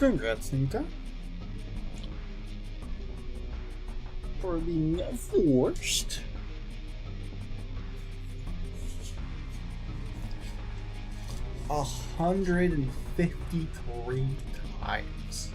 Congrats, Nita. For being forced. A 153 times.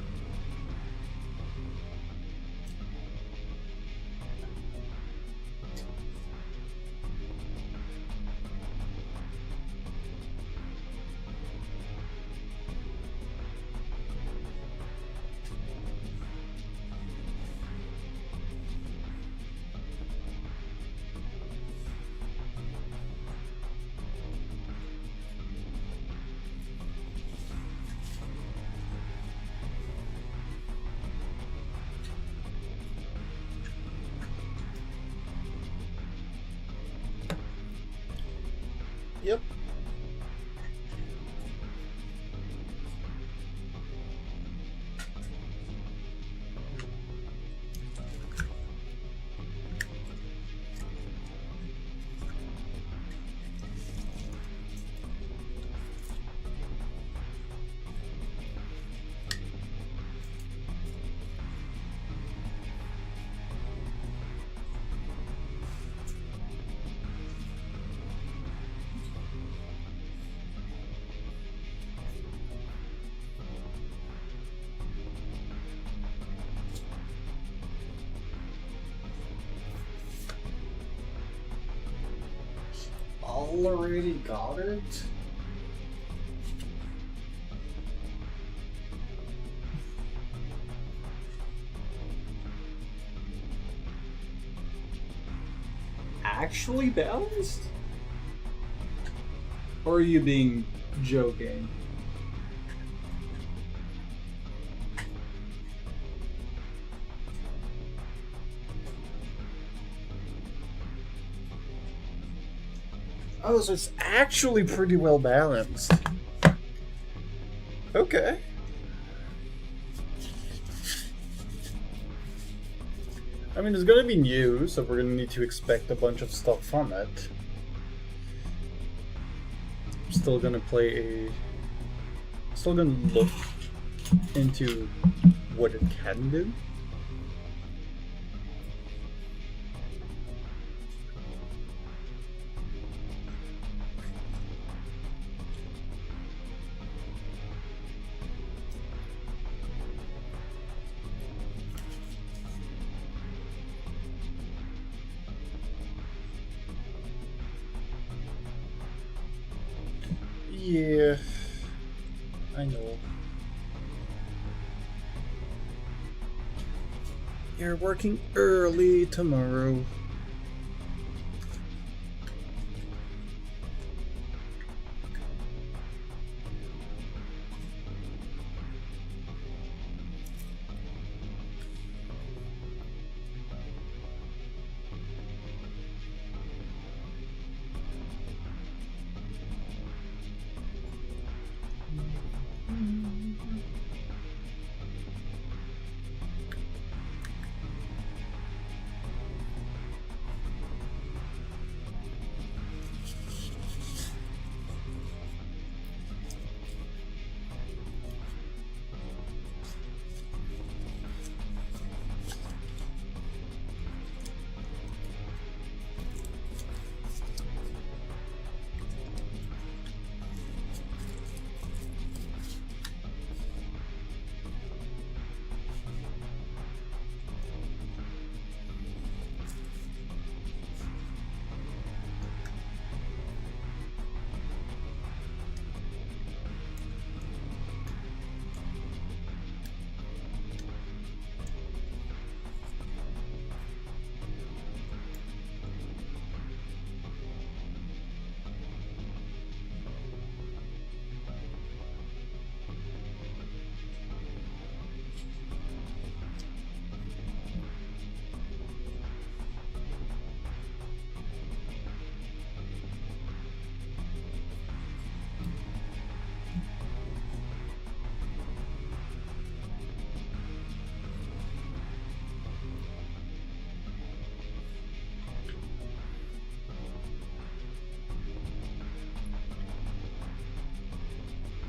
Yep. Already got it? Actually balanced? Or are you being joking? Oh, so it's actually pretty well balanced. Okay. I mean, it's gonna be new, so we're gonna need to expect a bunch of stuff from it. I'm still gonna still gonna look into what it can do. Yeah, I know. You're working early tomorrow.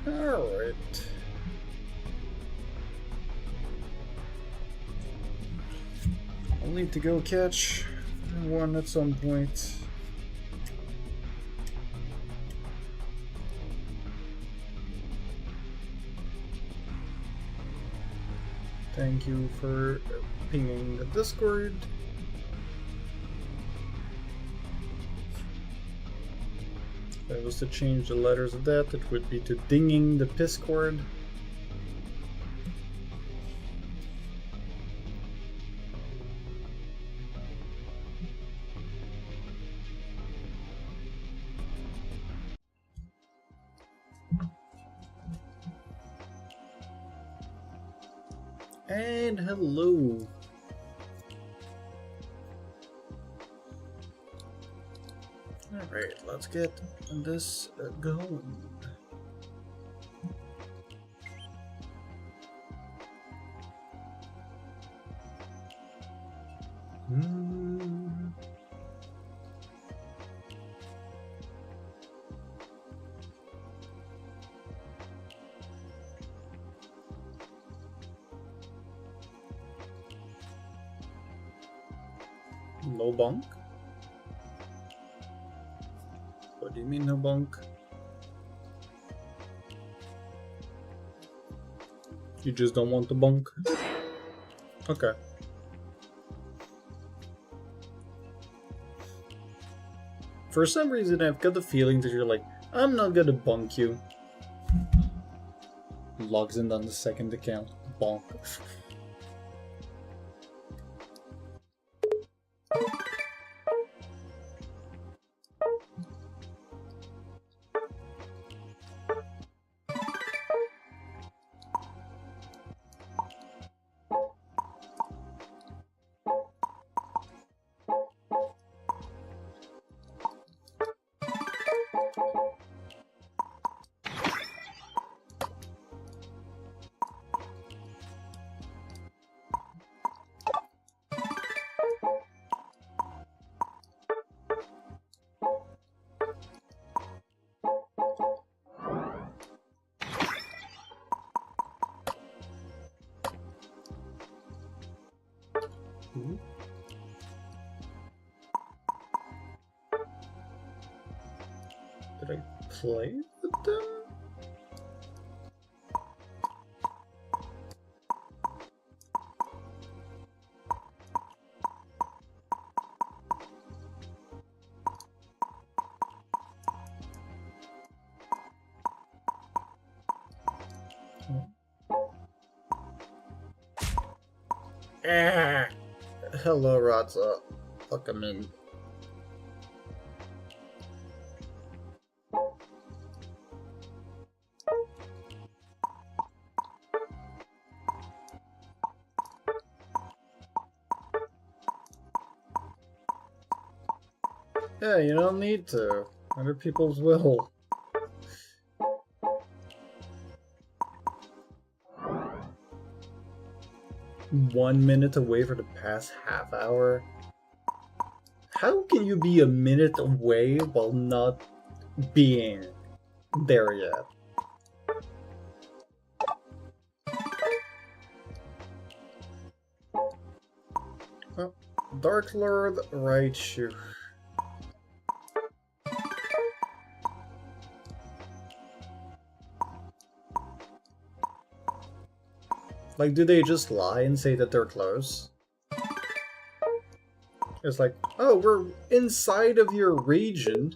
Alright. I'll need to go catch one at some point. Thank you for pinging the Discord. If I was to change the letters of that, it would be to dinging the Discord. And hello. Alright, let's get this going. No bunk? What do you mean no bunk? You just don't want the bunk? Okay. For some reason I've got the feeling that you're like, I'm not gonna bunk you. Logs in on the second account. Bonk. Did I play with them? Hello, Radza. Welcome in. Yeah, you don't need to. Other people's will. One minute away for the past half hour? How can you be a minute away while not being there yet? Oh, Dark Lord Raichu. Like, do they just lie and say that they're close? It's like, oh, we're inside of your region.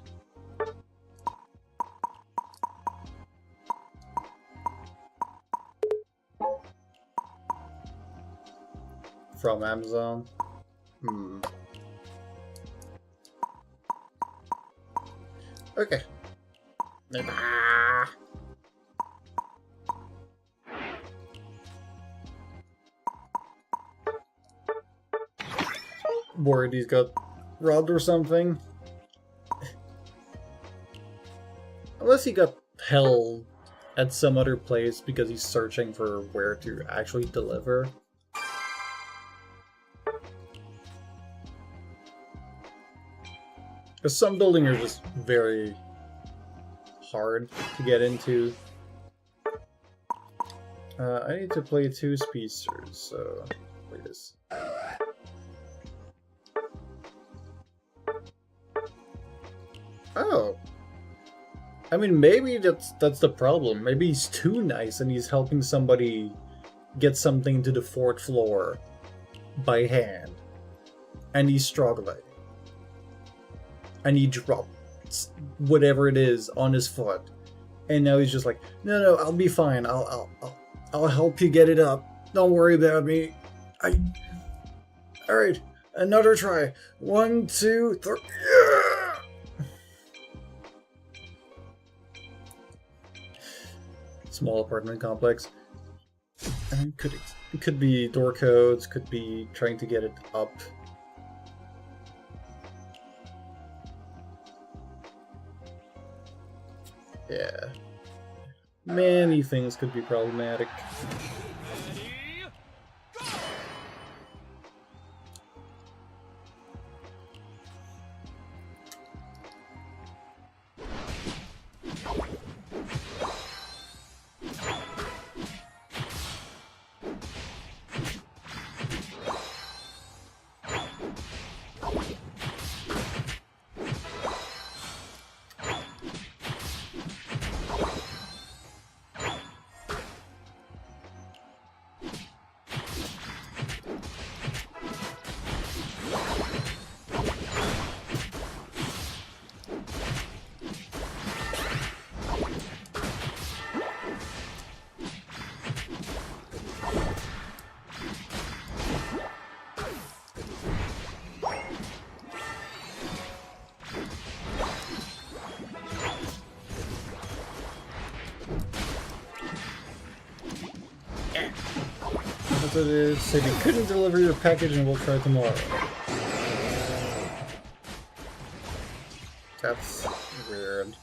From Amazon? Okay. Worried he's got robbed or something. Unless he got held at some other place because he's searching for where to actually deliver. Because some buildings are just very hard to get into. I need to play 2 speedsters, so play this. Oh. I mean, maybe that's the problem. Maybe he's too nice and he's helping somebody get something to the 4th floor by hand. And he's struggling. And he drops whatever it is on his foot. And now he's just like, no, I'll be fine. I'll help you get it up. Don't worry about me. Alright, another try. 1, 2, 3. Yeah! Small apartment complex. And it could be door codes, could be trying to get it up. Yeah. Many things could be problematic. That's what it is. Say we couldn't deliver your package and we'll try tomorrow. That's weird.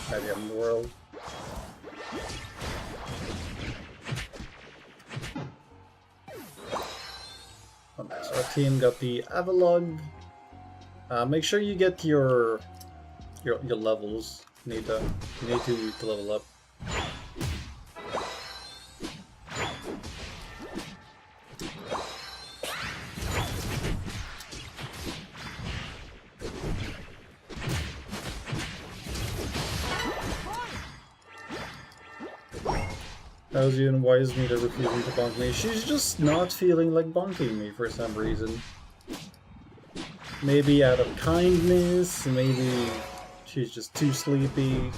Goddamn world. Okay, so our team got the Avalog. Make sure you get your levels. You need to level up. How's you and why is Nita refusing to bonk me? She's just not feeling like bonking me for some reason. Maybe out of kindness, maybe she's just too sleepy.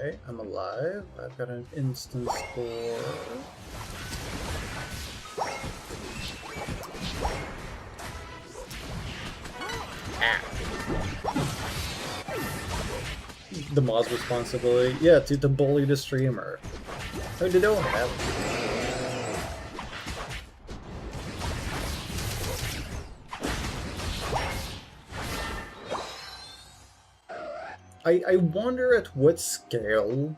Okay, I'm alive. I've got an instance for... The mod's responsibility? Yeah, to bully the streamer. Oh, they don't have... I wonder at what scale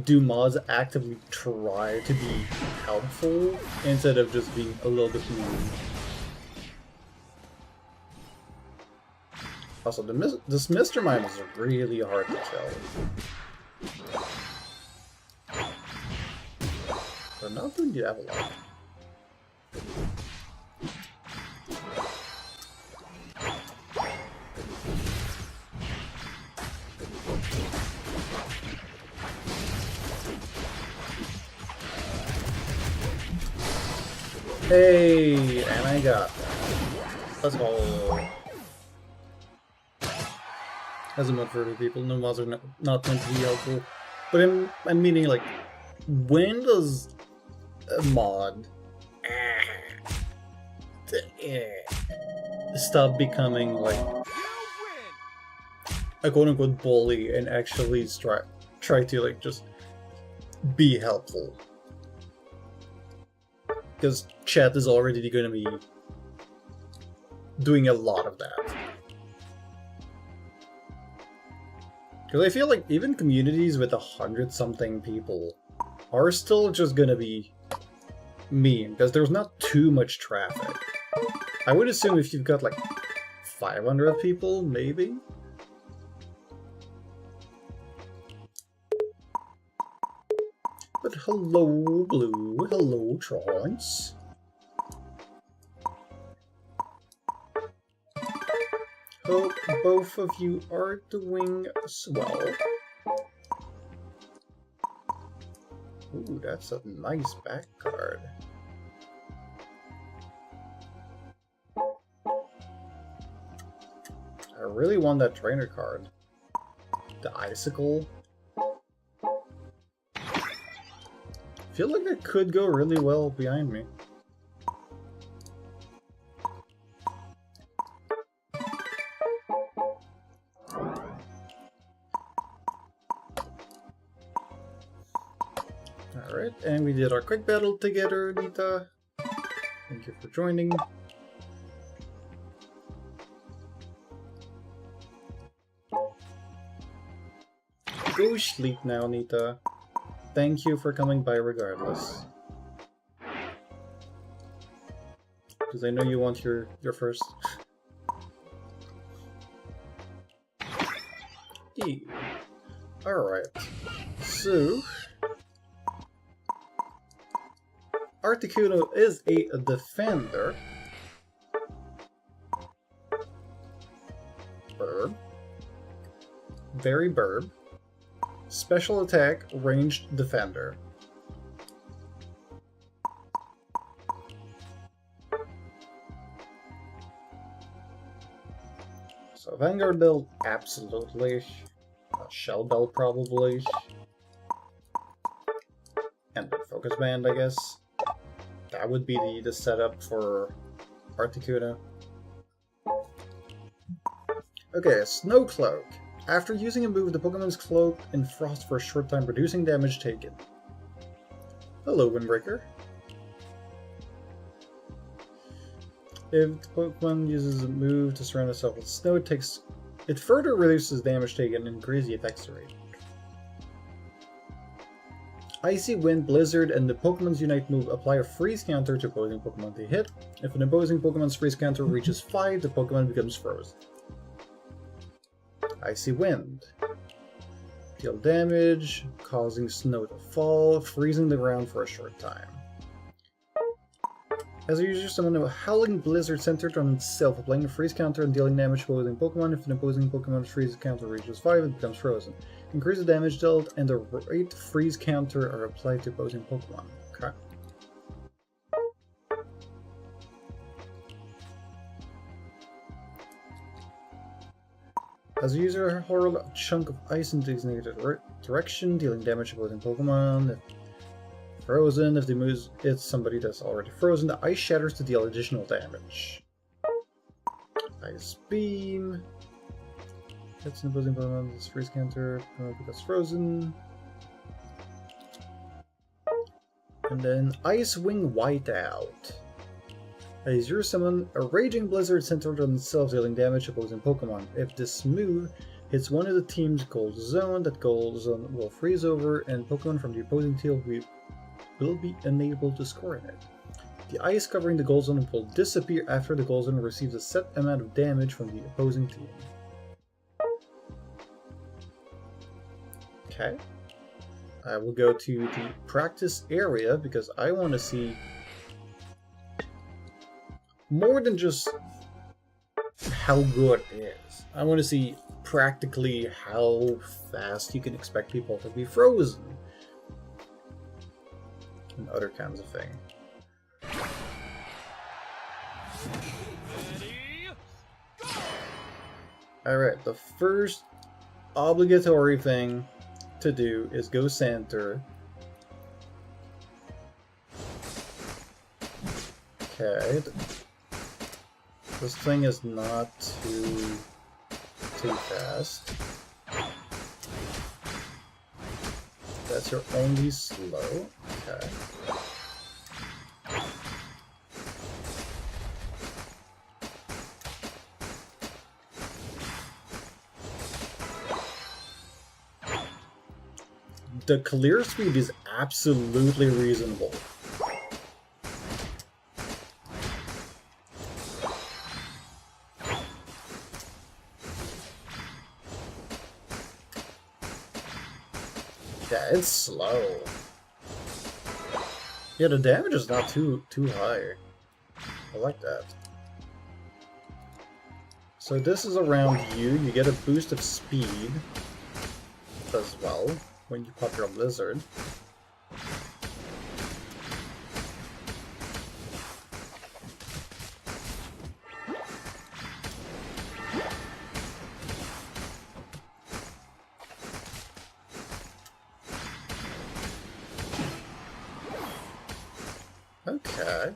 do mods actively try to be helpful instead of just being a little bit mean. Also, this Mr. Mime is really hard to kill. But not doing the Avalon. Hey, and I got that. Let's go. as a mod for other people. No mods are not meant to be helpful. But I'm meaning, like, when does a mod stop becoming, like, a quote-unquote bully and actually try to, like, just be helpful? Because chat is already going to be doing a lot of that. Because I feel like even communities with 100-something people are still just gonna be mean, because there's not too much traffic. I would assume if you've got like 500 people, maybe? But hello, Blue. Hello, Trance. Hope both of you are doing swell. Ooh, that's a nice back card. I really want that trainer card. The Icicle. I feel like that could go really well behind me. Alright, and we did our quick battle together, Nita. Thank you for joining. Go sleep now, Nita. Thank you for coming by regardless. Because I know you want your first. Ew. Alright. So Articuno is a defender. Burb. Very burb. Special attack, ranged defender. So Vanguard build, absolutely. Shell Bell, probably. And the Focus Band, I guess. That would be the setup for Articuno. Okay, Snow Cloak. After using a move, the Pokemon's cloak in frost for a short time, reducing damage taken. Hello, Windbreaker. If the Pokemon uses a move to surround itself with snow, it further reduces damage taken and increases the attack rate. Icy Wind, Blizzard, and the Pokemon's Unite move apply a freeze counter to opposing Pokemon they hit. If an opposing Pokemon's freeze counter reaches 5, the Pokemon becomes frozen. Icy Wind. Deal damage, causing snow to fall, freezing the ground for a short time. As a user, summon a Howling Blizzard centered on itself, applying a freeze counter and dealing damage to opposing Pokemon. If an opposing Pokemon's freeze counter reaches 5, it becomes frozen. Increase the damage dealt, and the rate freeze counter are applied to opposing Pokemon. Okay. As a user, hurl a chunk of ice in designated direction, dealing damage to opposing Pokemon. If frozen, if the move hits somebody that's already frozen, the ice shatters to deal additional damage. Ice Beam. Hits an opposing Pokemon, this freeze counter becomes frozen. And then Ice Wing Whiteout. As you summon a Raging Blizzard centered on itself, dealing damage to opposing Pokemon. If this move hits one of the team's Cold Zone, that Cold Zone will freeze over, and Pokemon from the opposing team will be unable to score in it. The ice covering the Gold Zone will disappear after the Gold Zone receives a set amount of damage from the opposing team. Okay. I will go to the practice area because I want to see more than just how good it is. I want to see practically how fast you can expect people to be frozen. And other kinds of thing. Alright, the first obligatory thing to do is go center. Okay. This thing is not too fast. That's your only slow. Okay. The clear speed is absolutely reasonable. Yeah, it's slow. Yeah, the damage is not too high. I like that. So this is around you. You get a boost of speed as well when you pop your blizzard. Okay.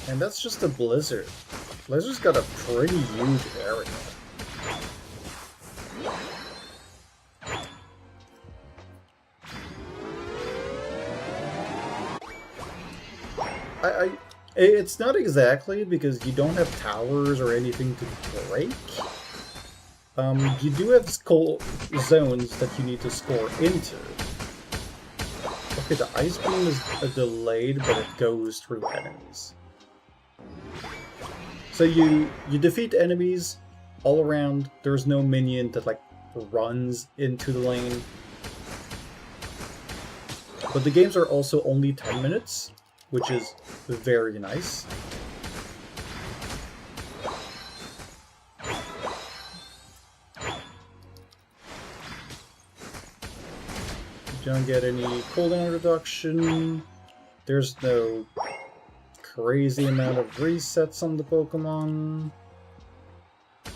And that's just a blizzard. Blizzard's got a pretty huge area. It's not exactly, because you don't have towers or anything to break. You do have zones that you need to score into. Okay, the ice beam is delayed, but it goes through enemies. So you defeat enemies all around. There's no minion that like runs into the lane. But the games are also only 10 minutes, which is very nice. You don't get any cooldown reduction. There's no crazy amount of resets on the Pokemon.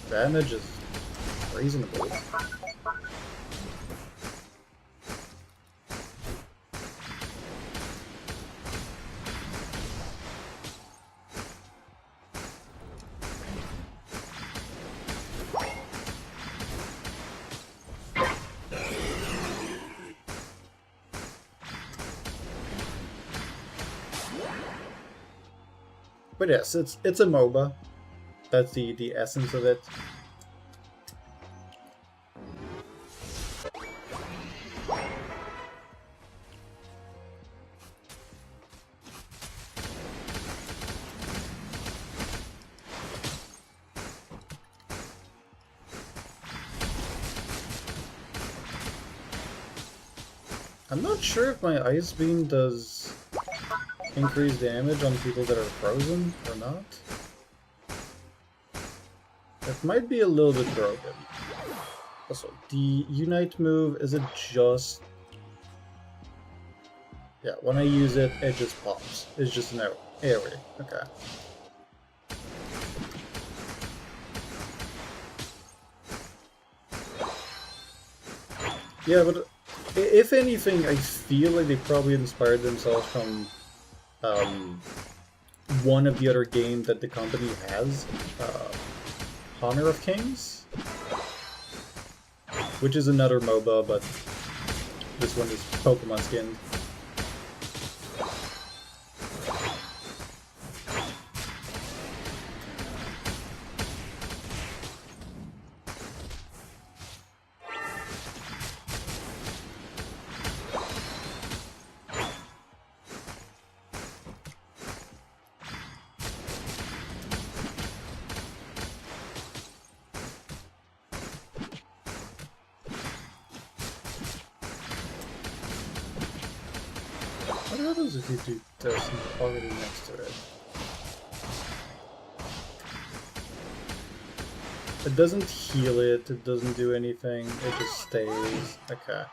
Damage is reasonable. But yes, it's a MOBA. That's the essence of it. I'm not sure if my Ice Beam does increase damage on people that are frozen or not. It might be a little bit broken. Also, the Unite move, is it just... Yeah, when I use it, it just pops. It's just an area. Okay. Yeah, but if anything, I feel like they probably inspired themselves from one of the other games that the company has, Honor of Kings, which is another MOBA, but this one is Pokemon skinned. What happens if you do this already next to it? It doesn't heal it, it doesn't do anything, it just stays. Okay.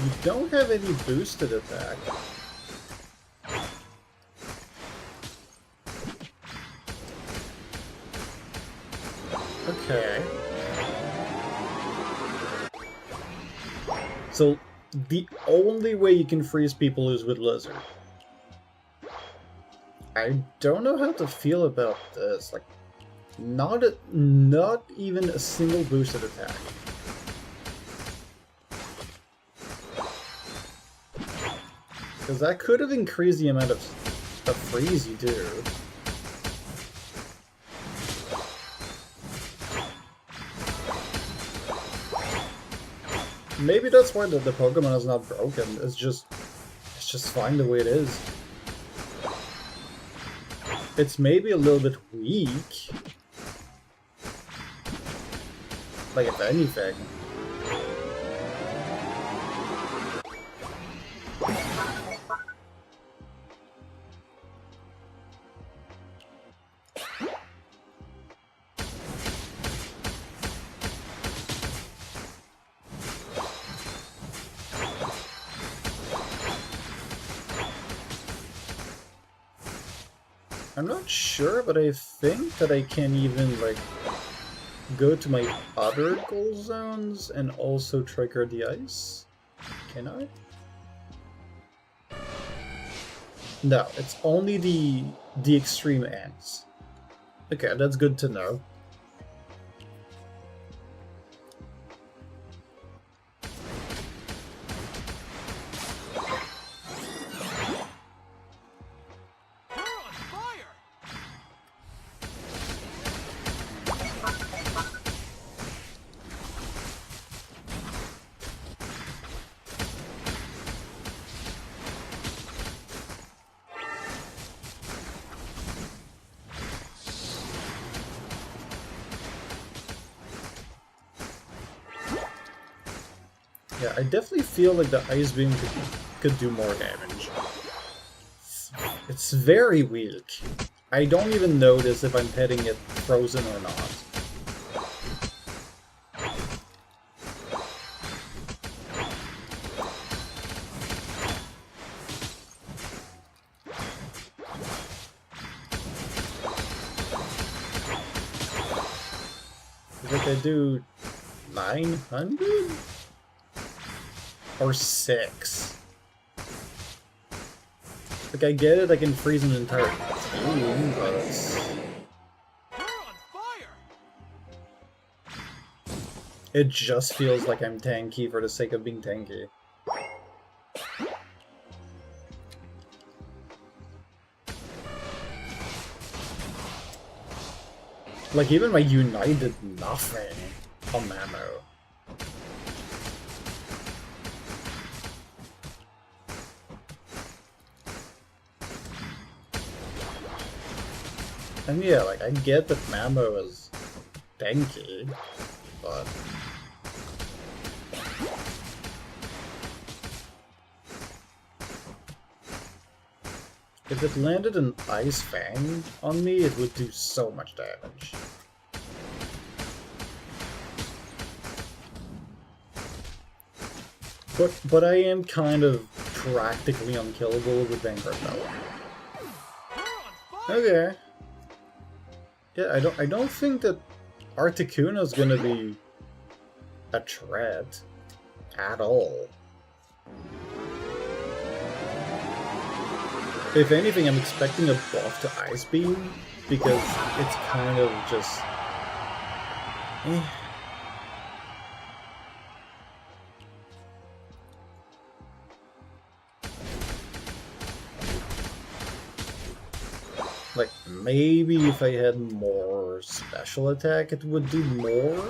You don't have any boosted attack. Okay. So, the only way you can freeze people is with Lizard. I don't know how to feel about this. Like, not even a single boosted attack. Because that could have increased the amount of freeze you do. Maybe that's why the Pokemon is not broken. It's just fine the way it is. It's maybe a little bit weak. Like, if anything. I'm not sure, but I think that I can even, like, go to my other goal zones and also trigger the ice. Can I? No, it's only the extreme ends. Okay, that's good to know. Yeah, I definitely feel like the Ice Beam could do more damage. It's very weak. I don't even notice if I'm hitting it frozen or not. Like I do 900? Or 6. Like, I get it, I can freeze an entire team, but it just feels like I'm tanky for the sake of being tanky. Like, even my Unite did nothing on Mamo. And yeah, like, I get that Mamo is tanky, but... if it landed an Ice Fang on me, it would do so much damage. But I am kind of practically unkillable with Vanguard Bell. Okay. Yeah, I don't think that Articuno is gonna be a threat at all. If anything, I'm expecting a buff to Ice Beam because it's kind of just... Like, maybe if I had more special attack, it would do more?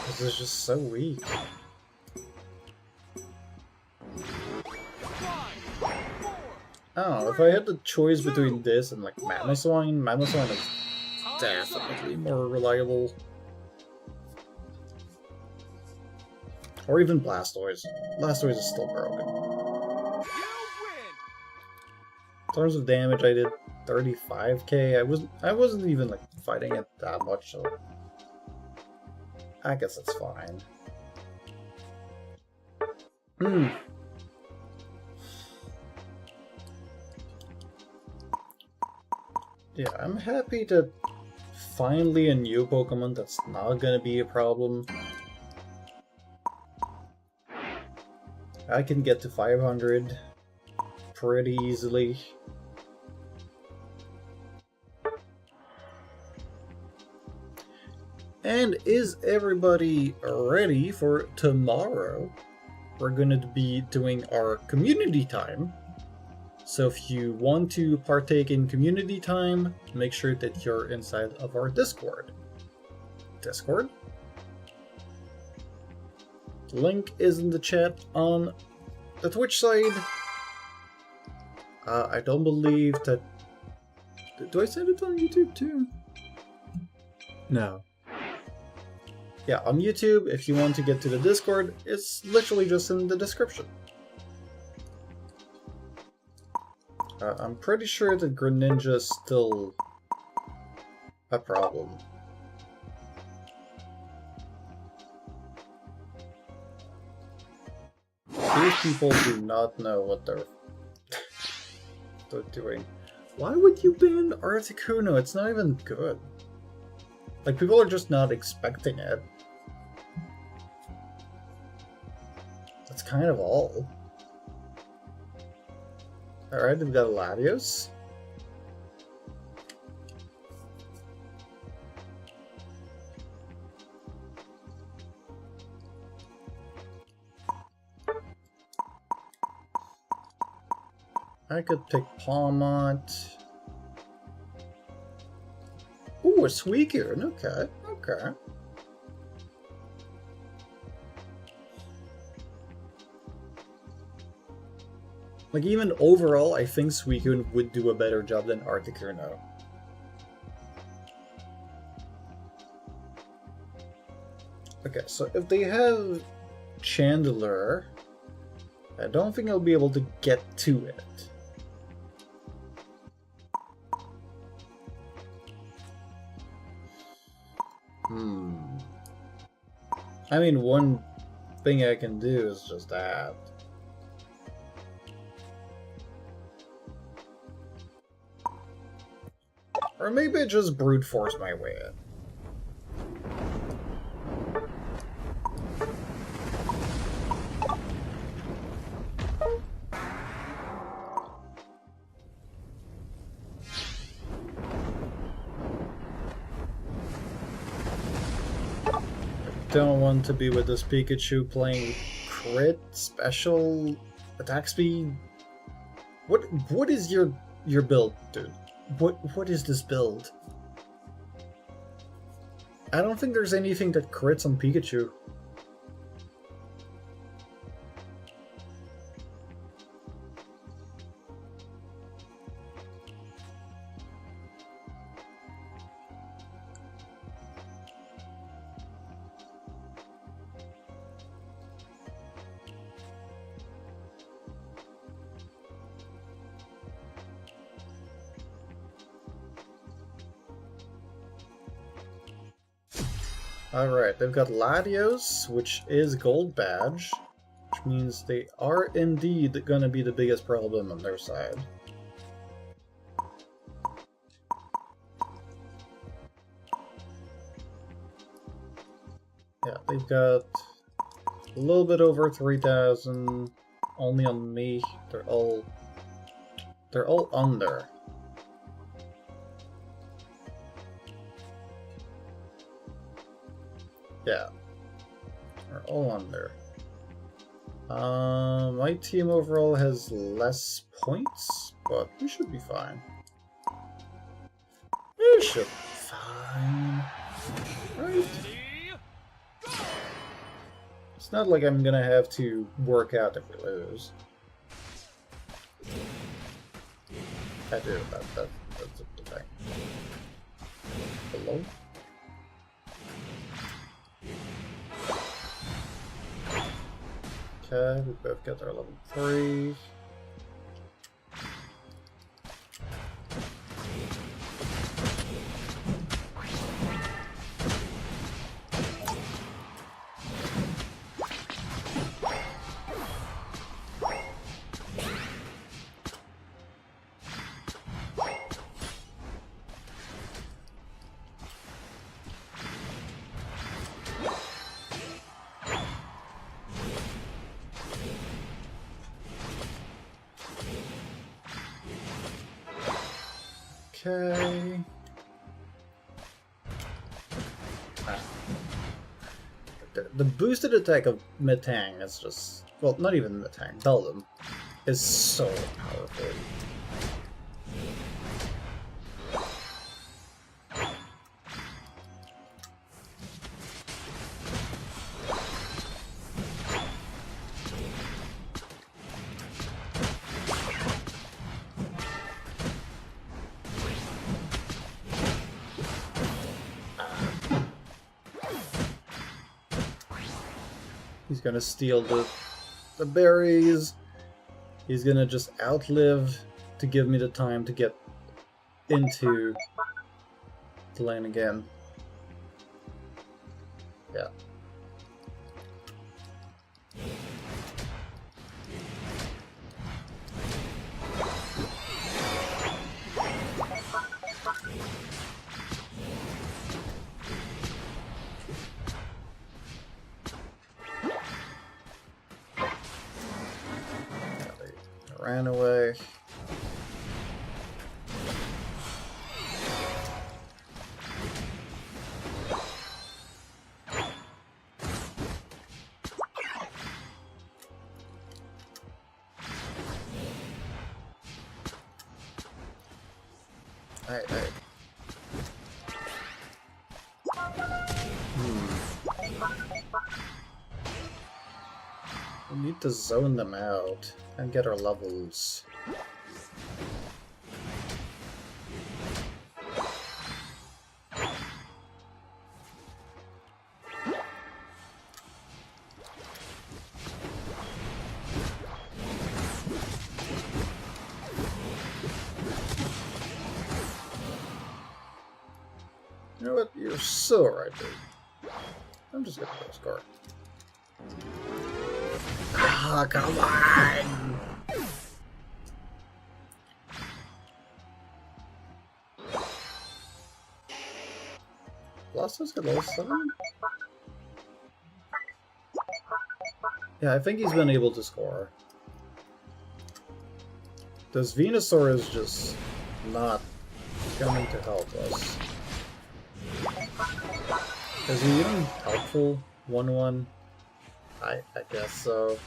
This is just so weak. Oh, if I had the choice between this and like Mamoswine is definitely more reliable. Or even Blastoise. Blastoise is still broken. In terms of damage, I did 35k. I wasn't even like fighting it that much, so I guess it's fine. Yeah, I'm happy that finally a new Pokemon that's not gonna be a problem. I can get to 500 pretty easily. And is everybody ready for tomorrow? We're gonna be doing our community time. So if you want to partake in community time, make sure that you're inside of our Discord. Discord? The link is in the chat on the Twitch side. I don't believe that... Do I send it on YouTube too? No. Yeah, on YouTube, if you want to get to the Discord, it's literally just in the description. I'm pretty sure that Greninja is still a problem. These people do not know what they're doing. Why would you ban Articuno? It's not even good. Like, people are just not expecting it. That's kind of all. Alright, we've got Latios. I could pick Palmont. Ooh, a Suicune. Okay, okay. Like, even overall, I think Suicune would do a better job than Articuno. Okay, so if they have Chandelure, I don't think I'll be able to get to it. I mean, one thing I can do is just that. Or maybe I just brute force my way in. Don't want to be with this Pikachu playing crit, special, attack speed. What is your build, dude? What is this build? I don't think there's anything that crits on Pikachu. Alright, they've got Latios, which is Gold Badge, which means they are indeed gonna be the biggest problem on their side. Yeah, they've got a little bit over 3,000, only on me. They're all under. Yeah, they're all under. My team overall has less points, but we should be fine. We should be fine. Right? It's not like I'm gonna have to work out if we lose. I do. That's a good thing. Hello? Okay, we both get our level 3. Okay. The boosted attack of Metang is just... well, not even Metang, Beldum is so powerful. He's gonna steal the berries. He's gonna just outlive to give me the time to get into the lane again. Yeah. Ran away. Alright. We need to zone them out and get our levels. You know what? You're so right, dude. I'm just gonna go score. Ah, come on! Blastoise got level 7? Yeah, I think he's been able to score. This Venusaur is just not coming to help us. Is he even helpful? 1-1? I guess so.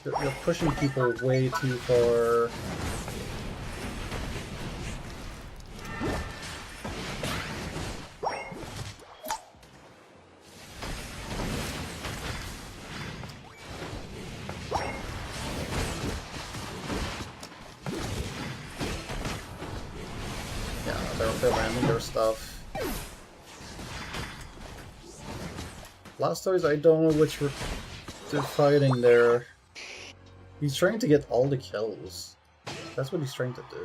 You're pushing people way too far. They're landing their stuff. Blastoise, I don't know which they're fighting there. He's trying to get all the kills. That's what he's trying to do.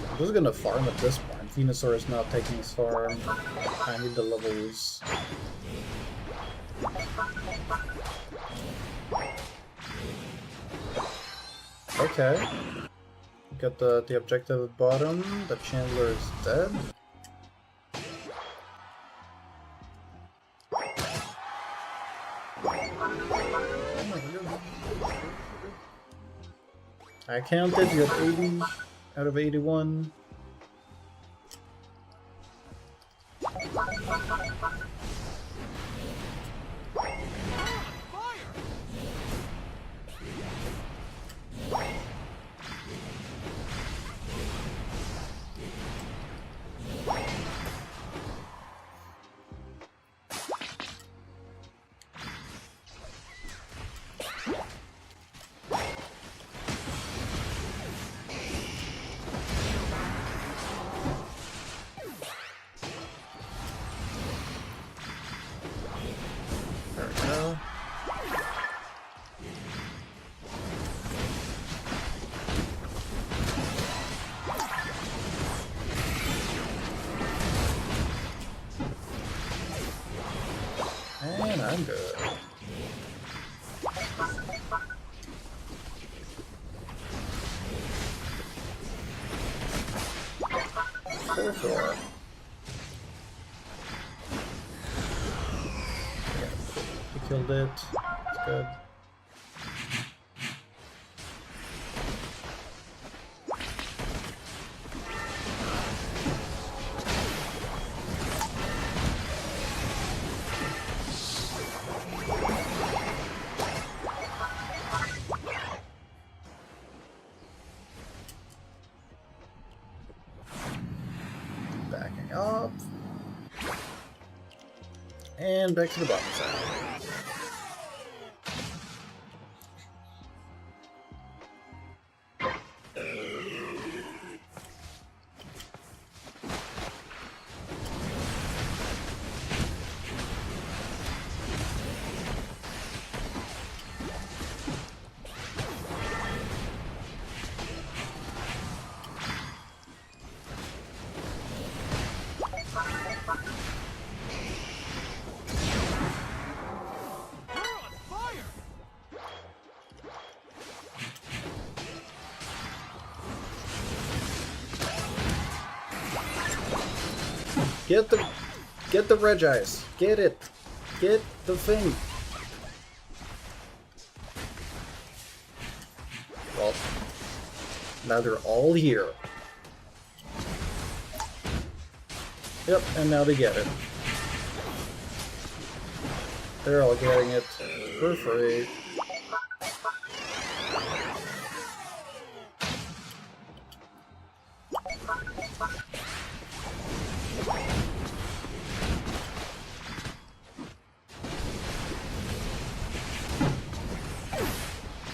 I'm just gonna farm at this point. Venusaur is not taking his farm. I need the levels. Okay. Got the objective at bottom. The Chandler is dead. I counted, you got 80 out of 81. And I'm good. Sure. Yeah, we killed it. It's good. Backing up. And back to the bottom side. Get the Regice. Get it. Get the thing. Well, now they're all here. Yep, and now they get it. They're all getting it for free.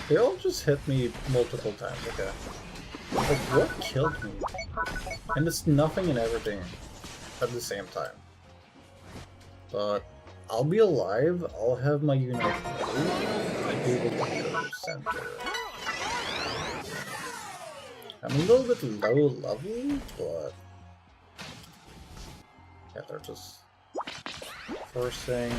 They all just hit me multiple times, okay. Like, what killed me? And it's nothing and everything at the same time. But I'll be alive, I'll have my unit I'll be able to go center. I'm a little bit low level, but yeah, they're just forcing.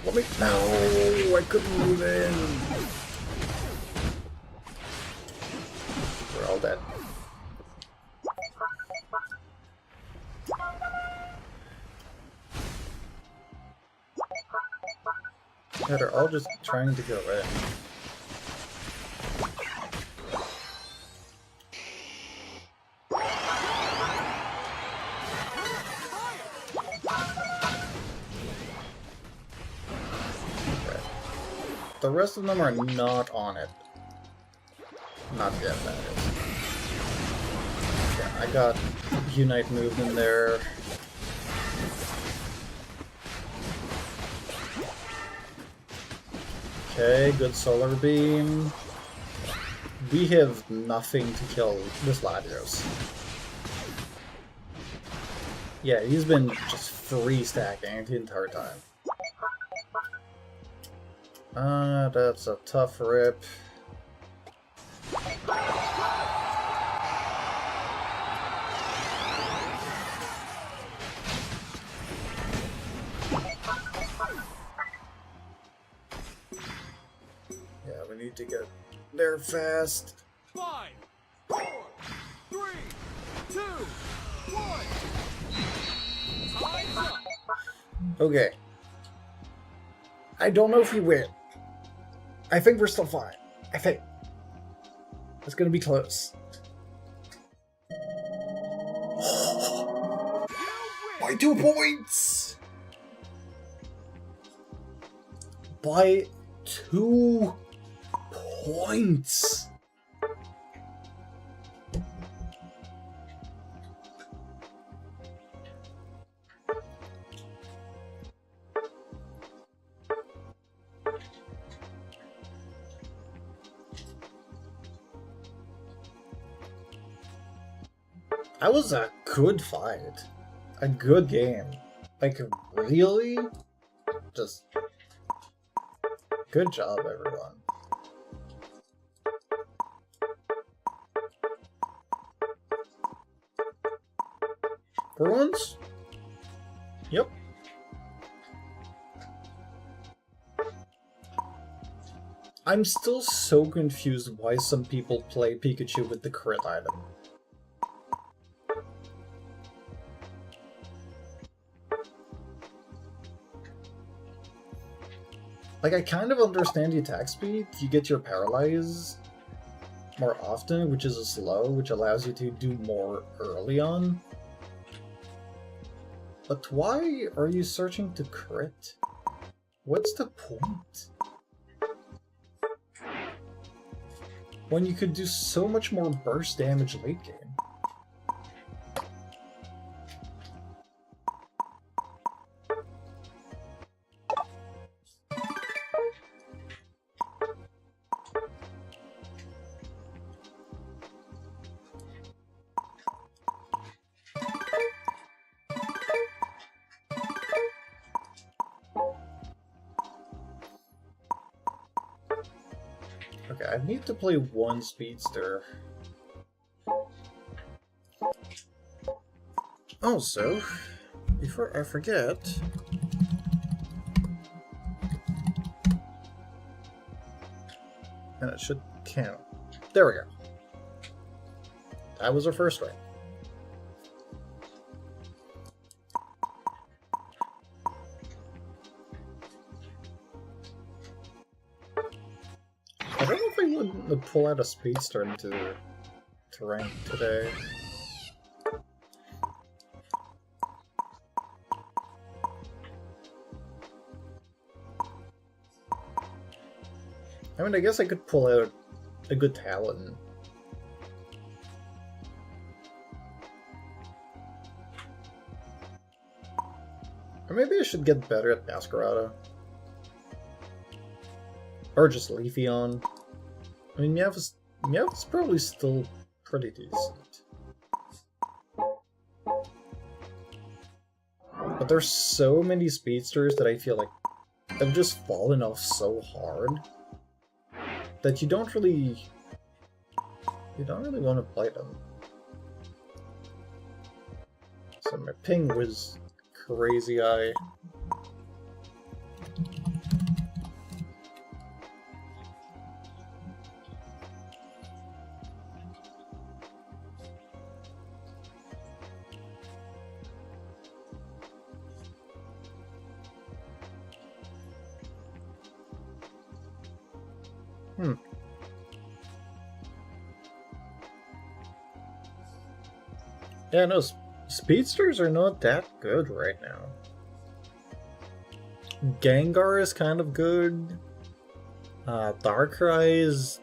Let me. No, I couldn't move in. We're all dead. Yeah, they're all just trying to go in. The rest of them are not on it. Not yet, that is. Yeah, I got Unite moved in there. Okay, good Solar Beam. We have nothing to kill this Latios. Yeah, he's been just free stacking the entire time. That's a tough rip. Yeah, we need to get there fast. 5, 4, 3, 2, 1. Time's up. Okay. I don't know if we win. I think we're still fine. I think. It's gonna be close. By 2 points! By 2 points! That was a good fight. A good game. Like, really? Just... Good job, everyone. For once? Yep. I'm still so confused why some people play Pikachu with the crit item. Like, I kind of understand the attack speed. You get your Paralyze more often, which is a slow, which allows you to do more early on. But why are you searching to crit? What's the point? When you could do so much more burst damage late game. Okay, I need to play one speedster. Also, before I forget... And it should count. There we go. That was our first right. I don't know if I would pull out a speedster into rank today. I mean, I guess I could pull out a good Talon. Or maybe I should get better at Masquerada. Or just Leafeon. I mean, Meowth's probably still pretty decent. But there's so many speedsters that I feel like have just fallen off so hard that you don't really want to play them. So my ping was crazy high. Yeah, no, speedsters are not that good right now. Gengar is kind of good. Darkrai is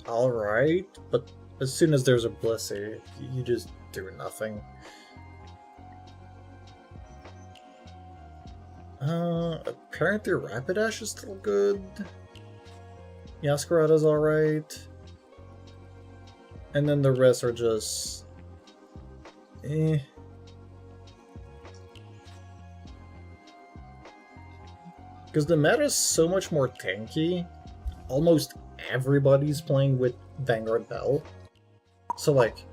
alright, but as soon as there's a Blissey, you just do nothing. Apparently Rapidash is still good. Masquerada's alright. And then the rest are just... eh. Because the meta is so much more tanky, almost everybody's playing with Vanguard Bell. So like,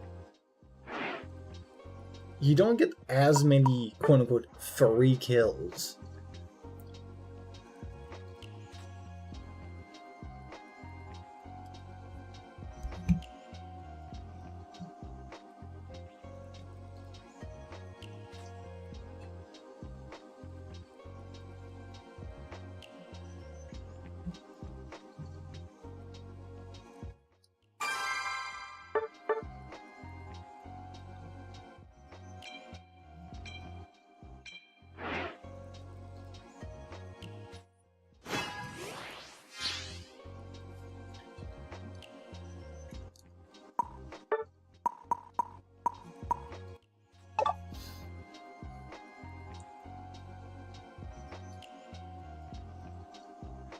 you don't get as many quote-unquote free kills.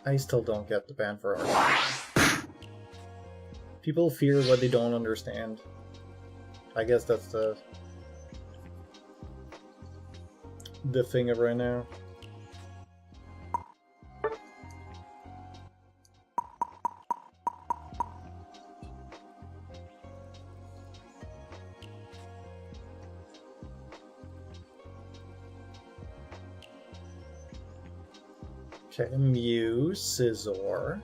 I still don't get the ban for art. People fear what they don't understand. I guess that's the thing of right now. Okay, Mew, Scizor.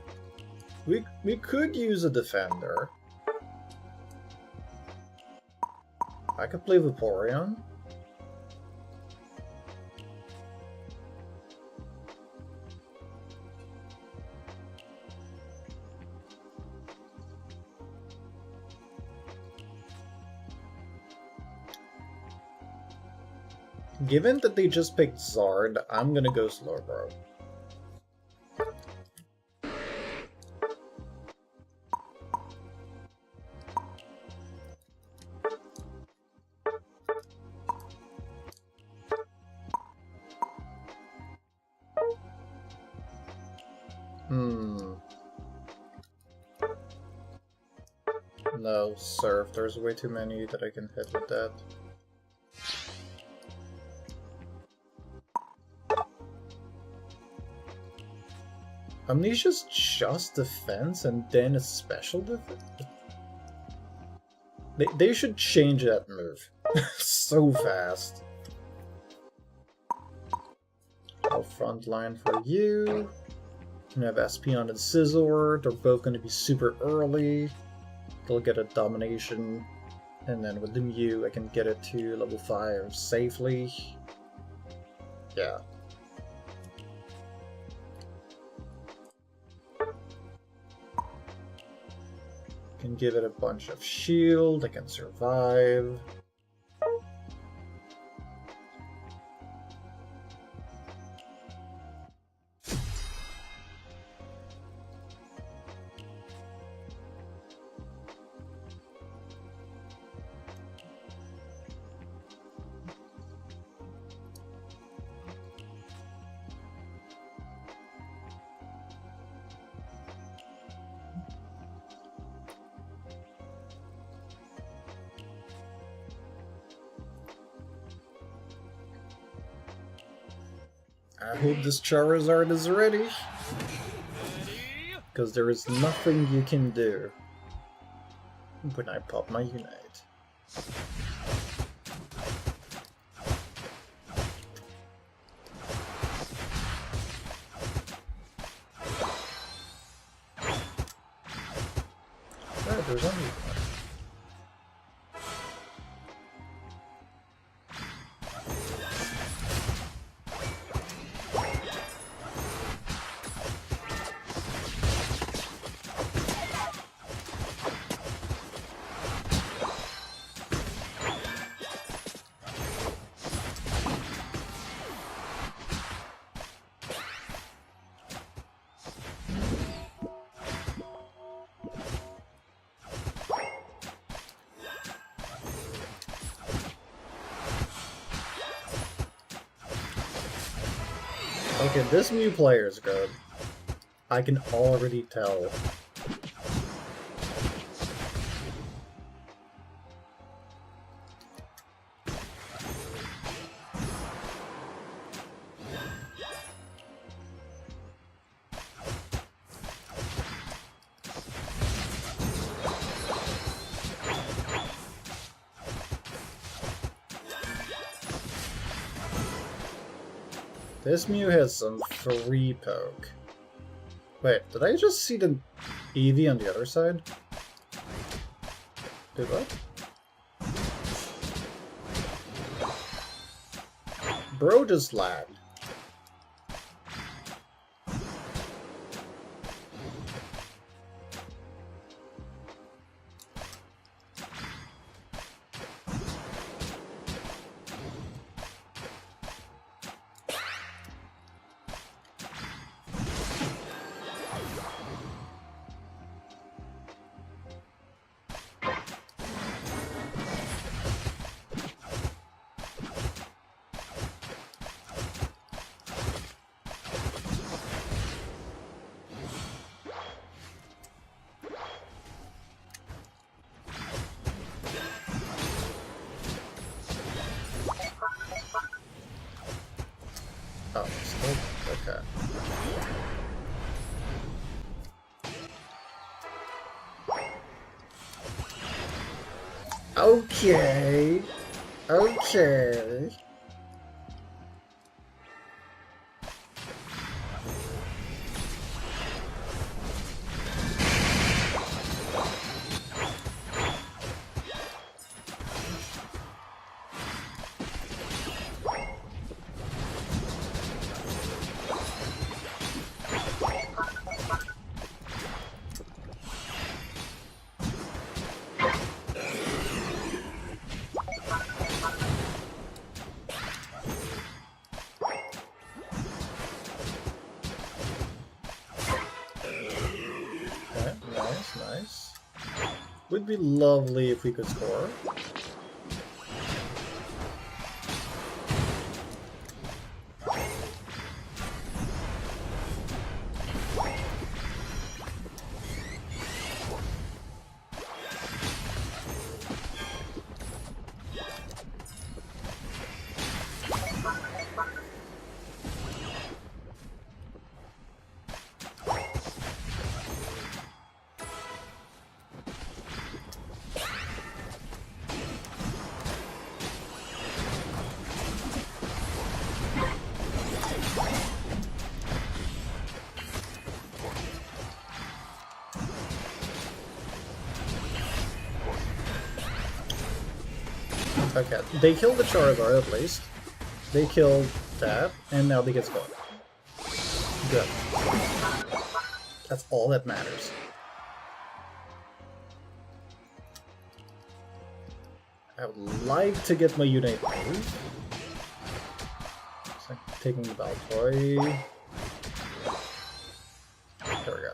We could use a defender. I could play Vaporeon. Given that they just picked Zard, I'm gonna go Slowbro. No, Surf. There's way too many that I can hit with that. Amnesia's just defense and then a special defense? They should change that move. So fast. I'll frontline for you. You can have Espeon and Scizor. They're both going to be super early. They'll get a Domination. And then with the Mew, I can get it to level 5 safely. Yeah. Can give it a bunch of shield, I can survive. I hope this Charizard is ready, because there is nothing you can do when I pop my Unite. Oh, there's only one. Okay, this new player is good. I can already tell. This Mew has some free poke. Wait, did I just see the Eevee on the other side? Did what? Bro just lagged. Okay. Okay. Okay, nice, nice. Would be lovely if we could score. Okay, they killed the Charizard at least. They killed that, and now they get scored. Good. That's all that matters. I would like to get my Unite move. It's like taking the Baltoy. There we go.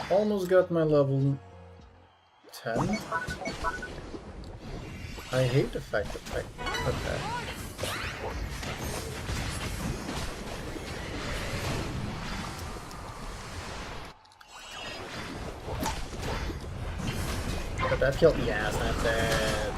Almost got my level 10. I hate the fact that okay. But that killed me, yes, I'm dead.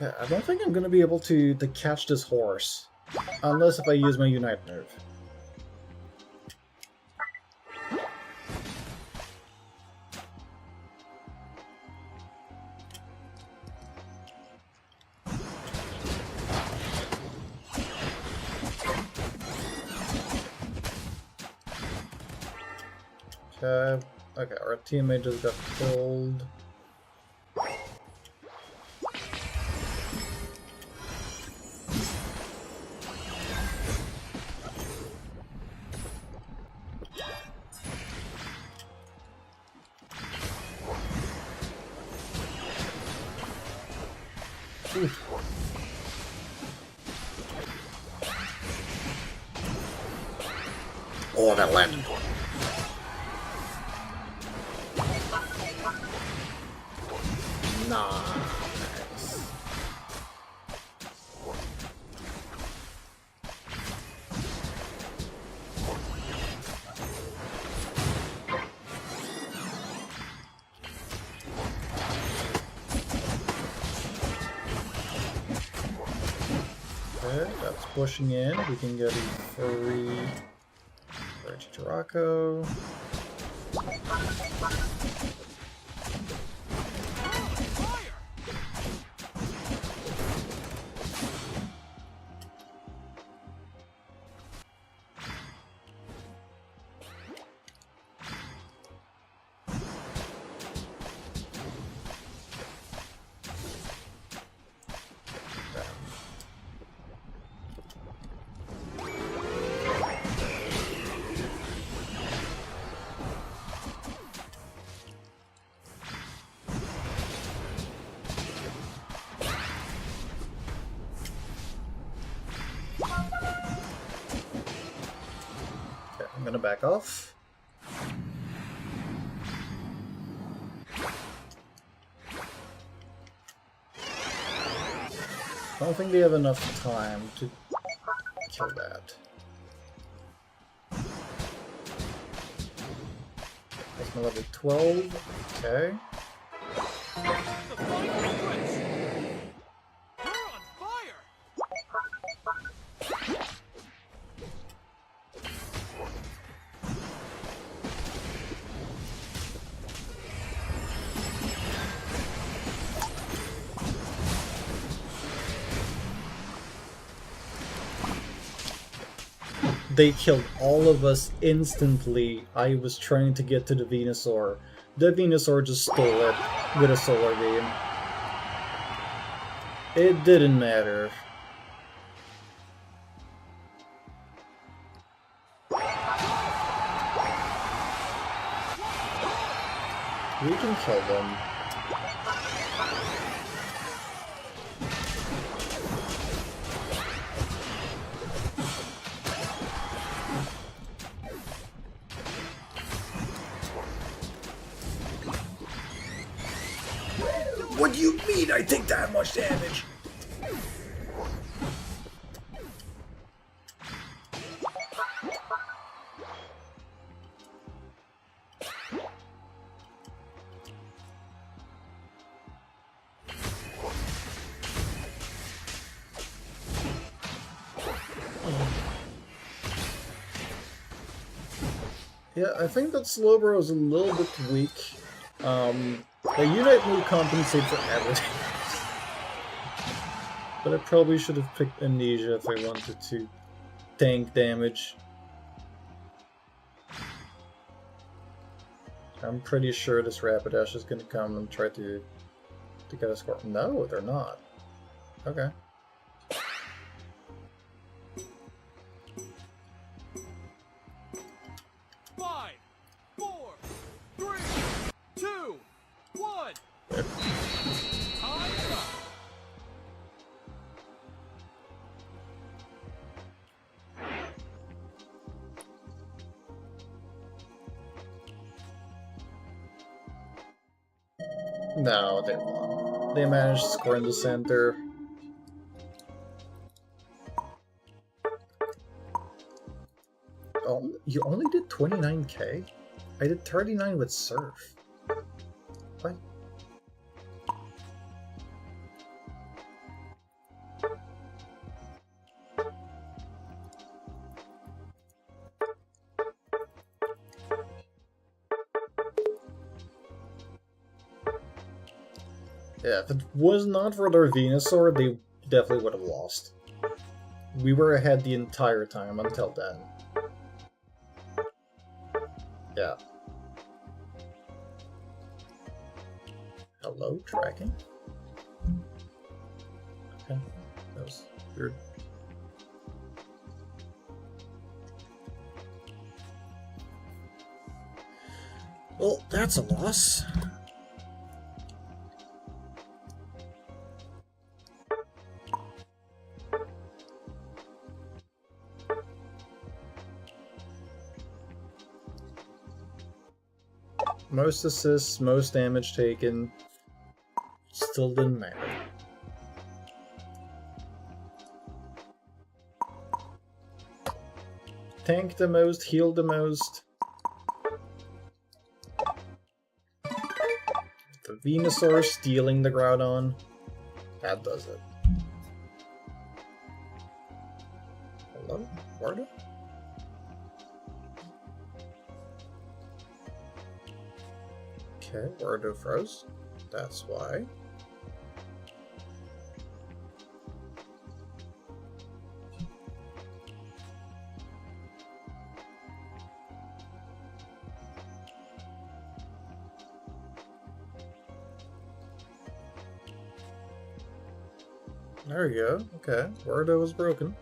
Yeah, I don't think I'm gonna be able to catch this horse. Unless if I use my Unite move. Okay, our teammate just got killed. Oof. Oh, that landed. Nice. Okay, that's pushing in. We can get a free Regidraco. gonna back off. I don't think they have enough time to kill that. That's my level 12. Okay. The final twist. You're on fire. They killed all of us instantly. I was trying to get to the Venusaur. The Venusaur just stole it with a solar beam. It didn't matter. We can kill them. What do you mean I take that much damage? Yeah, I think that Slowbro is a little bit weak. The Unite move compensates for everything. But I probably should have picked Amnesia if I wanted to tank damage. I'm pretty sure this Rapidash is gonna come and try to get a score. No, they're not. Okay. Five, four, three, two, one. Time's up. No, they won. They managed to score in the center. Oh, you only did 29k? I did 39 with Surf. What? Yeah, if it was not for their Venusaur, they definitely would have lost. We were ahead the entire time until then. Yeah. Hello, tracking? Okay, that was weird. Well, that's a loss. Most assists, most damage taken. Still didn't matter. Tank the most, heal the most. The Venusaur stealing the Groudon. That does it. Hello? Wardo? Okay, Wardo froze. That's why. There we go. Okay, Wardo was broken.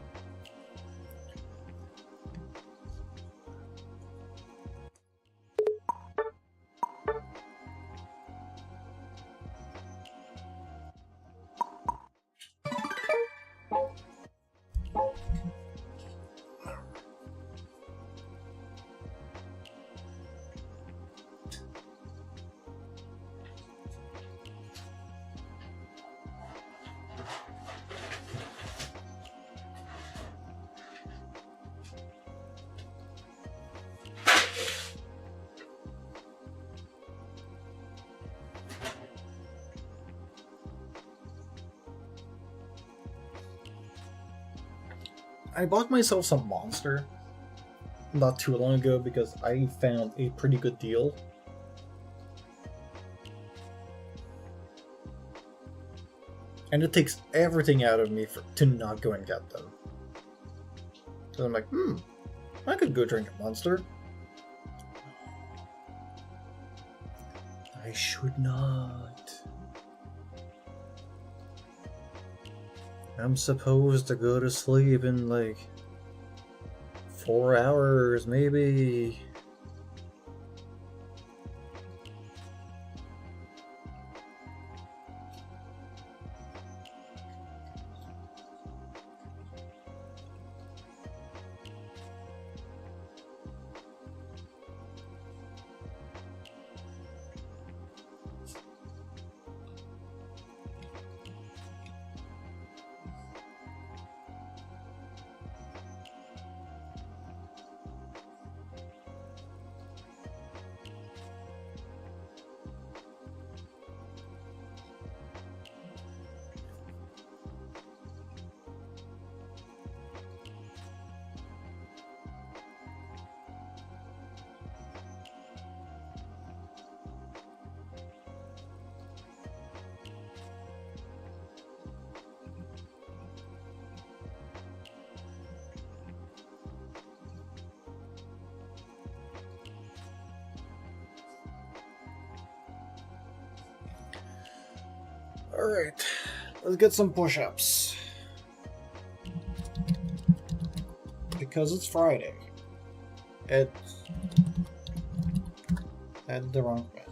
I bought myself some Monster not too long ago because I found a pretty good deal. And it takes everything out of me to not go and get them. So I'm like, I could go drink a Monster. I should not. I'm supposed to go to sleep in like 4 hours, maybe. Alright, let's get some push-ups. Because it's Friday. At the wrong bed.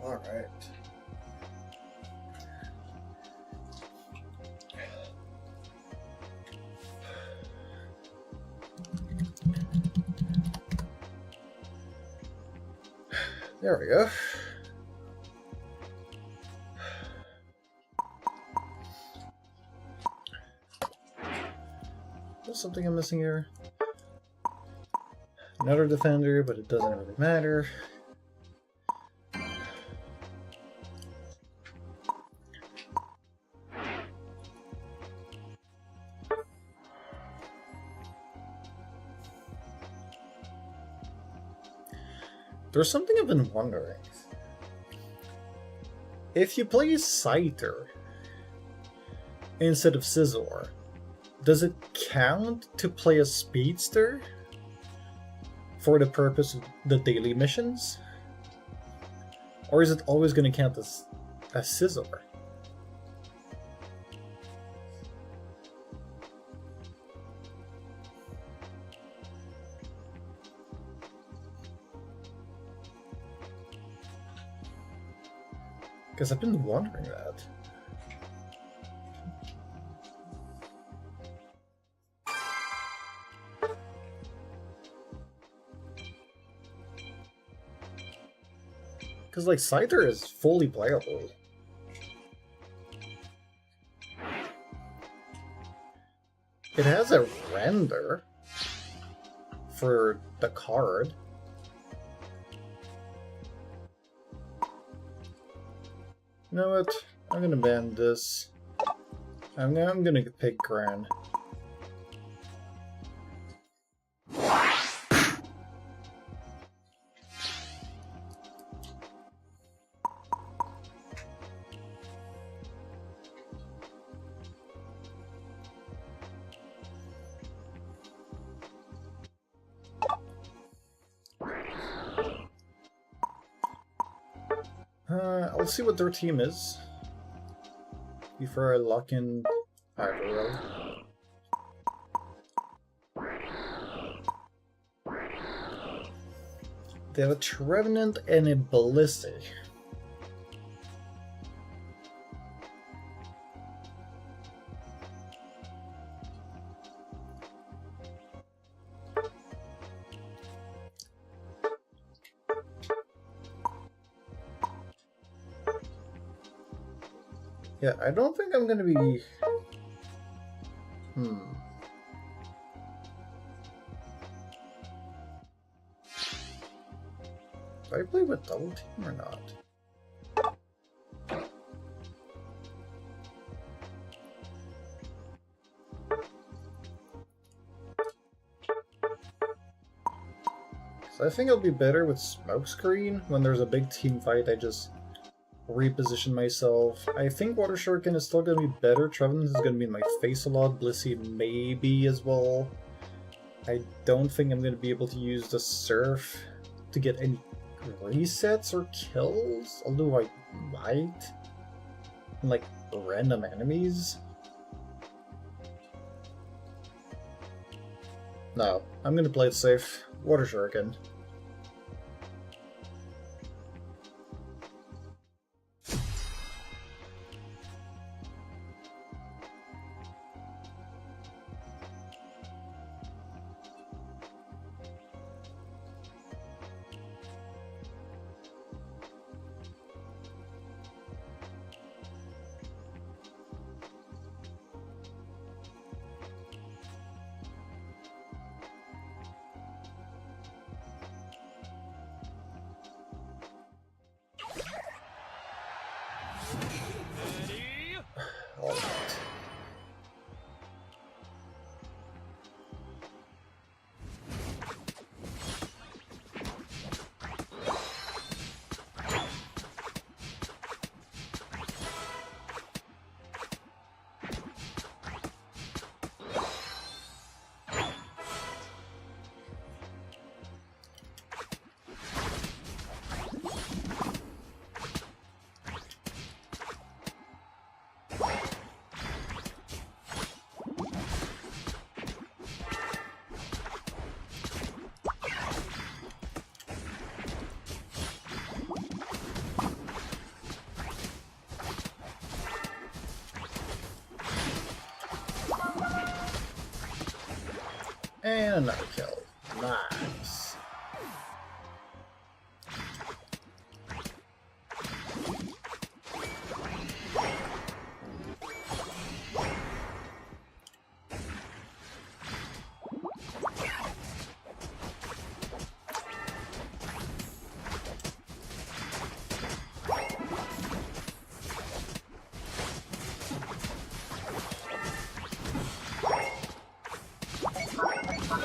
Alright. There we go. There's something I'm missing here. Another defender, but it doesn't really matter. There's something I've been wondering. If you play Scyther instead of Scizor, does it count to play a Speedster for the purpose of the daily missions? Or is it always going to count as Scizor? Because I've been wondering that. Because, like, Scyther is fully playable. It has a render for the card. You know what? I'm gonna ban this. I'm gonna pick Gran. I'll see what their team is before I lock in Aggro. They have a Trevenant and a Ballistic. Yeah, I don't think I'm gonna be... Do I play with double team or not? So I think it'll be better with Smokescreen. When there's a big team fight, I just reposition myself. I think Water Shuriken is still going to be better. Trevenant is going to be in my face a lot. Blissey maybe as well. I don't think I'm going to be able to use the Surf to get any resets or kills, although I might. Like, random enemies. No, I'm going to play it safe. Water Shuriken. Ready? Alright. And another kill. Nice.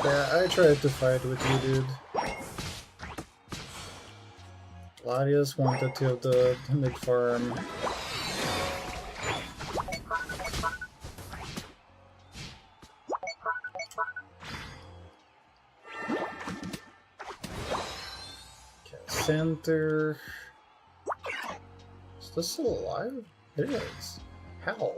Yeah, I tried to fight with you, dude. Latias wanted to have the mid farm. Okay, center. Is this still alive? It is. How?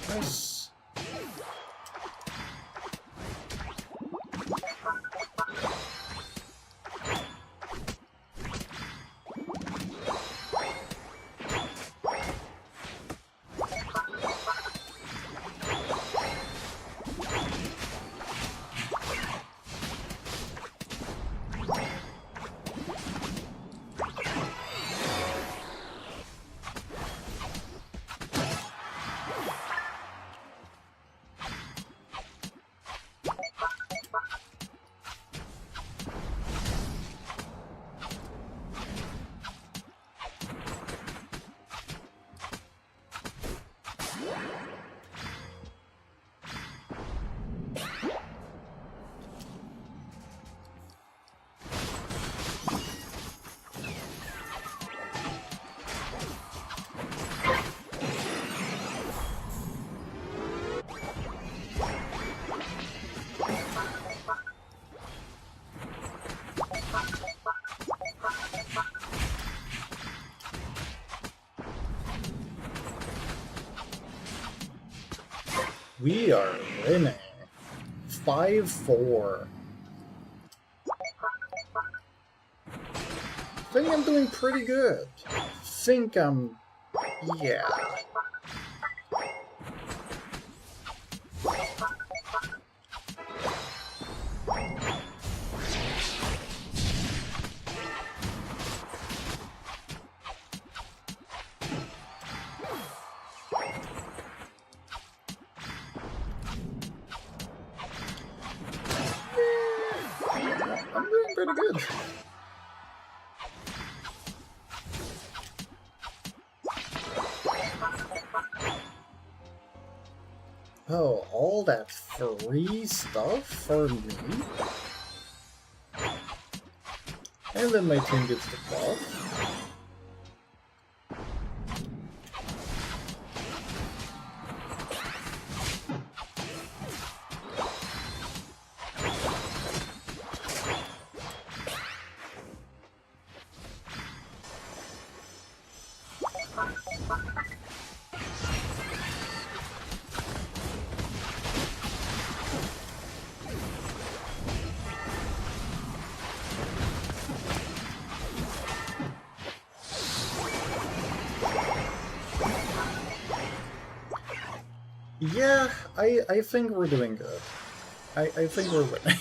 Nice. We are winning. 5-4. Think I'm doing pretty good. Think I'm... yeah. I'm doing pretty good. Oh, all that free stuff for me? And then my team gets the buff. Yeah, I think we're doing good. I think we're winning.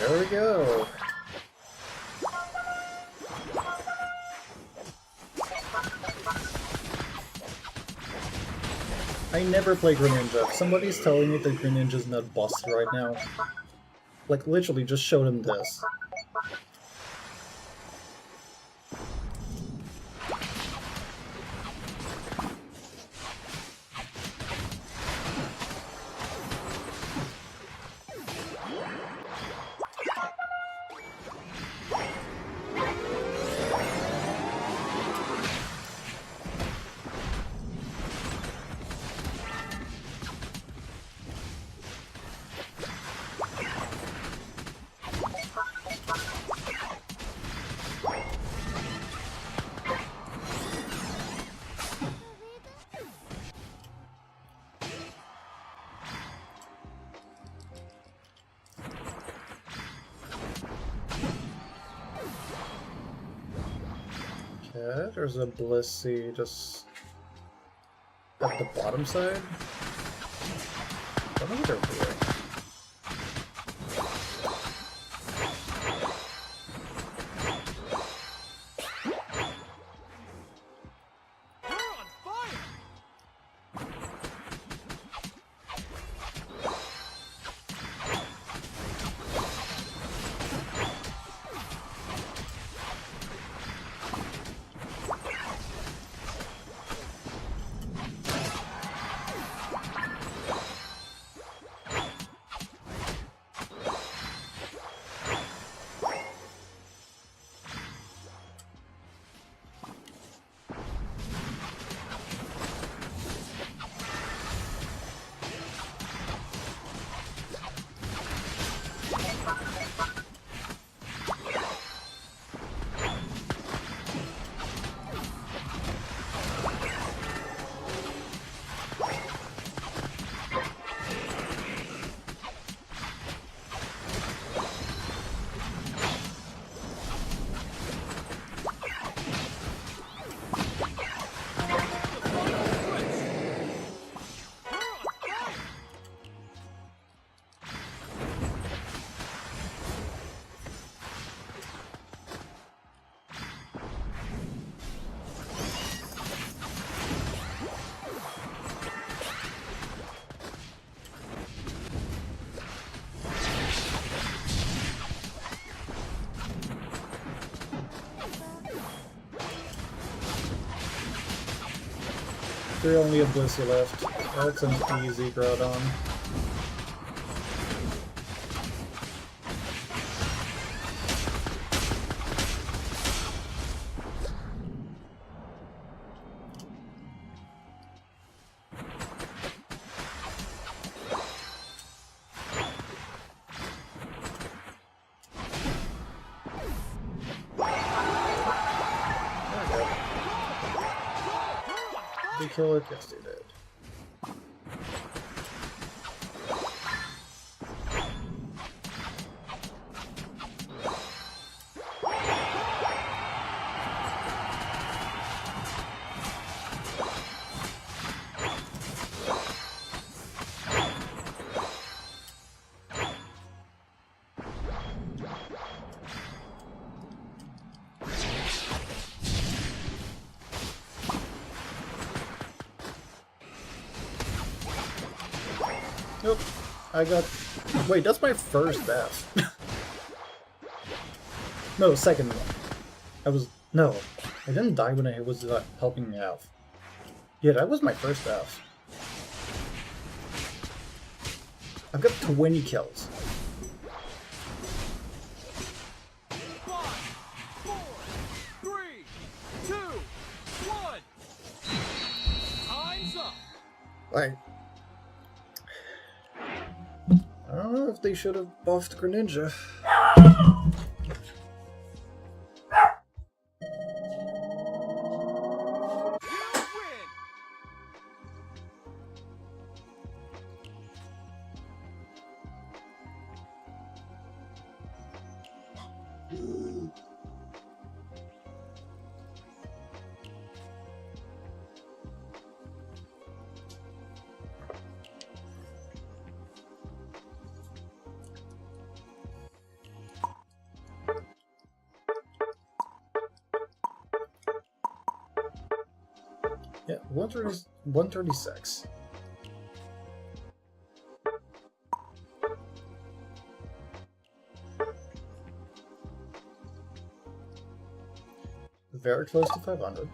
There we go. I never play Greninja. If somebody's telling me that Greninja's not busted right now, like literally just show them this. Okay, there's a Blissey just at the bottom side. I don't know what they're doing. You're on fire! There only a Blissey left. That's an easy Groudon. Did they kill it? Yes, they did. Nope. I got... Wait, that's my first F. No, second one. I was... No. I didn't die when I was helping F. Yeah, that was my first F. I've got 20 kills. 5, 4, 3, 2, 1. Time's up. Like... I don't know if they should have buffed Greninja. You win. Yeah, 136. Very close to 500.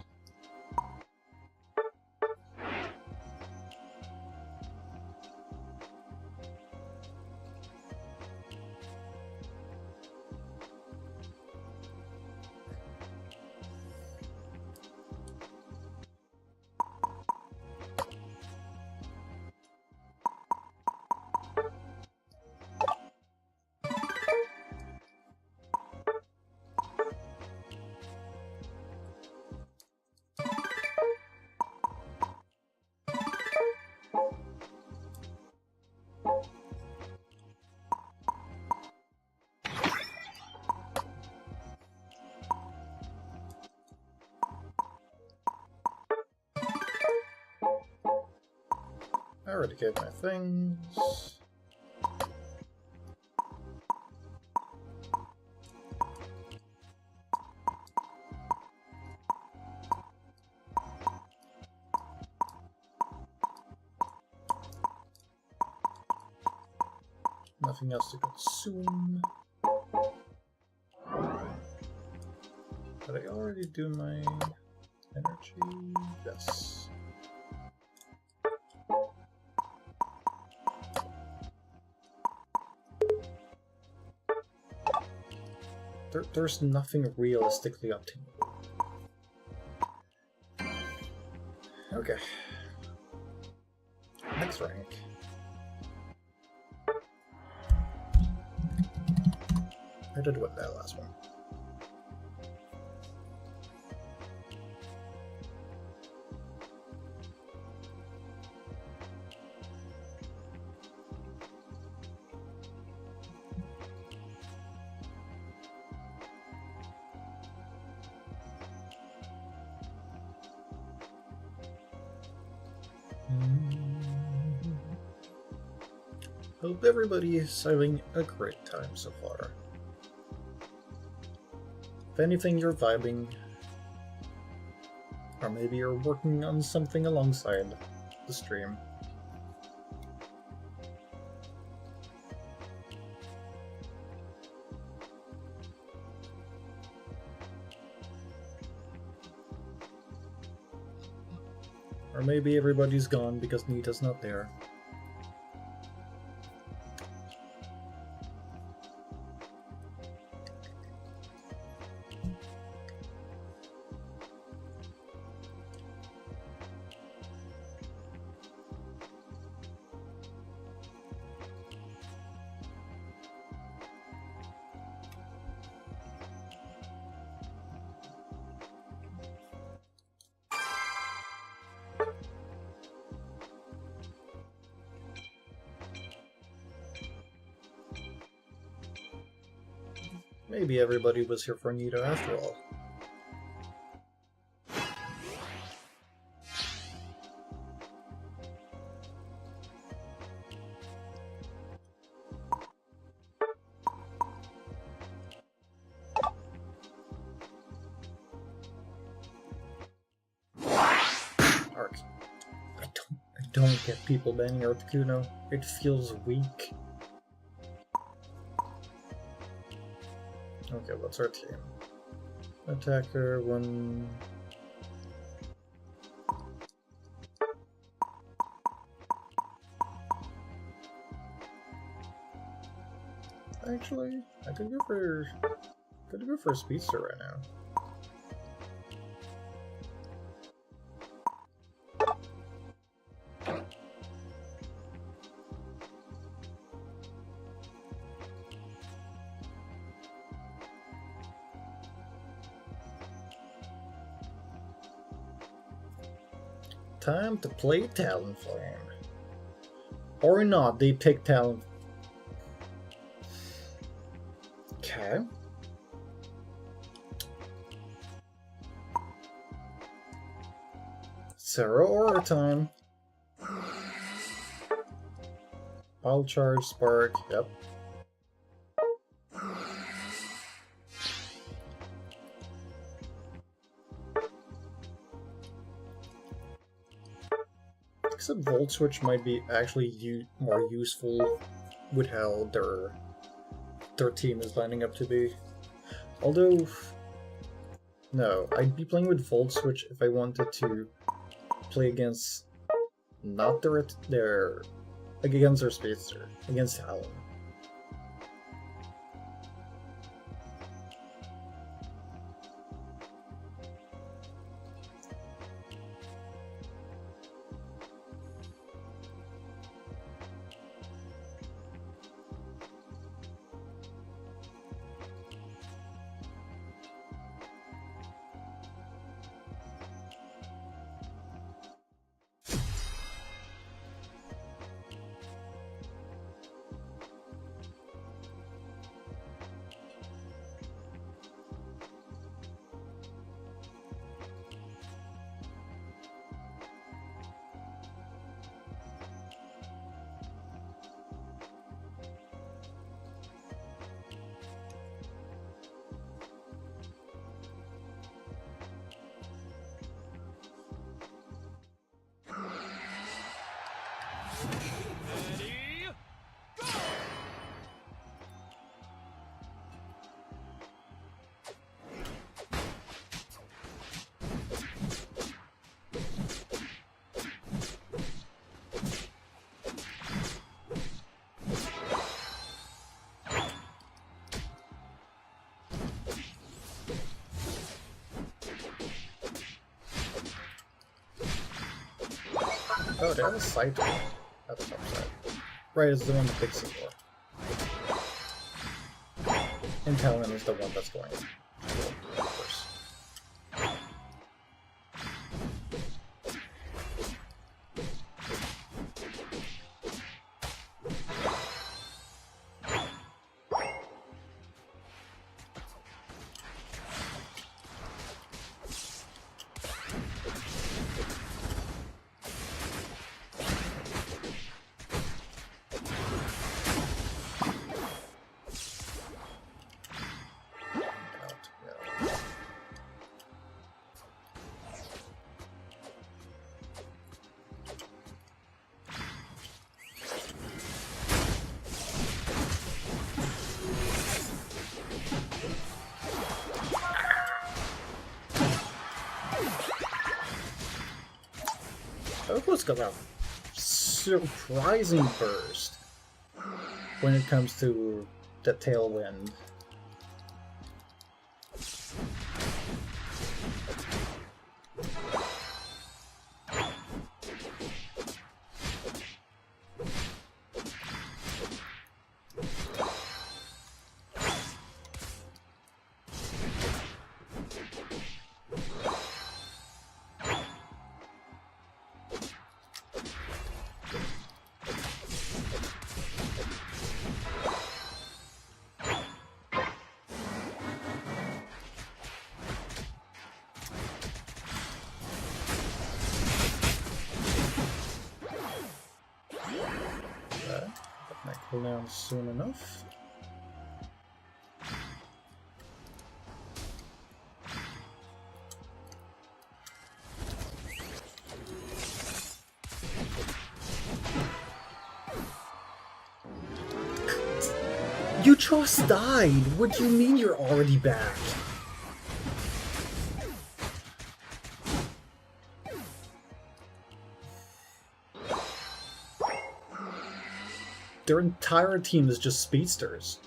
I already gave my things. Nothing else to consume. Did I already do my energy? Yes. There's nothing realistically obtainable. Okay. Next rank. I did win that last one. Hope everybody is having a great time so far. If anything, you're vibing, or maybe you're working on something alongside the stream. Or maybe everybody's gone because Nita's not there. Maybe everybody was here for Nita after all. Arc. I don't get people banning Articuno. It feels weak. Okay, what's our team? Attacker, one... Actually, I could go for a Speedster right now. Time to play Talonflame. Or not, they pick Talon. Okay. Zero Aura time. I'll charge Spark, yep. Except Volt Switch might be actually more useful with how their team is lining up to be. Although, no, I'd be playing with Volt Switch if I wanted to play against not against their Speedster, against Talon. Ready, go! Oh, they have a side door. That's the upside. Right, is the one that picks it for. And Talon is the one that's going first. Oko's got a surprising burst when it comes to the tailwind. Cool down soon enough. You just died! What do you mean you're already back? Their entire team is just speedsters.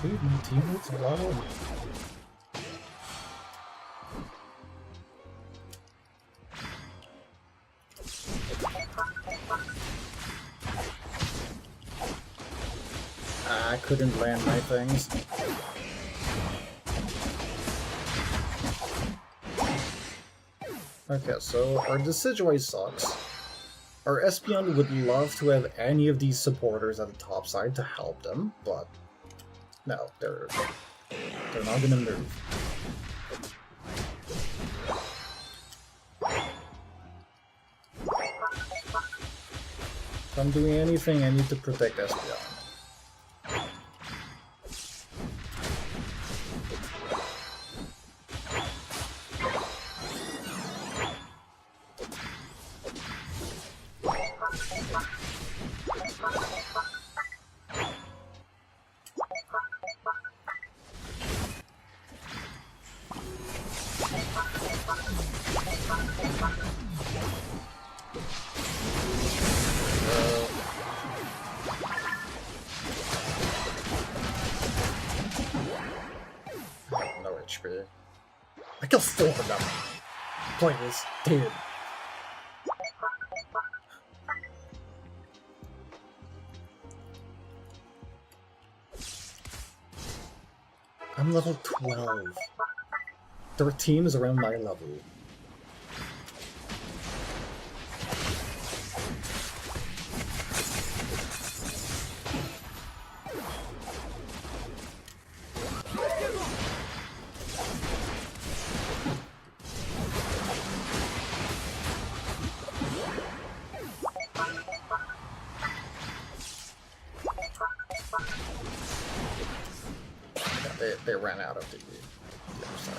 Leave my teammates alone. I couldn't land my things. Okay, so our Decidueye sucks. Our Espeon would love to have any of these supporters at the top side to help them, but no, they're not gonna move. If I'm doing anything, I need to protect Espeon. No HP. I killed 4 of them. Please, dude. I'm level 12. Their team is around my level. They ran out of the other side.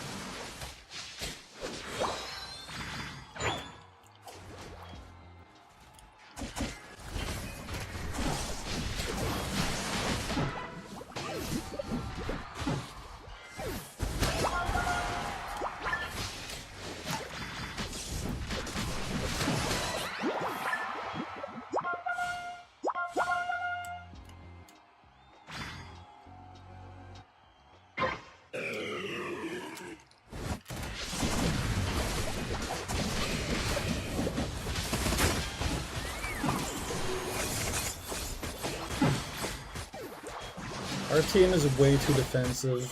Our team is way too defensive.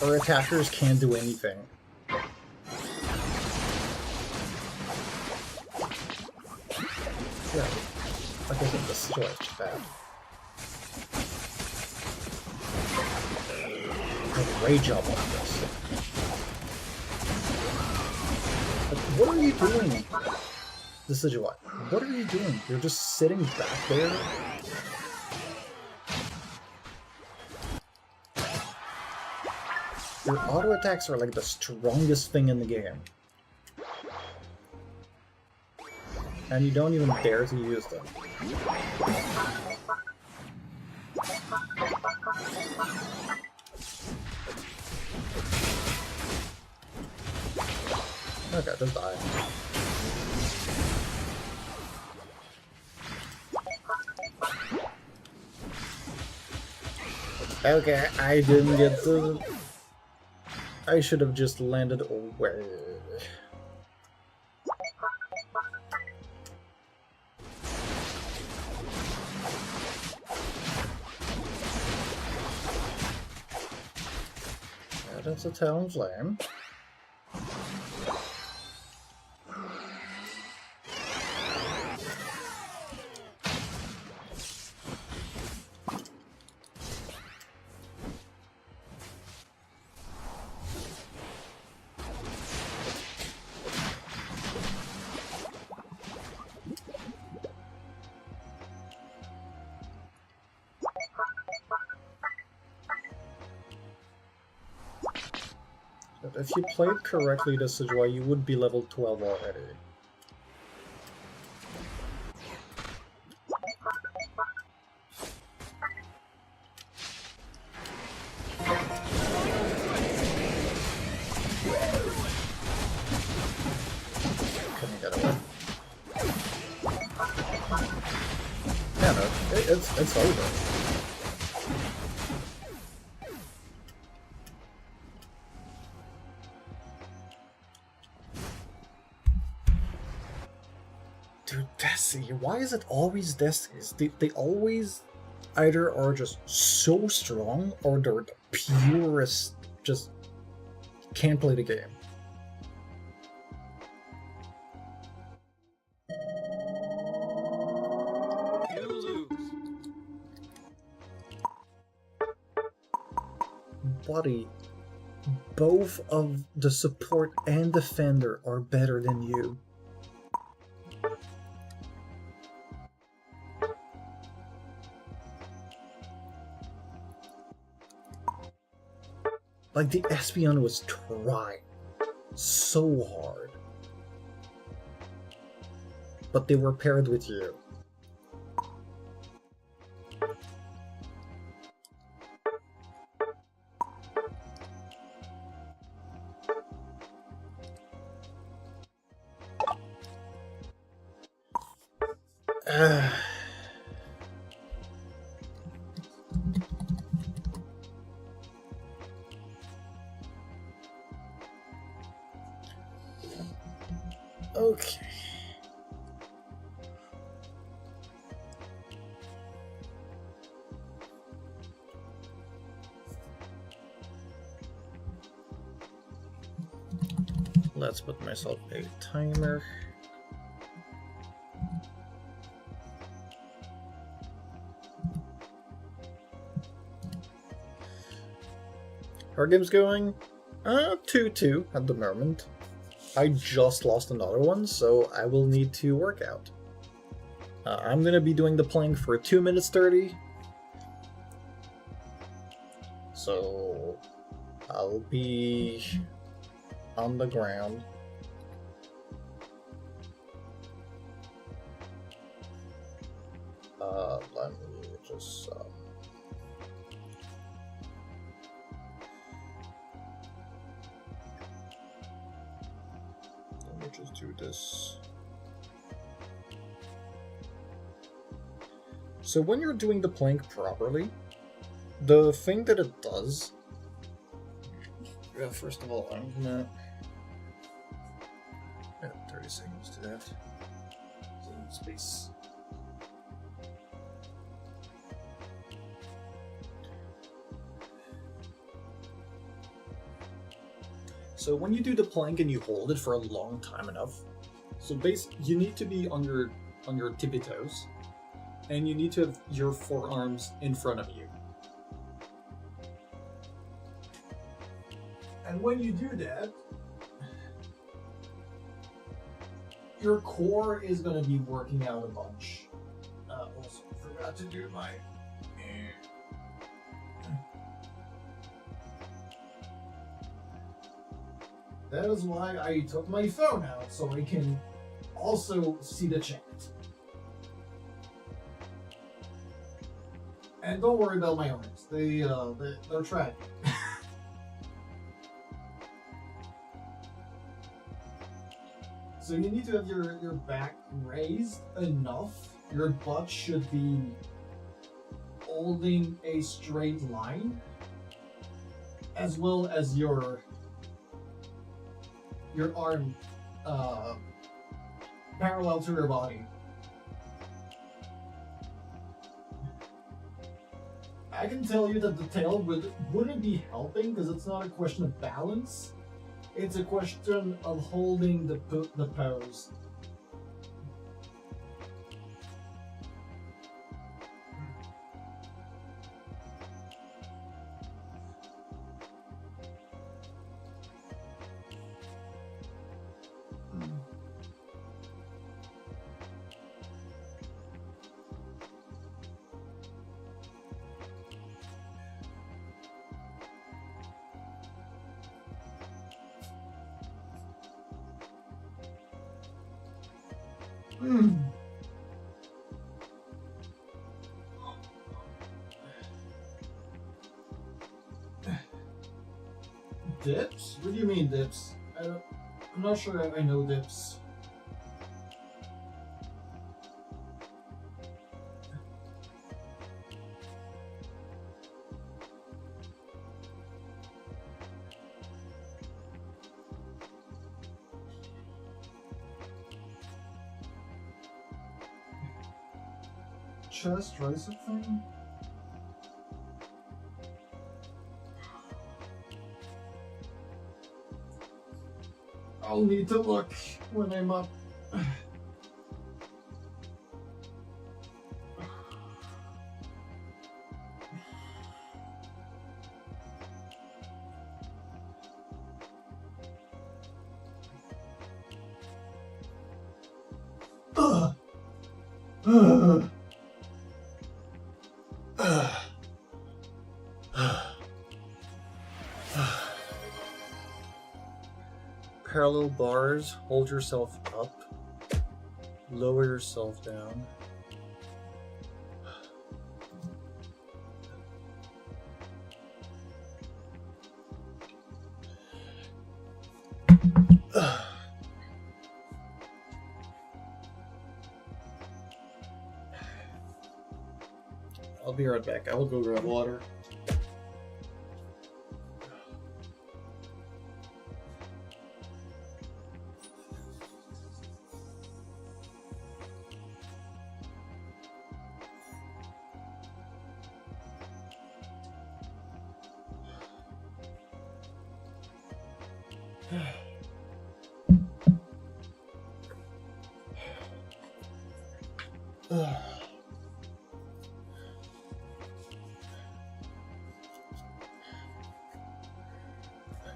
Our attackers can't do anything. Yeah, like I said, this is just bad. Rage up on this. Like, what are you doing? This is what? What are you doing? You're just sitting back there? Your auto attacks are like the strongest thing in the game. And you don't even dare to use them. Okay, just die. Okay, I didn't get the... I should have just landed away. Yeah, that's a Talonflame. If you played correctly, this is why you would be level 12 already. Can you get away? Yeah, no, it's over. Dude, Desi, why is it always Desis? They always either are just so strong or they're the purest, just can't play the game. You lose. Buddy, both of the support and defender are better than you. Like, the Espeon was trying so hard. But they were paired with you. Okay. Let's put myself a timer. Our game's going 2-2 at the moment. I just lost another one, so I will need to work out. I'm gonna be doing the plank for 2 minutes 30. So I'll be on the ground. Let me just do this. So when you're doing the plank properly, the thing that it does... first of all, I'm gonna... 30 seconds to that. Space. So when you do the plank and you hold it for a long time enough, so basically you need to be on your tippy toes, and you need to have your forearms in front of you. And when you do that, your core is going to be working out a bunch. Also, forgot to do my. That is why I took my phone out, so I can also see the chat. And don't worry about my arms. They're tragic. So you need to have your back raised enough. Your butt should be holding a straight line, as well as your arm parallel to your body. I can tell you that the tail wouldn't be helping because it's not a question of balance. It's a question of holding the pose. Dips? What do you mean dips? I'm not sure I know dips. Chest tricep thing? I'll need to look when I'm up. Parallel bars, hold yourself up, lower yourself down. I'll be right back. I will go grab water.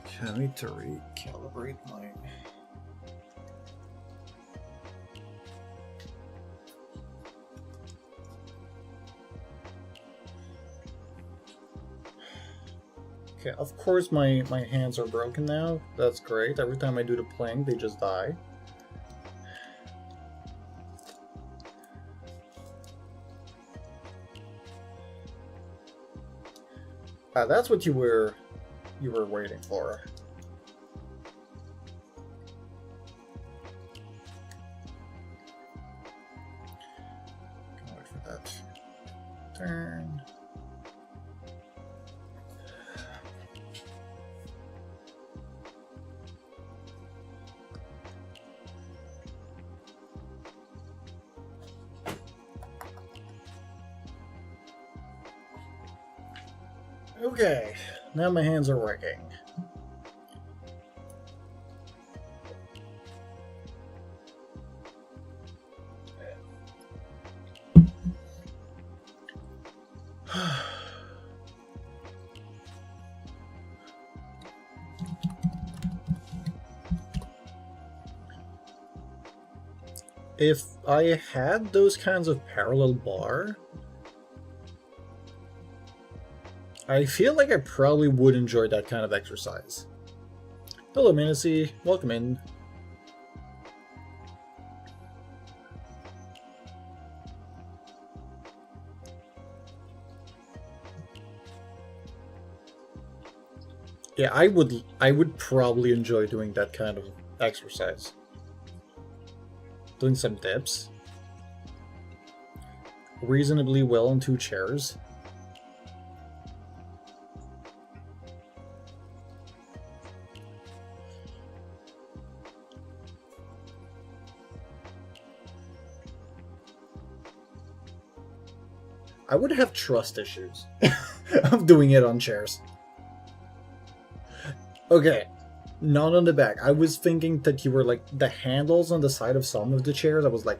Okay, I need to recalibrate my... Okay, of course my hands are broken now. That's great. Every time I do the plank, they just die. Ah, that's what you were waiting for. Can't wait for that turn. Okay, now my hands are working. if I had those kinds of parallel bar, I feel like I probably would enjoy that kind of exercise. Hello, Manacy. Welcome in. Yeah, I would probably enjoy doing that kind of exercise. Doing some dips. Reasonably well in 2 chairs. I would have trust issues of doing it on chairs. Okay, not on the back. I was thinking that you were like the handles on the side of some of the chairs. I was like,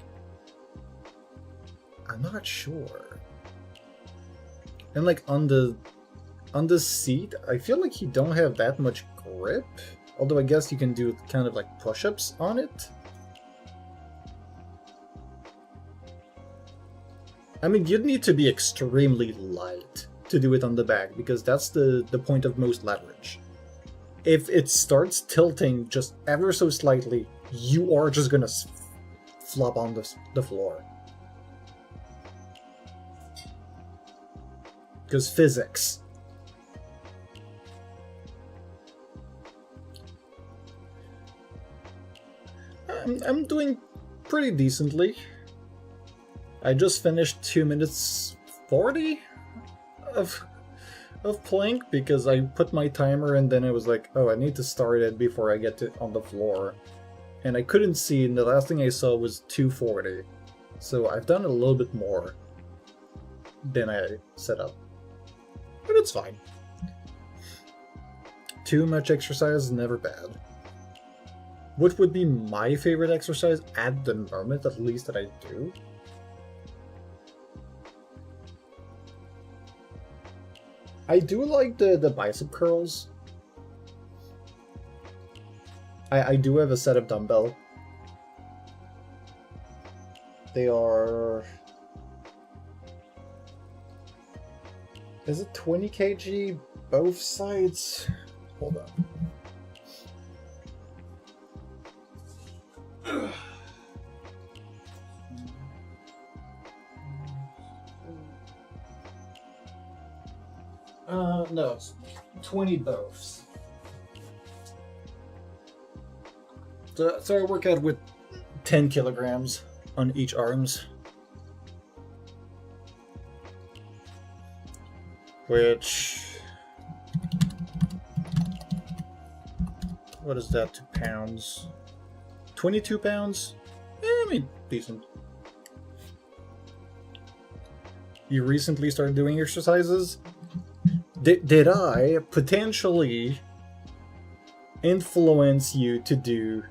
I'm not sure. And like on the seat, I feel like you don't have that much grip. Although I guess you can do kind of like push-ups on it. I mean, you'd need to be extremely light to do it on the back, because that's the point of most leverage. If it starts tilting just ever so slightly, you are just gonna flop on the floor. Because physics. I'm doing pretty decently. I just finished 2 minutes 40 of plank because I put my timer and then I was like, oh, I need to start it before I get to on the floor. And I couldn't see, and the last thing I saw was 240. So I've done a little bit more than I set up. But it's fine. Too much exercise is never bad. What would be my favorite exercise at the moment, at least that I do? I do like the bicep curls. I do have a set of dumbbell. They are... Is it 20 kg both sides? Hold on. No, it's 20 boths. So I work out with 10 kilograms on each arms. Which... What is that to pounds? 22 pounds? I mean, decent. You recently started doing exercises? Did I potentially influence you to do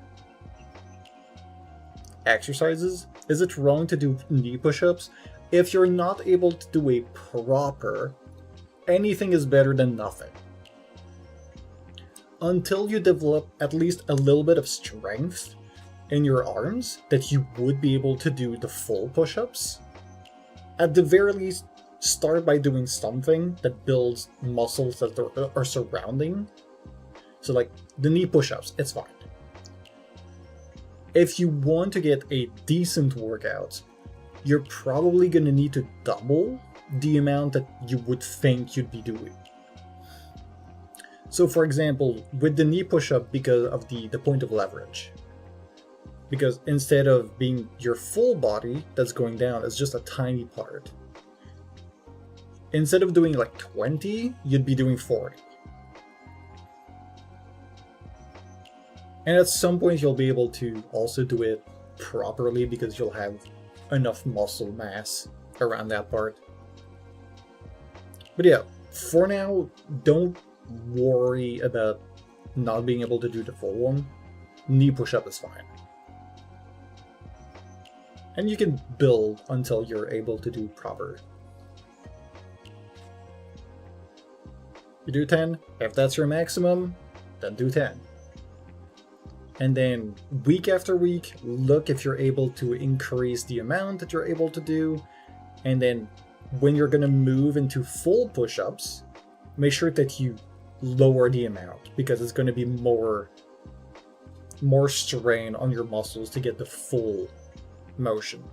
exercises? Is it wrong to do knee push-ups? If you're not able to do a proper, anything is better than nothing. Until you develop at least a little bit of strength in your arms that you would be able to do the full push-ups, at the very least, start by doing something that builds muscles that are surrounding. So like the knee push-ups, it's fine. If you want to get a decent workout, you're probably going to need to double the amount that you would think you'd be doing. So for example, with the knee push-up, because of the point of leverage, because instead of being your full body that's going down, it's just a tiny part. Instead of doing like 20, you'd be doing 40. And at some point you'll be able to also do it properly because you'll have enough muscle mass around that part. But yeah, for now, don't worry about not being able to do the full one. Knee push-up is fine. And you can build until you're able to do proper. You do 10, if that's your maximum, then do 10. And then week after week, look if you're able to increase the amount that you're able to do. And then when you're going to move into full push-ups, make sure that you lower the amount, because it's going to be more strain on your muscles to get the full motion.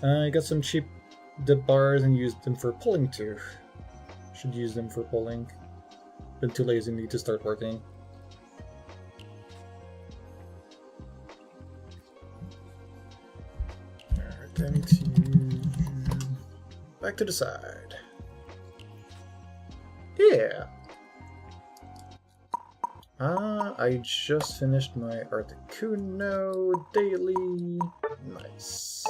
I got some cheap dip bars and used them for pulling too. Should use them for pulling. Been too lazy to start working. Alright, then back to the side. Yeah. I just finished my Articuno daily. Nice.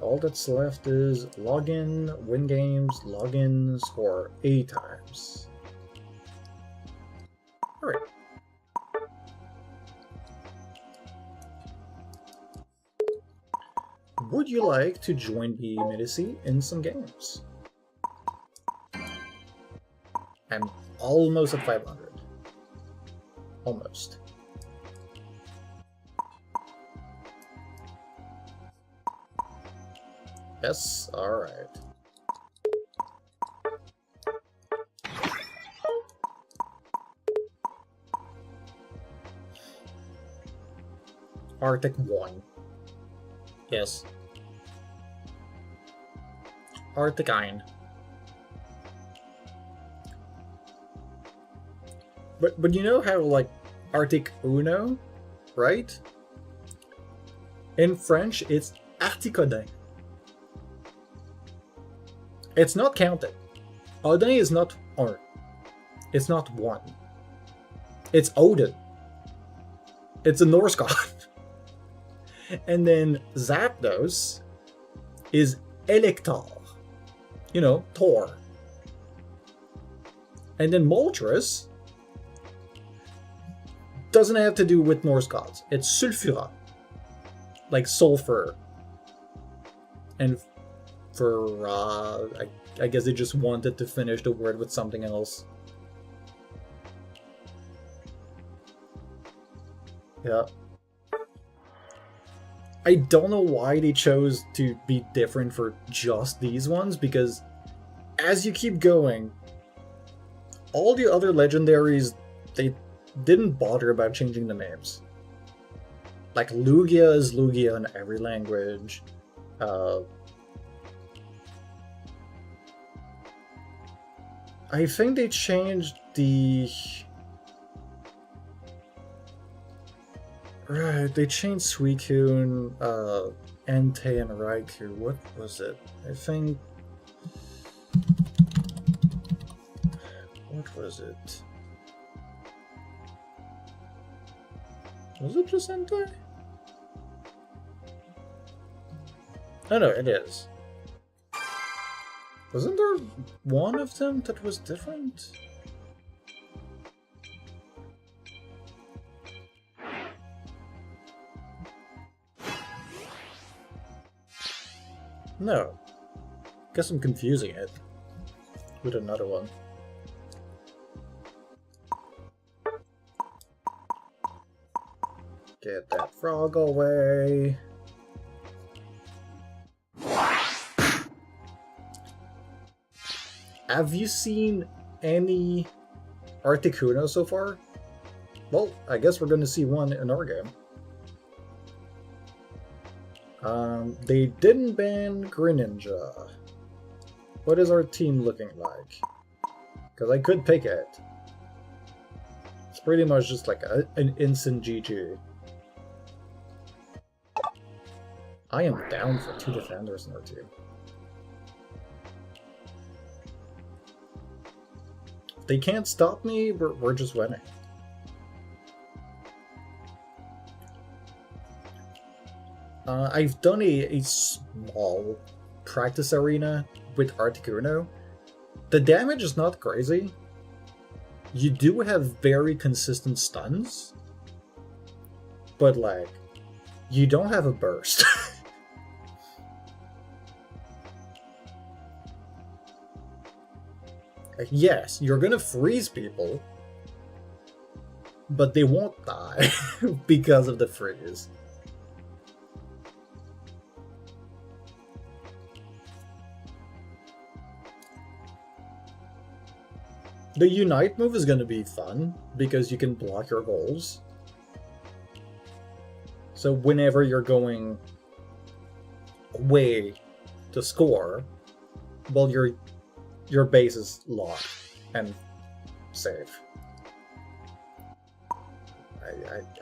All that's left is login, win games, login, score 8 times. Alright. Would you like to join me, Medici, in some games? I'm almost at 500. Almost. Yes, alright. Arctic 1. Yes. Arctic 1. But you know how, like, Arctic Uno, right? In French, it's Articodin. It's not counted. Odin is not un. It's not one. It's Odin. It's a Norse god. And then Zapdos is Elector. You know, Thor. And then Moltres doesn't have to do with Norse gods. It's Sulfura. Like sulfur. And for, I guess they just wanted to finish the word with something else. Yeah. I don't know why they chose to be different for just these ones, because as you keep going, all the other legendaries, they didn't bother about changing the names. Like, Lugia is Lugia in every language. I think they changed the... Right, they changed Suicune, Entei, and Raikou. What was it? I think... What was it? Was it just Entei? Oh no, it is. Wasn't there one of them that was different? No. Guess I'm confusing it with another one. Get that frog away. Have you seen any Articuno so far? Well, I guess we're going to see one in our game. They didn't ban Greninja. What is our team looking like? Because I could pick it. It's pretty much just like an instant GG. I am down for 2 defenders in our team. They can't stop me, we're just winning. I've done a small practice arena with Articuno. The damage is not crazy. You do have very consistent stuns, but like, you don't have a burst. Yes, you're gonna freeze people, but they won't die because of the freeze. The Unite move is gonna be fun, because you can block your goals. So whenever you're going away to score, well, your base is locked and safe.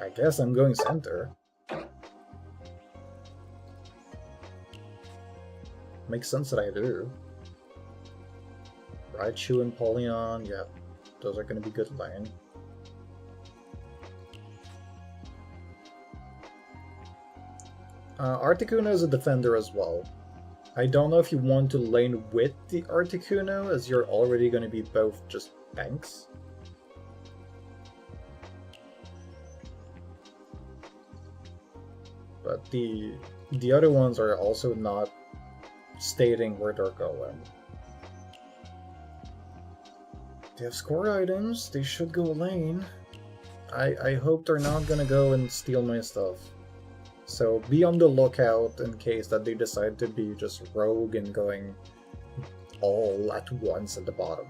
I guess I'm going center. Makes sense that I do. Raichu and Polion, yeah, those are going to be good lane. Articuno is a defender as well. I don't know if you want to lane with the Articuno, as you're already going to be both just tanks. But the other ones are also not stating where they're going. They have score items, they should go lane. I hope they're not gonna go and steal my stuff. So be on the lookout in case that they decide to be just rogue and going all at once at the bottom.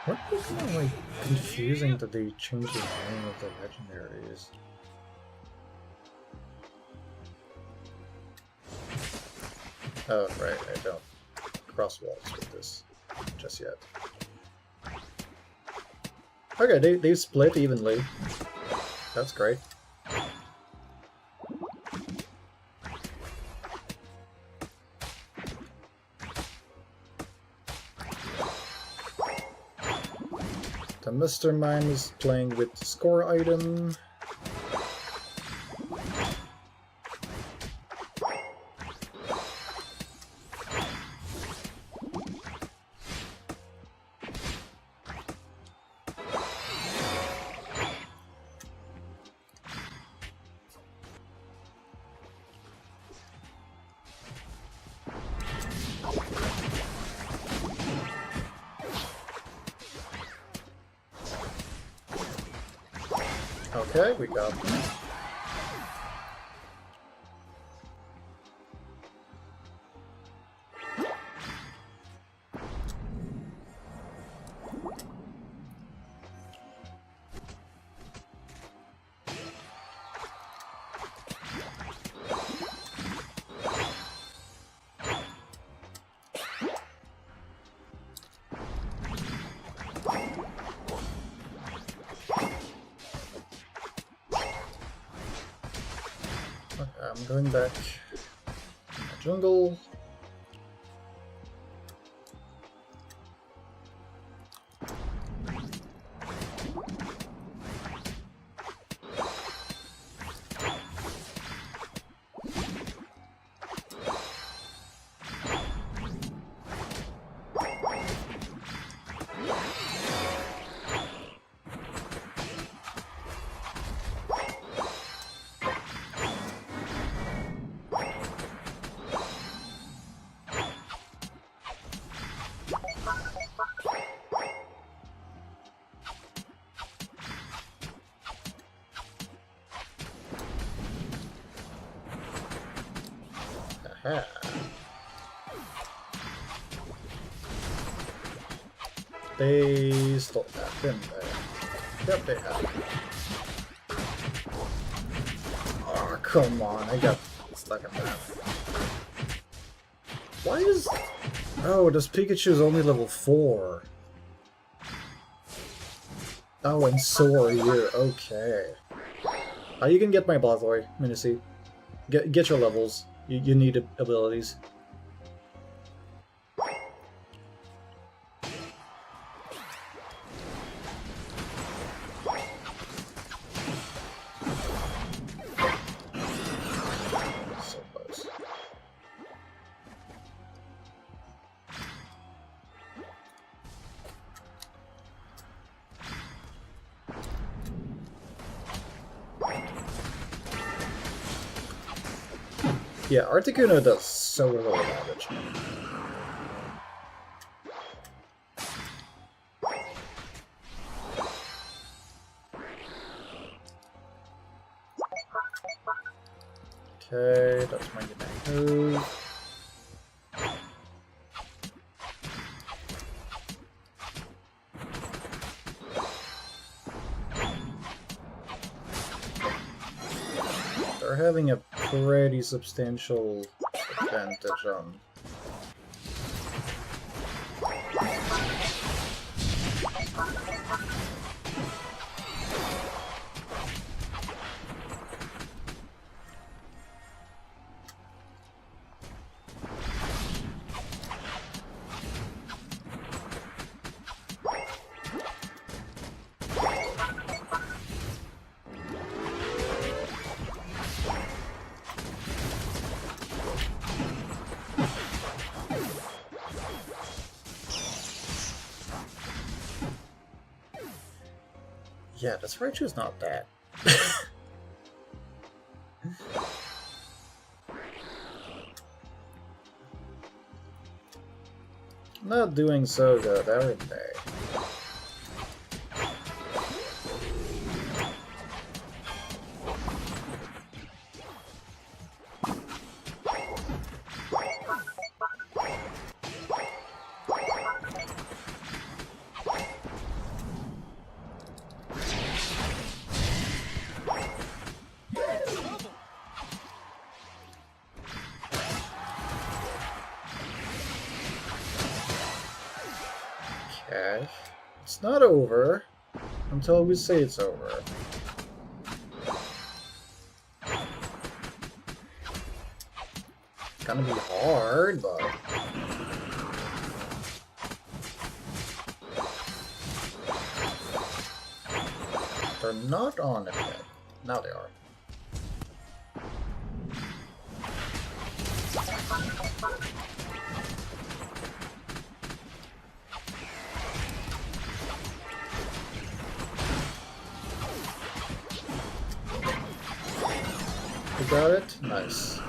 What is kind of like confusing that they changed the name of the legendaries? Oh, right, I don't cross walls with this just yet. Okay, they split evenly. That's great. The Mr. Mime is playing with the score item. Okay, we got them. I'm going back to the jungle. Aha. They stole that, didn't they? Yep, they have. Oh, come on, I got stuck in that. Why is... Oh, this Pikachu is only level 4. Oh, and so are you. Okay. You can get my Blastoise, Minicy. Get your levels. You need abilities. So Yeah, Articuno does so little damage. Okay, that's my good move. They're having a pretty substantial advantage on. Yeah, this Raichu's not bad. Not doing so good, are they? Okay. It's not over until we say it's over. It's gonna be hard, but... They're not on it yet. Now they are. You got it? Nice.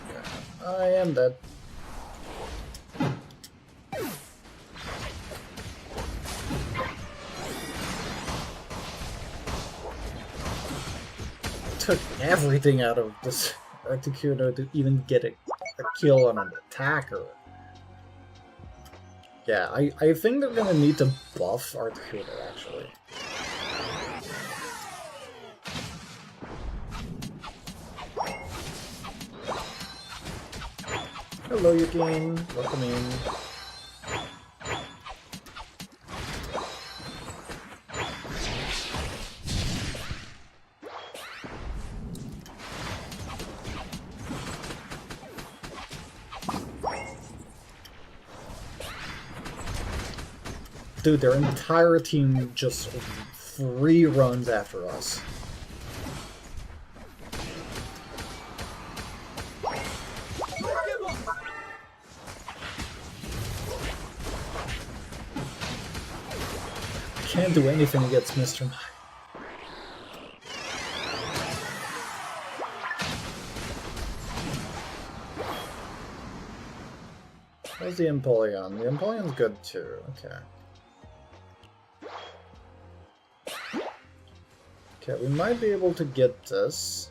Yeah, I am dead. Took everything out of this Articuno to even get a kill on an attacker. Yeah, I think they're gonna need to buff Articuno, actually. Hello, Eugene. Welcome in. Dude, their entire team just free runs after us. Can't do anything against Mr. Mime. How's the Empoleon? The Empoleon's good too, okay. Okay, we might be able to get this.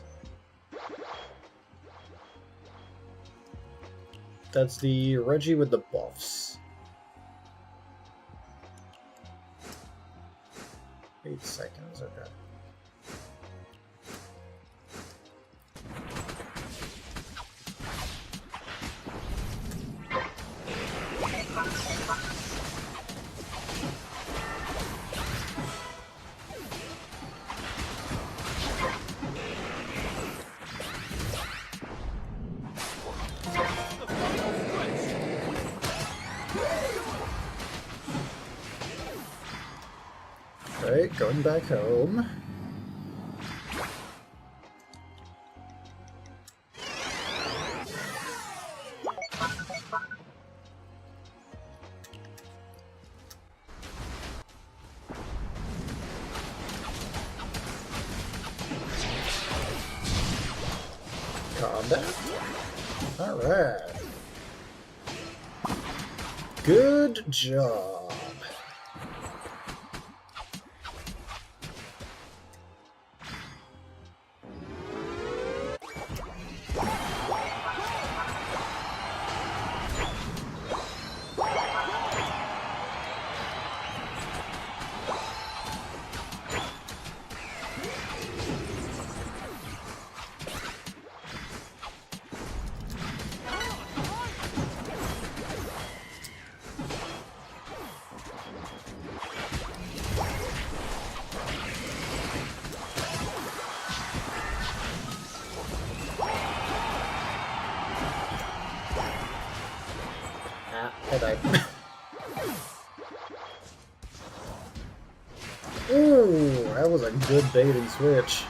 That's the Reggie with the buffs. 8 seconds, okay. Right, going back home. combat. Alright. Good job. I died. Ooh, that was a good bait and switch.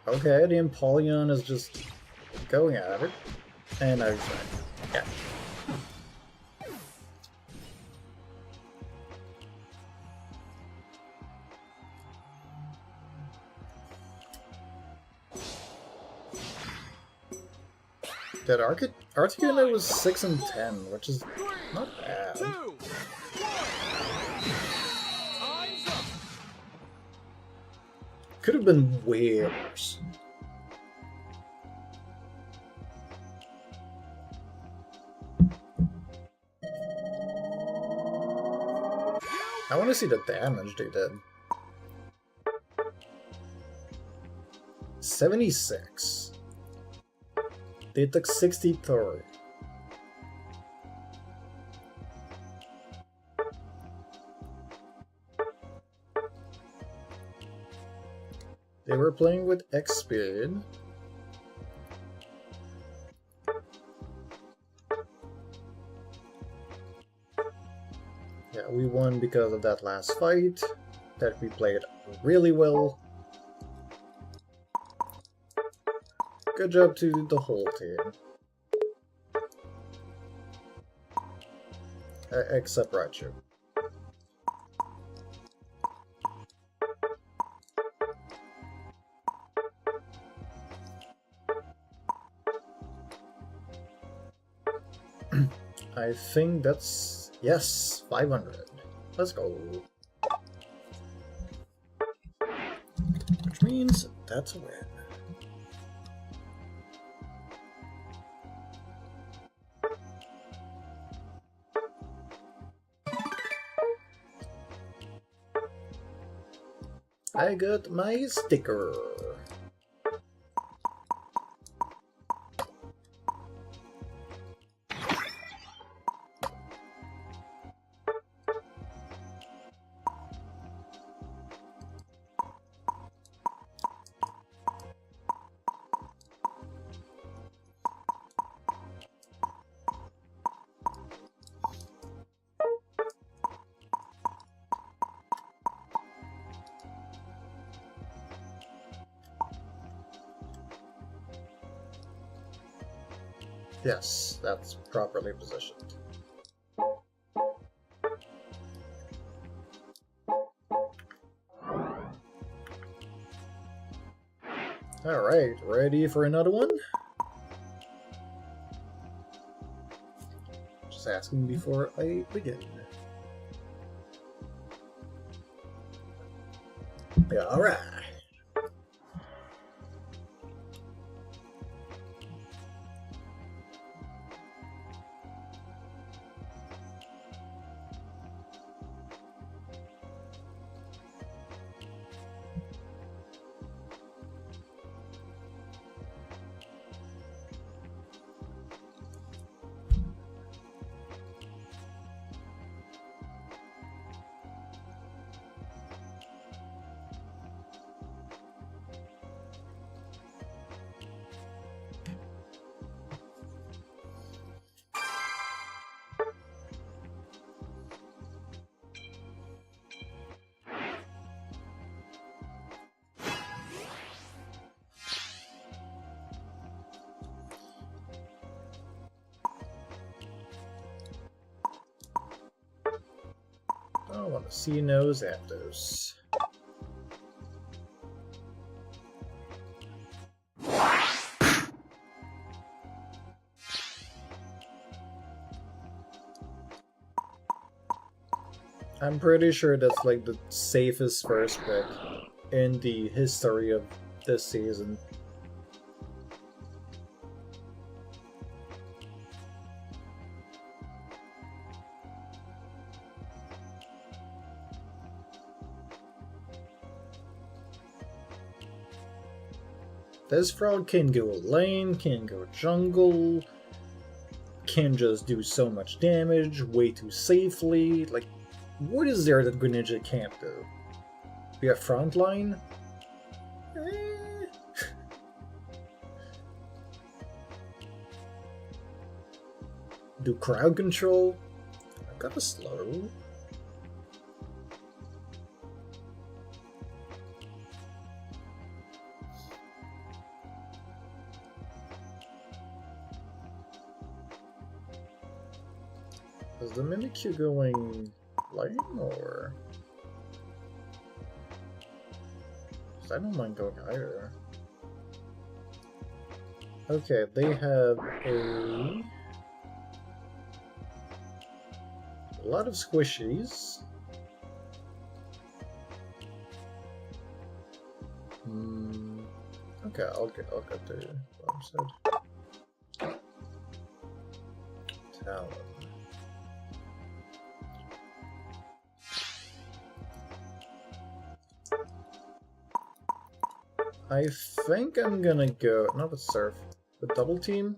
Okay, the Empoleon is just going at it. And I was right. Yeah. That Articuno was 6 and 10, which is not bad. 2, 1. Time's up. Could have been way worse. I want to see the damage they did. 76. They took 63. They were playing with X speed. Yeah, we won because of that last fight that we played really well. Good job to the whole team. Except Raichu. I think that's... yes, 500. Let's go. Which means that's a win. I got my sticker. Yes, that's properly positioned. Alright, ready for another one? Just asking before I begin. Yeah, alright. I want to see no Zapdos. I'm pretty sure that's like the safest first pick in the history of this season. This frog can go lane, can go jungle, can just do so much damage way too safely. Like, what is there that Greninja can't do? We have frontline? Do crowd control? I got a slow. Is the Mimikyu going lane or? 'Cause I don't mind going either. Okay, they have a lot of squishies. Okay, I'll get the bottom side. Talon. I think I'm gonna go, not with Surf, with Double Team.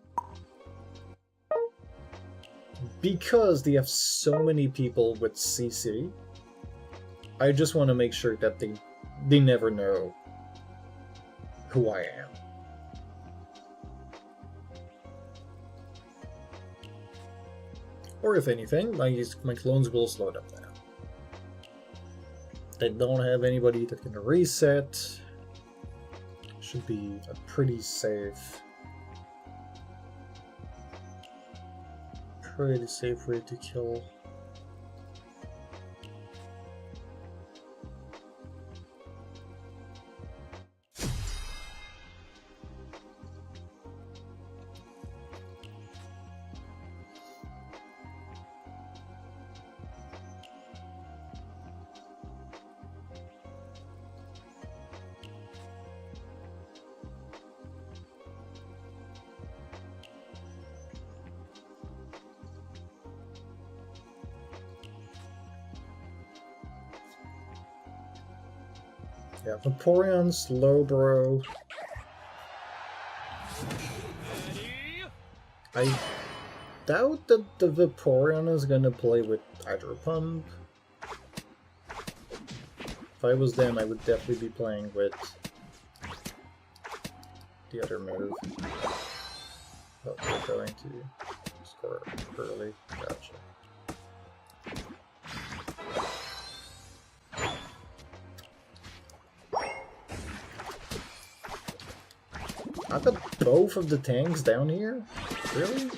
Because they have so many people with CC, I just want to make sure that they never know who I am. Or if anything, my clones will slow them down. They don't have anybody that can reset. Should be a pretty safe way to kill. Yeah, Vaporeon, Slowbro. I doubt that the Vaporeon is gonna play with Hydro Pump. If I was them, I would definitely be playing with the other move. But we're going to score early. Gotcha. I got both of the tanks down here? Really?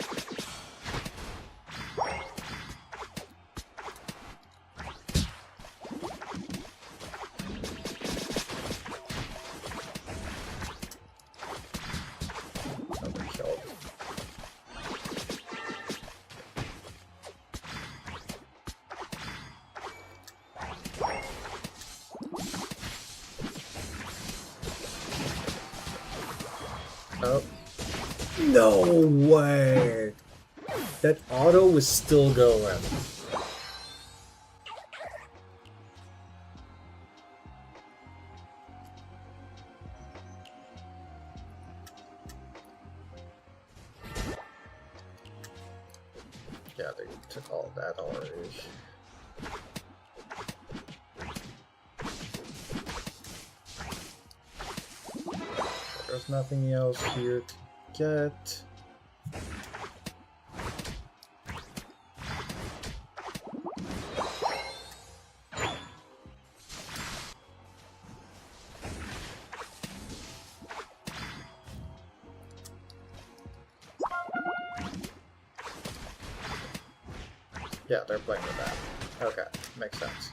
Oh. No way! That auto was still going. Yeah, they took all of that already. There's nothing else here to get. Yeah, they're playing with that. Okay, makes sense.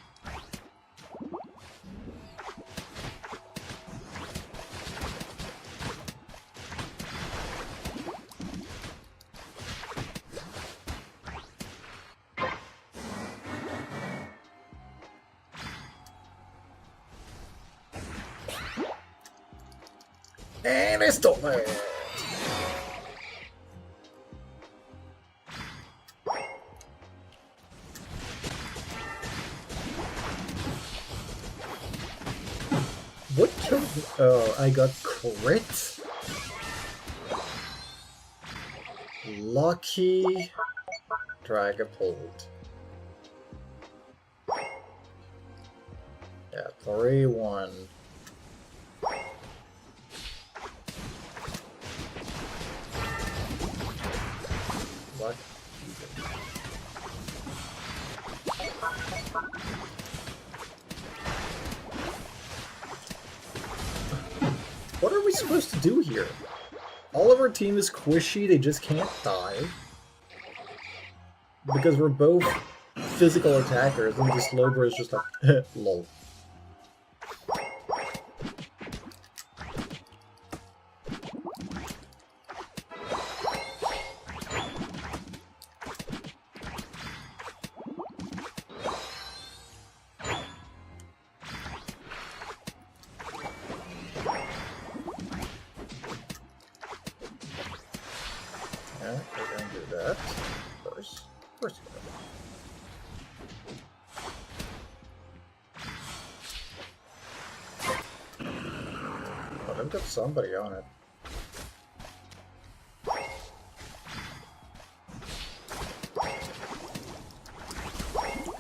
And I stole it! What killed me? Oh, I got crit? Lucky Dragapult. Yeah, 3-1. What? What are we supposed to do here? All of our team is squishy, they just can't die. Because we're both physical attackers, and this Slowbro is just a lol. Yeah, we're gonna do that first. First. Oh, I've got somebody on it.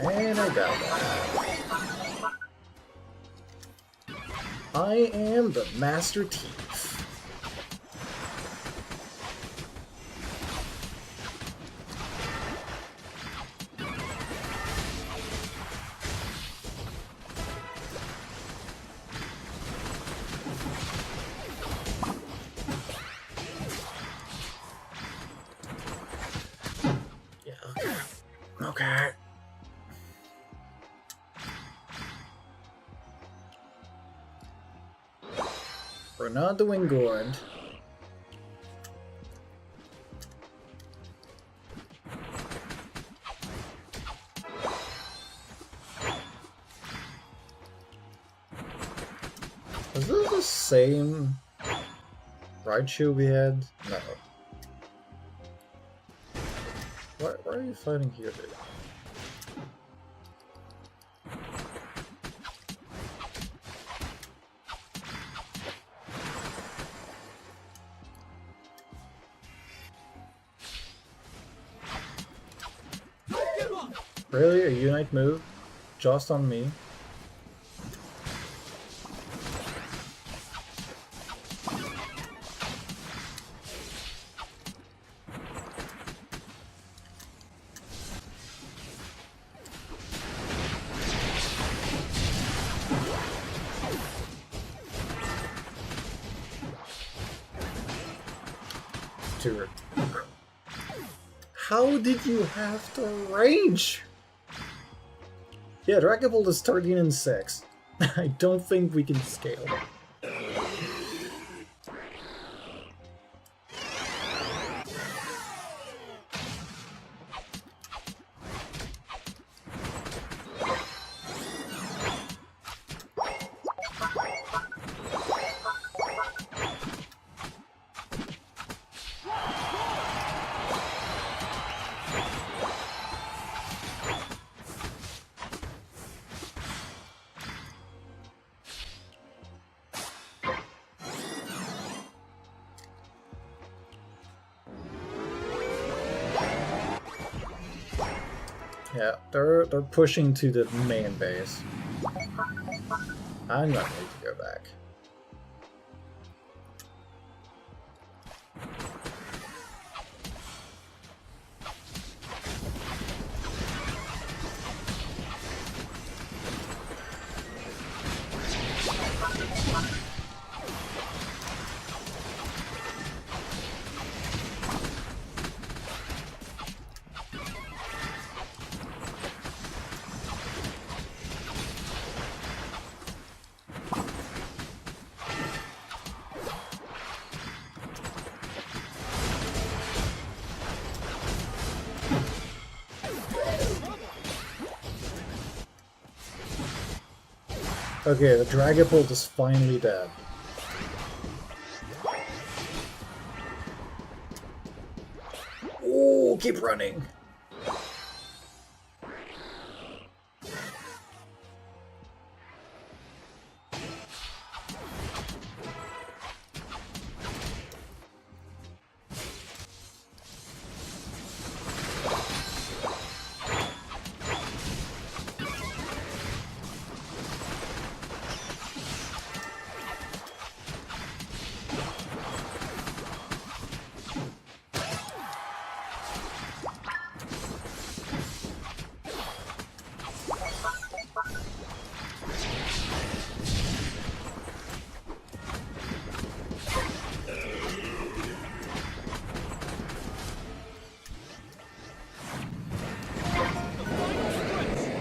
And I got one. I am the Master Thief. Yeah, okay. Okay. We're not doing good. Is this the same Raichu we had? No. Why are you fighting here, dude? Really? A Unite move? Just on me? Dude. How did you have to range? Yeah, Dragapult is 13 and 6. I don't think we can scale. Yeah, they're pushing to the main base. I'm gonna need to go back. Okay, the Dragapult is finally dead. Oh, keep running!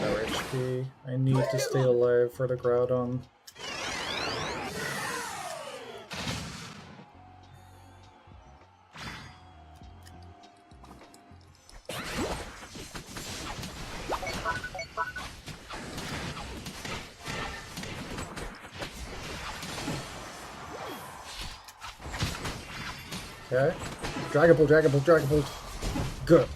No HP. I need to stay alive for the Groudon. Okay. Dragapult, Dragapult, Dragapult. Good.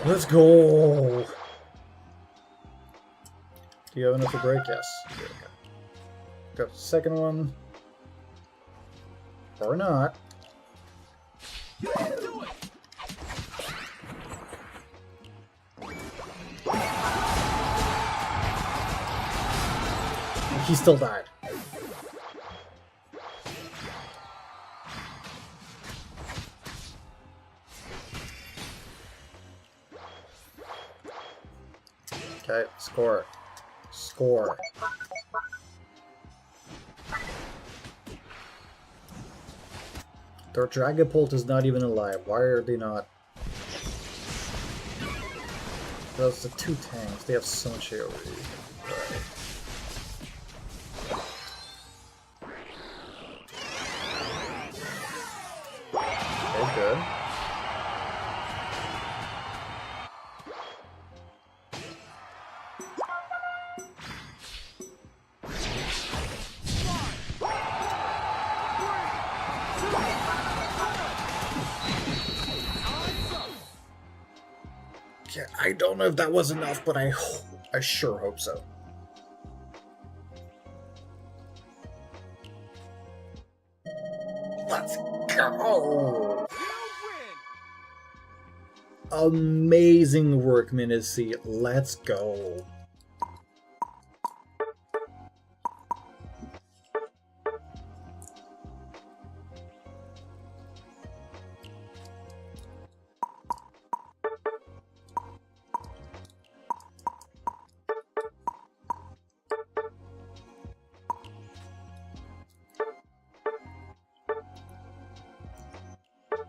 Let's go! Do you have enough to break? Yes. Okay. Got the second one. Or not. He still died. Okay, score. Score. Their Dragapult is not even alive. Why are they not? Those are the two tanks. They have so much AoE. Okay, good. Yeah, I don't know if that was enough, but I sure hope so. Let's go! Amazing work, Minicy. Let's go.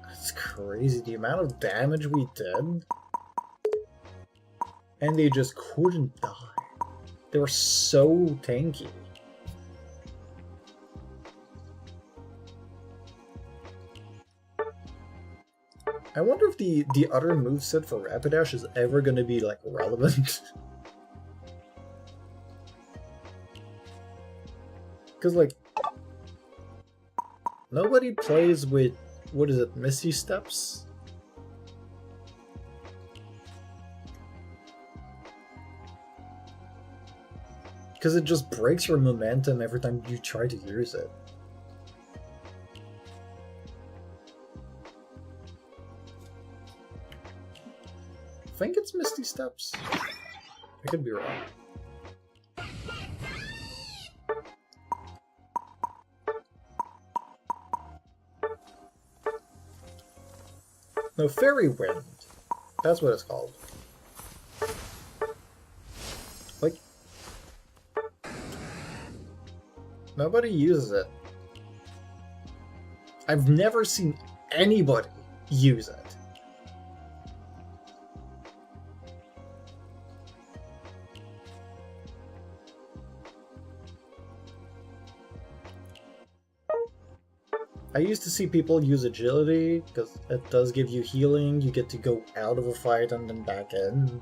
That's crazy, the amount of damage we did. And they just couldn't die. They were so tanky. I wonder if the other moveset for Rapidash is ever gonna be, like, relevant. Because, like, nobody plays with, what is it, Misty Steps? Because it just breaks your momentum every time you try to use it. I think it's Misty Steps. I could be wrong. No, Fairy Wind. That's what it's called. Like, nobody uses it. I've never seen anybody use it. I used to see people use agility, because it does give you healing, you get to go out of a fight and then back in.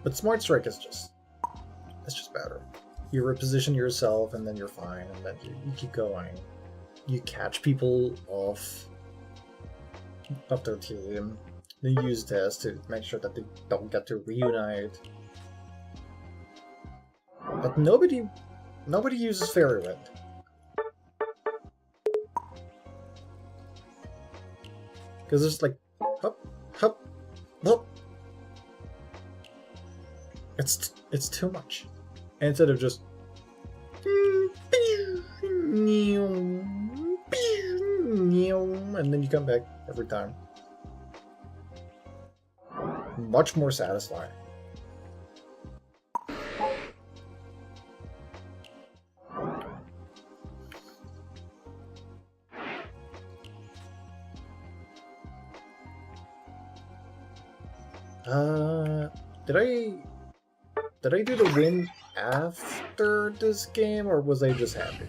But Smart Strike is just... it's just better. You reposition yourself and then you're fine, and then you keep going. You catch people off their team. Then use this to make sure that they don't get to reunite. But nobody uses Fairy Wind. Because it's like, hop, hop, hop. It's too much. And instead of just and then you come back every time. Much more satisfying. Did I do the win after this game, or was I just happy?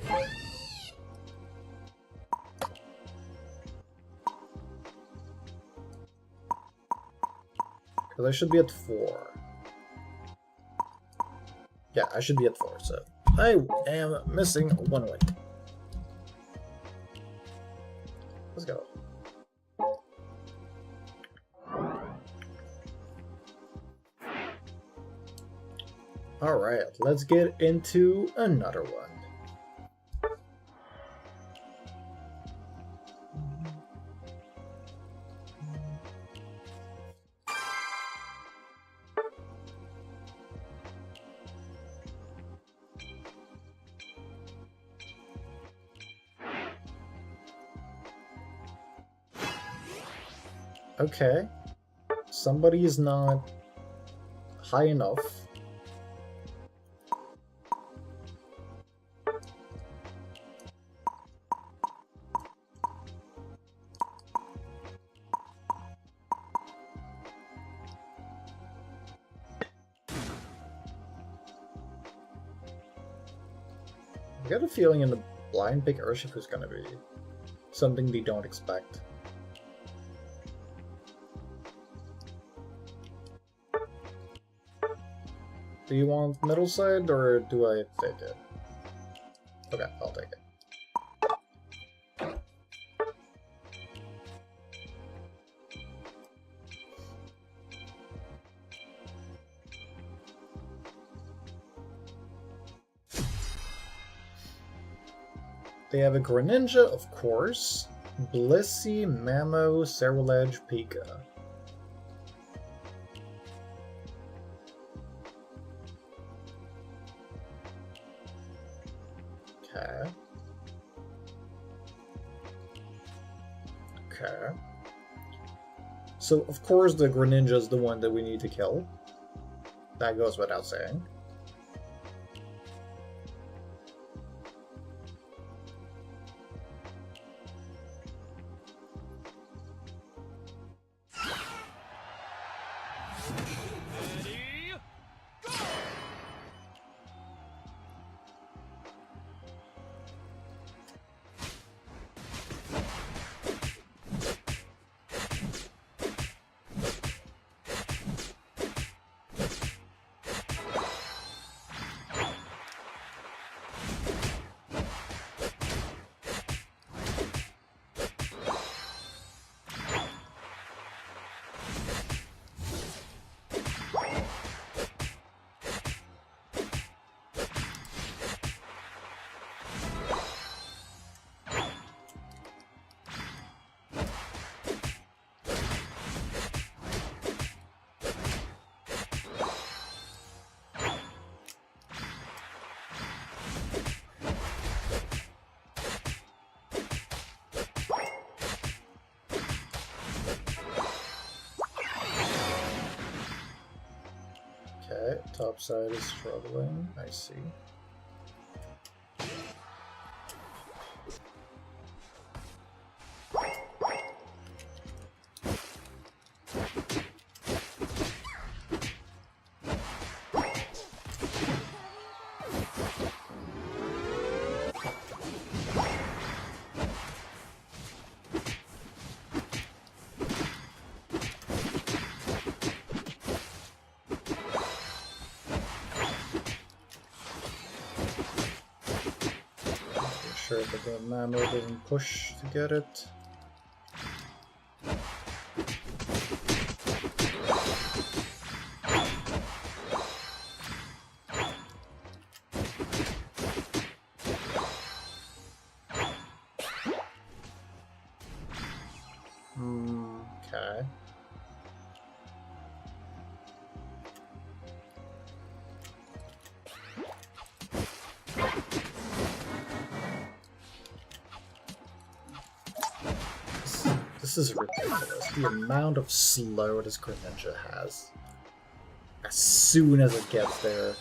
Because I should be at 4. Yeah, I should be at 4, so I am missing 1 win. Let's go. Alright, let's get into another one. Okay. Somebody is not high enough. I got a feeling in the blind pick Urshifu is gonna be something they don't expect. Do you want middle side, or do I take it? Okay, I'll take it. They have a Greninja, of course. Blissey, Mamo, Cerulege, Pika. Okay. Okay. So, of course, the Greninja is the one that we need to kill. That goes without saying. Ready, go! Okay, top side is struggling. I see. sure that the Mamo doesn't push to get it. Okay. This is ridiculous. The amount of slow this Greninja has. As soon as it gets there.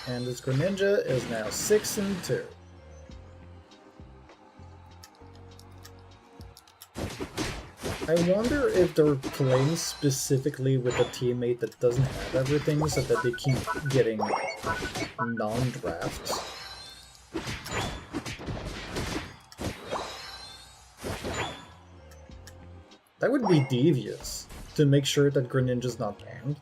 And this Greninja is now 6-2. I wonder if they're playing specifically with a teammate that doesn't have everything so that they keep getting non-drafts. That would be devious, to make sure that Greninja's not banned.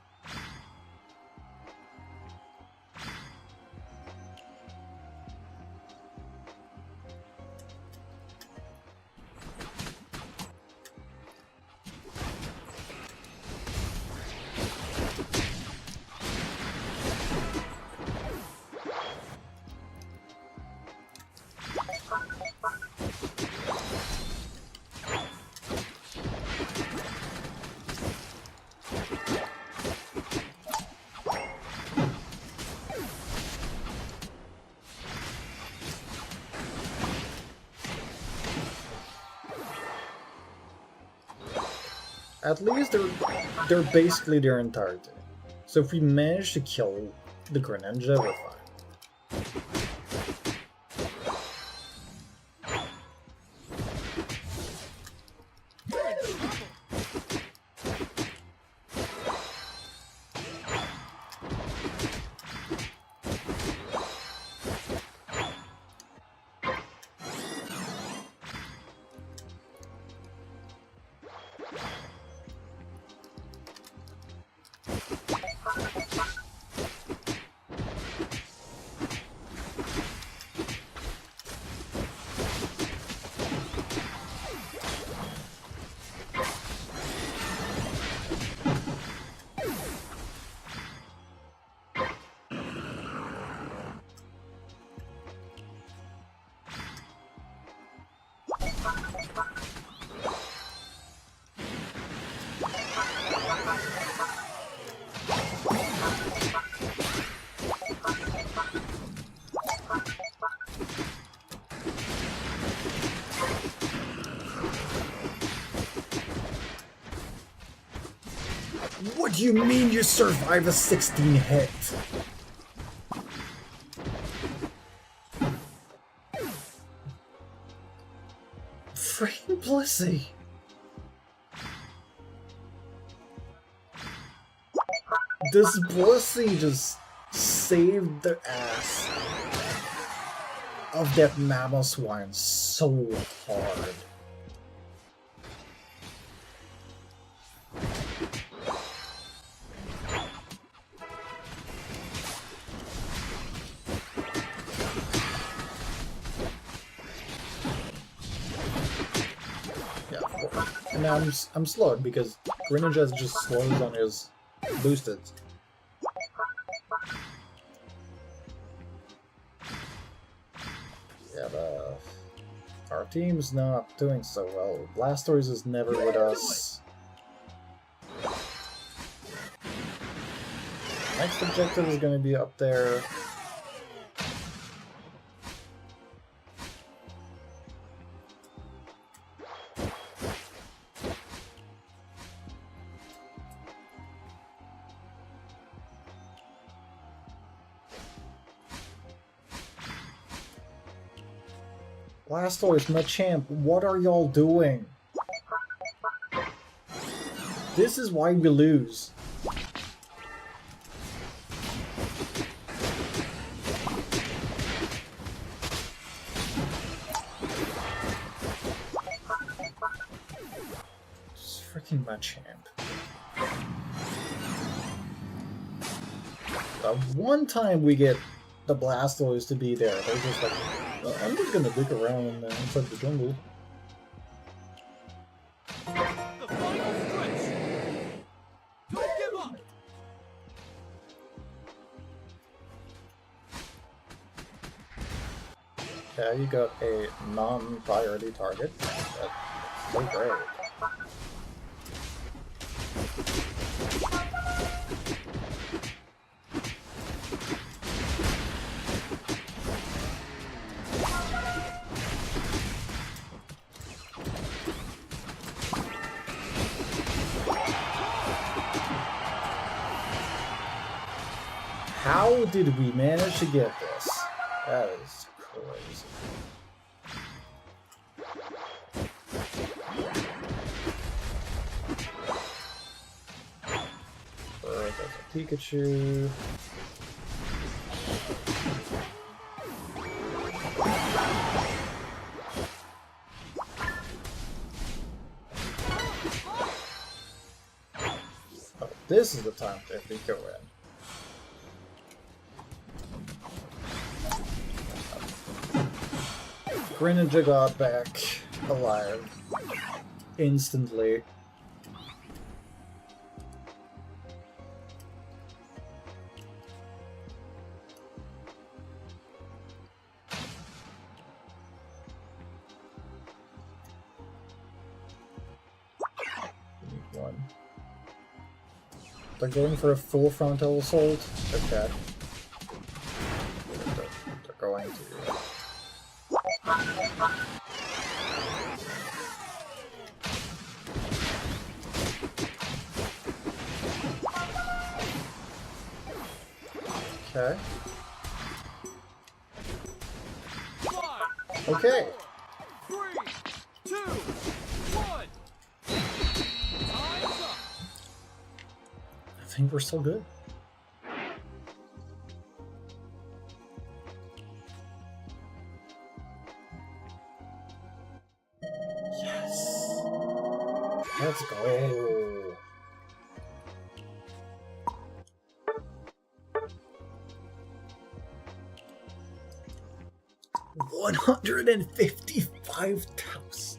At least they're basically their entire team. So if we manage to kill the Greninja, we're fine. What do you mean you survive a 16 hit? Freaking Blissey! This Blissey just saved the ass of that Mamoswine so hard. now I'm slowed because Greninja just slows on his boosted. Yeah, but our team's not doing so well. Blastoise is never with us. Next objective is going to be up there. Blastoise, Machamp, what are y'all doing? This is why we lose. Just freaking Machamp. The one time we get the Blastoise to be there, they're just like, I'm just gonna dig around inside the jungle. The final stretch. Don't give up. Yeah, you got a non-priority target. That's so great. How did we manage to get this? That is crazy. Alright, there's a Pikachu. Oh, this is the time to go in. Greninja got back alive instantly. One. They're going for a full frontal assault. Okay. They're going to. Okay. Okay. 3, 2, 1. Time's up. I think we're still good. Yes. Let's go. $155,000.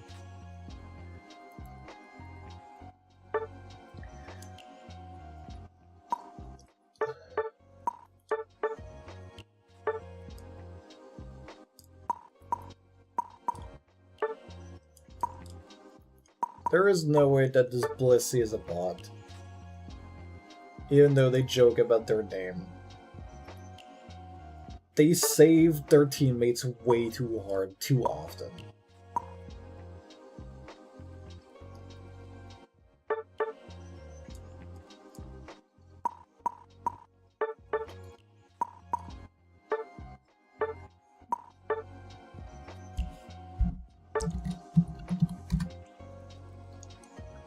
There is no way that this Blissey is a bot. Even though they joke about their name. They save their teammates way too hard, too often.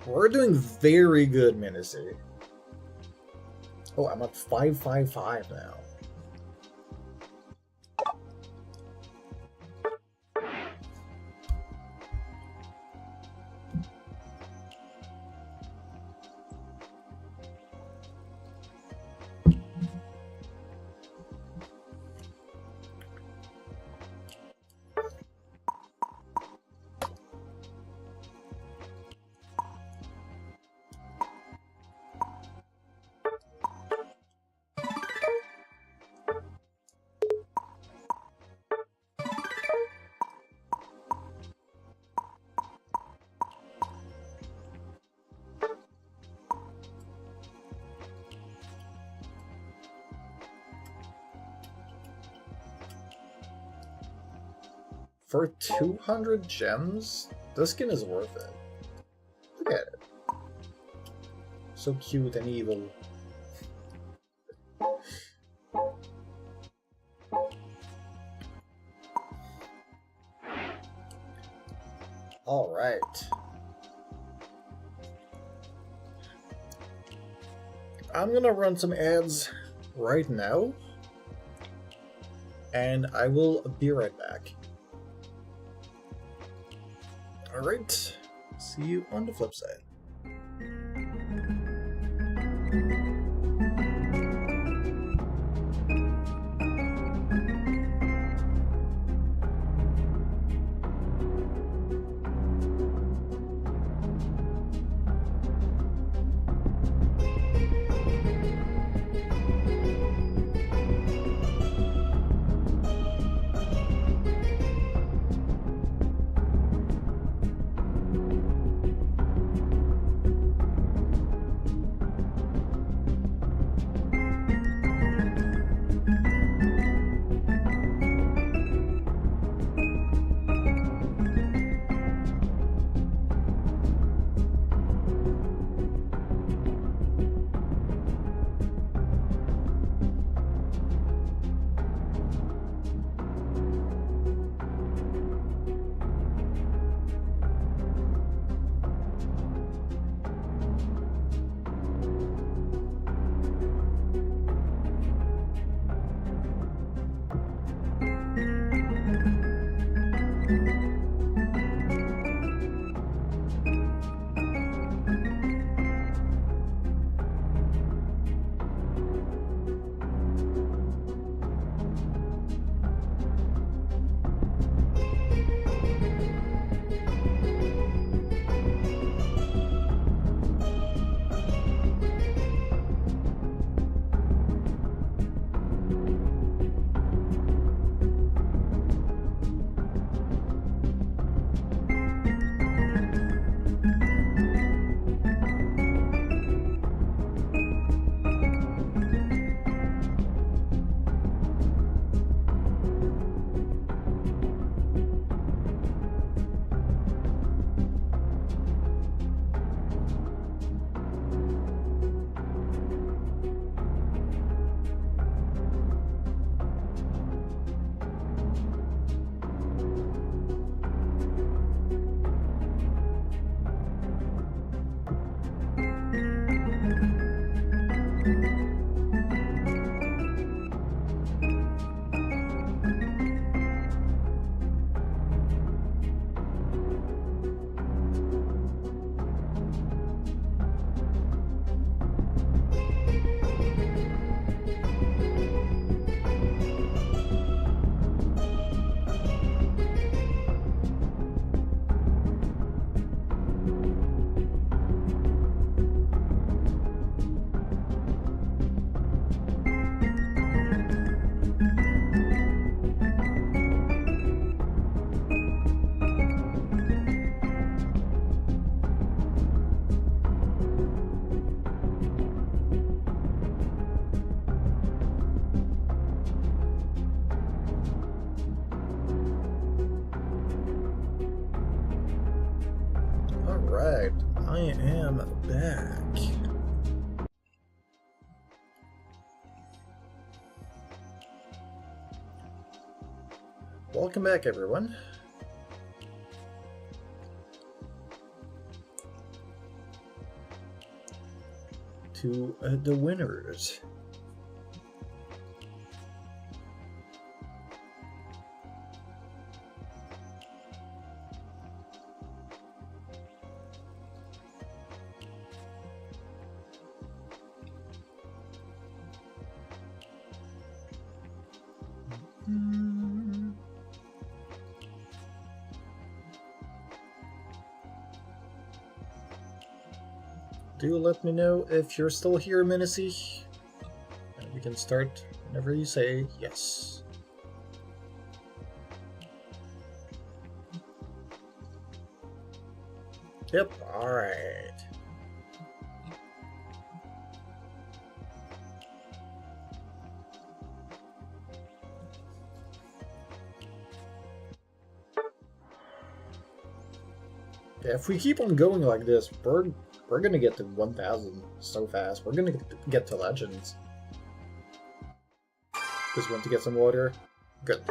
We're doing very good, Minicy. Oh, I'm at 555 now. For 200 gems, this skin is worth it. Look at it. So cute and evil. Alright. I'm gonna run some ads right now. And I will be right back. Alright. See you on the flip side. Alright, I am back. Welcome back, everyone. To the winners. Do let me know if you're still here, Minicy. And we can start whenever you say yes. Yep, alright. If we keep on going like this, we're gonna get to 1,000 so fast. We're gonna get to Legends. Just went to get some water. Good.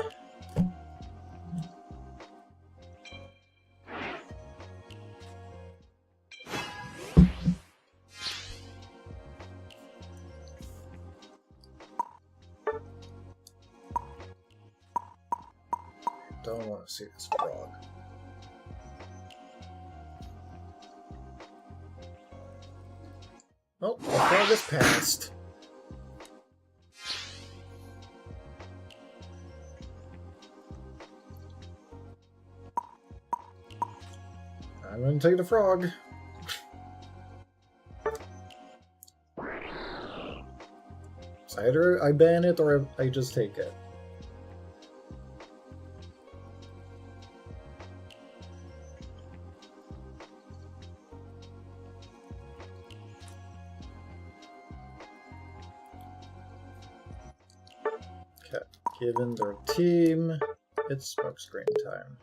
Don't want to see this frog. Oh, the frog is passed. I'm gonna take the frog. So either I ban it or I just take it. Okay, given their team, it's smokescreen time.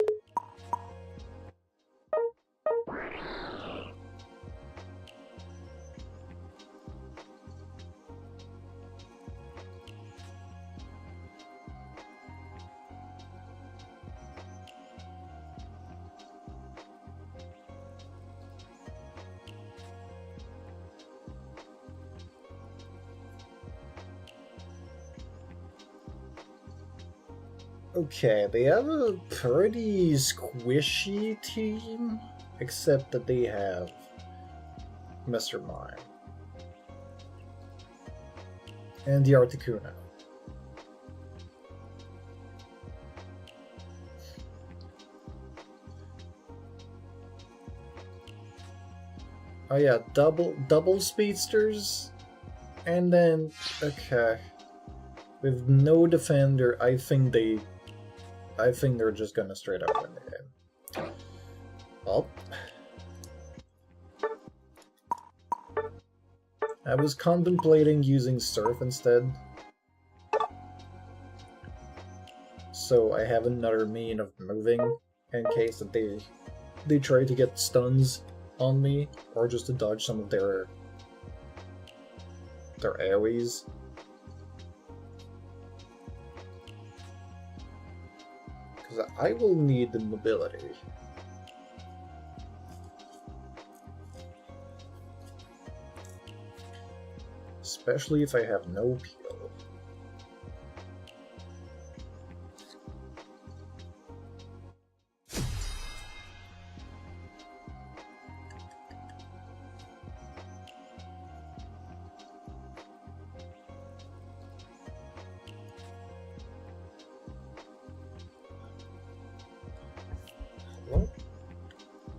Okay, they have a pretty squishy team, except that they have Mr. Mime and the Articuno. Oh yeah, double speedsters, and then okay, with no defender, I think they're just gonna straight up win the game. Well, I was contemplating using Surf instead, so I have another mean of moving in case that they try to get stuns on me, or just to dodge some of their AoEs. Because I will need the mobility. Especially if I have no peel. What?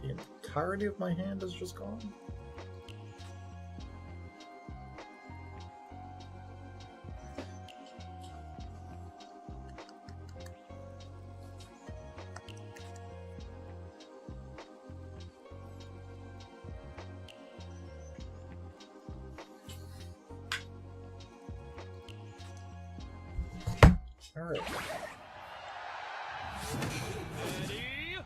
The entirety of my hand is just gone? Alright. Ready, go!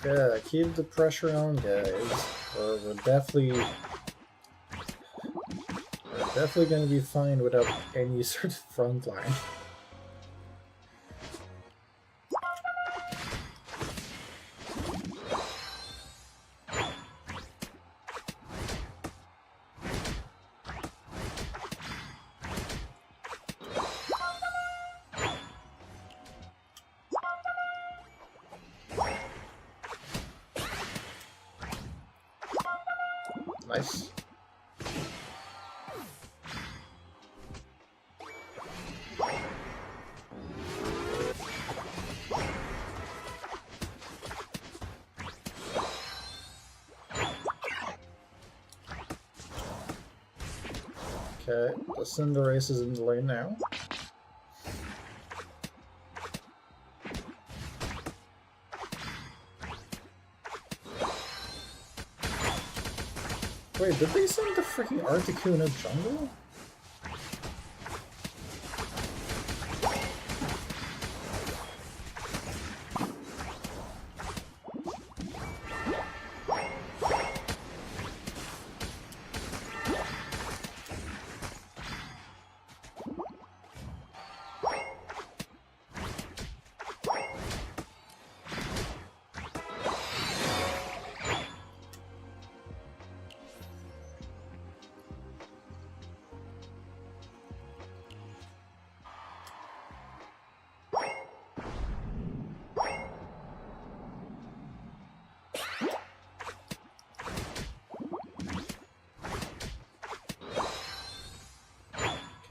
Yeah, keep the pressure on, guys. Or we're definitely gonna be fine without any sort of front line. Nice. Okay, the Cinderace is in the lane now. Wait, did they send the freaking Articuno jungle?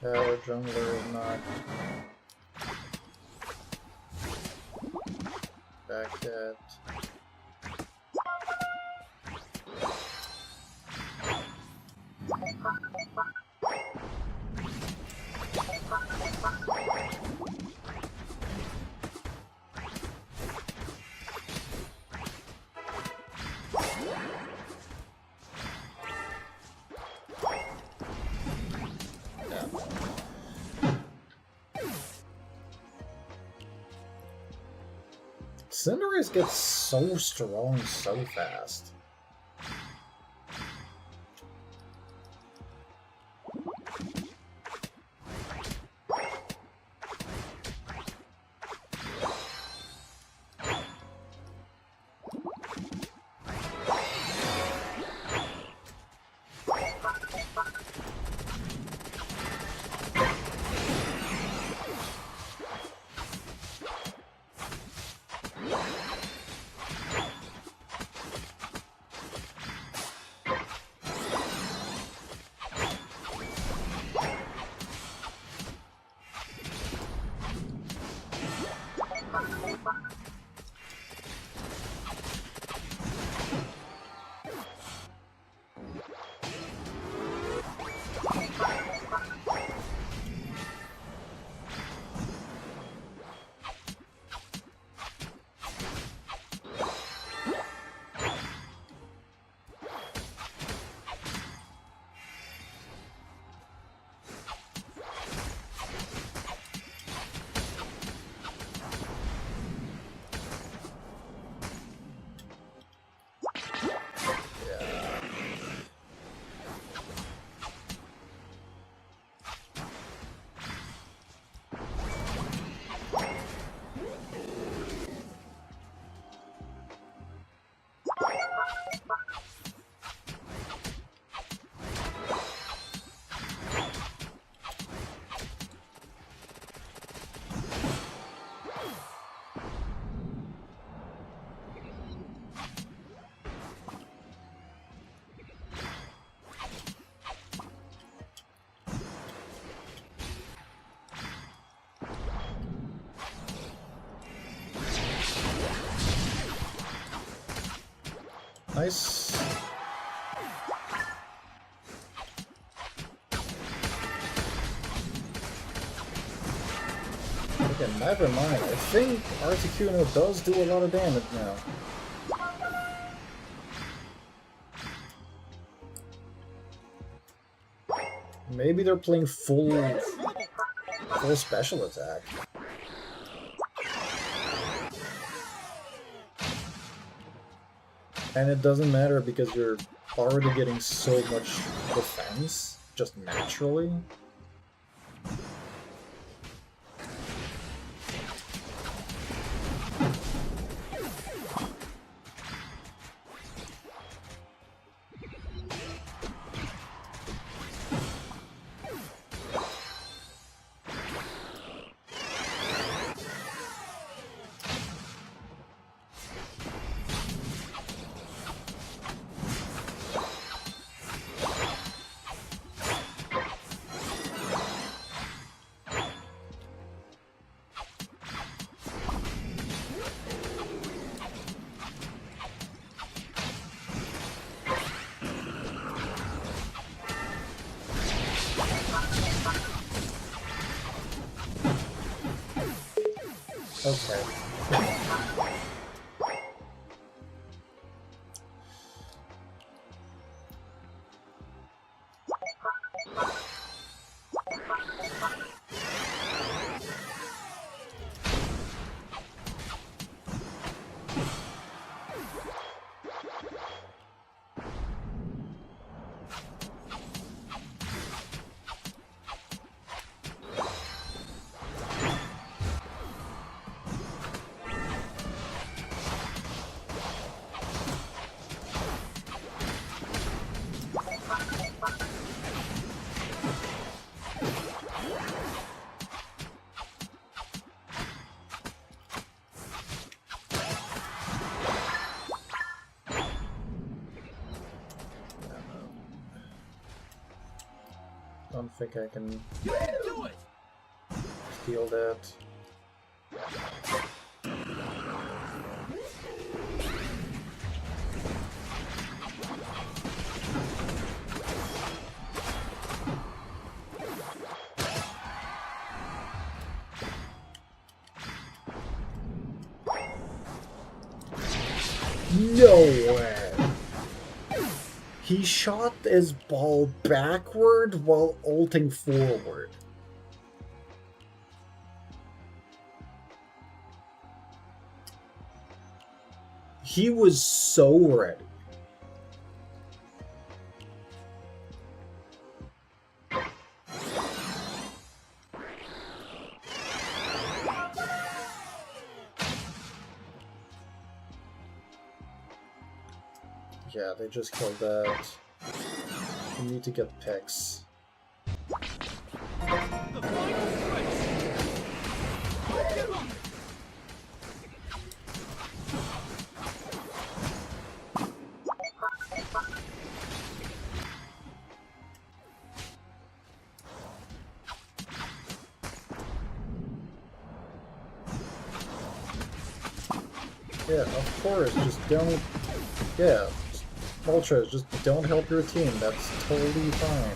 Our jungler is not back yet. Cinderace gets so strong so fast. Nice. Okay, never mind. I think Articuno does do a lot of damage now. Maybe they're playing full special attack. And it doesn't matter because you're already getting so much defense, just naturally. Okay. think I can You can do it! steal that. No way! He shot his ball backward while ulting forward. He was so ready. Yeah, they just killed that. We need to get picks. The final stretch! Get up! Yeah, of course, just don't... Yeah, Ultras, just don't help your team, that's totally fine.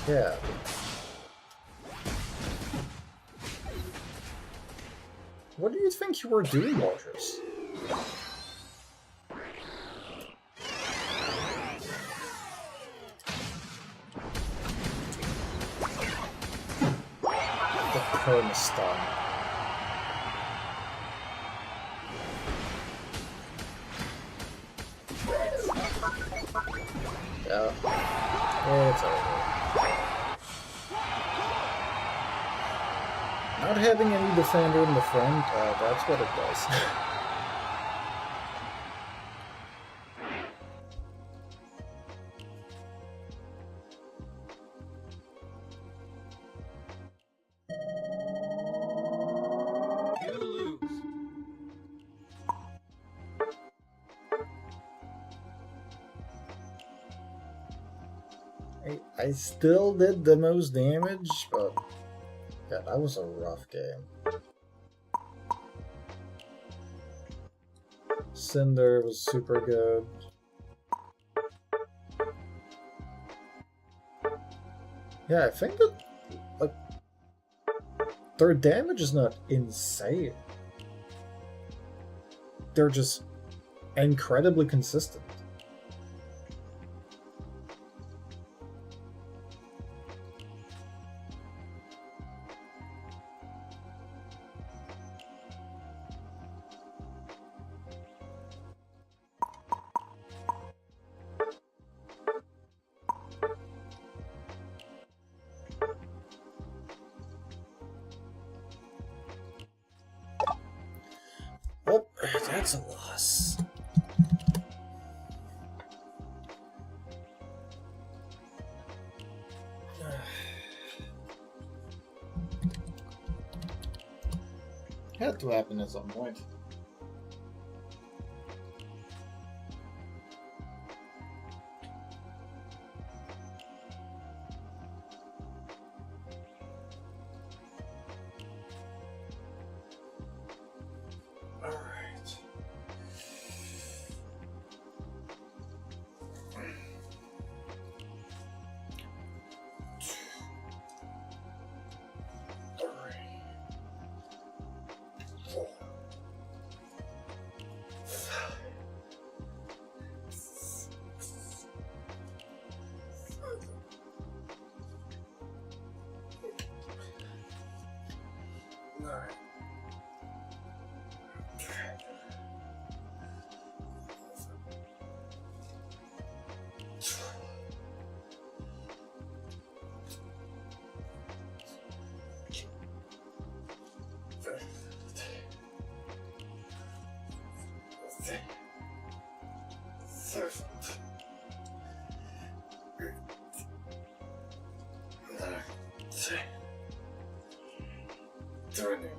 Yeah. What do you think you were doing, Ultras? The perma-stun. Yeah. It's over. Not having any defender in the front, that's what it does. You lose. I still did the most damage, but yeah, that was a rough game. Cinder was super good. Yeah, I think that, like, their damage is not insane. They're just incredibly consistent. Oh, that's a loss. Had to happen at some point. Alright. Alright. Turning.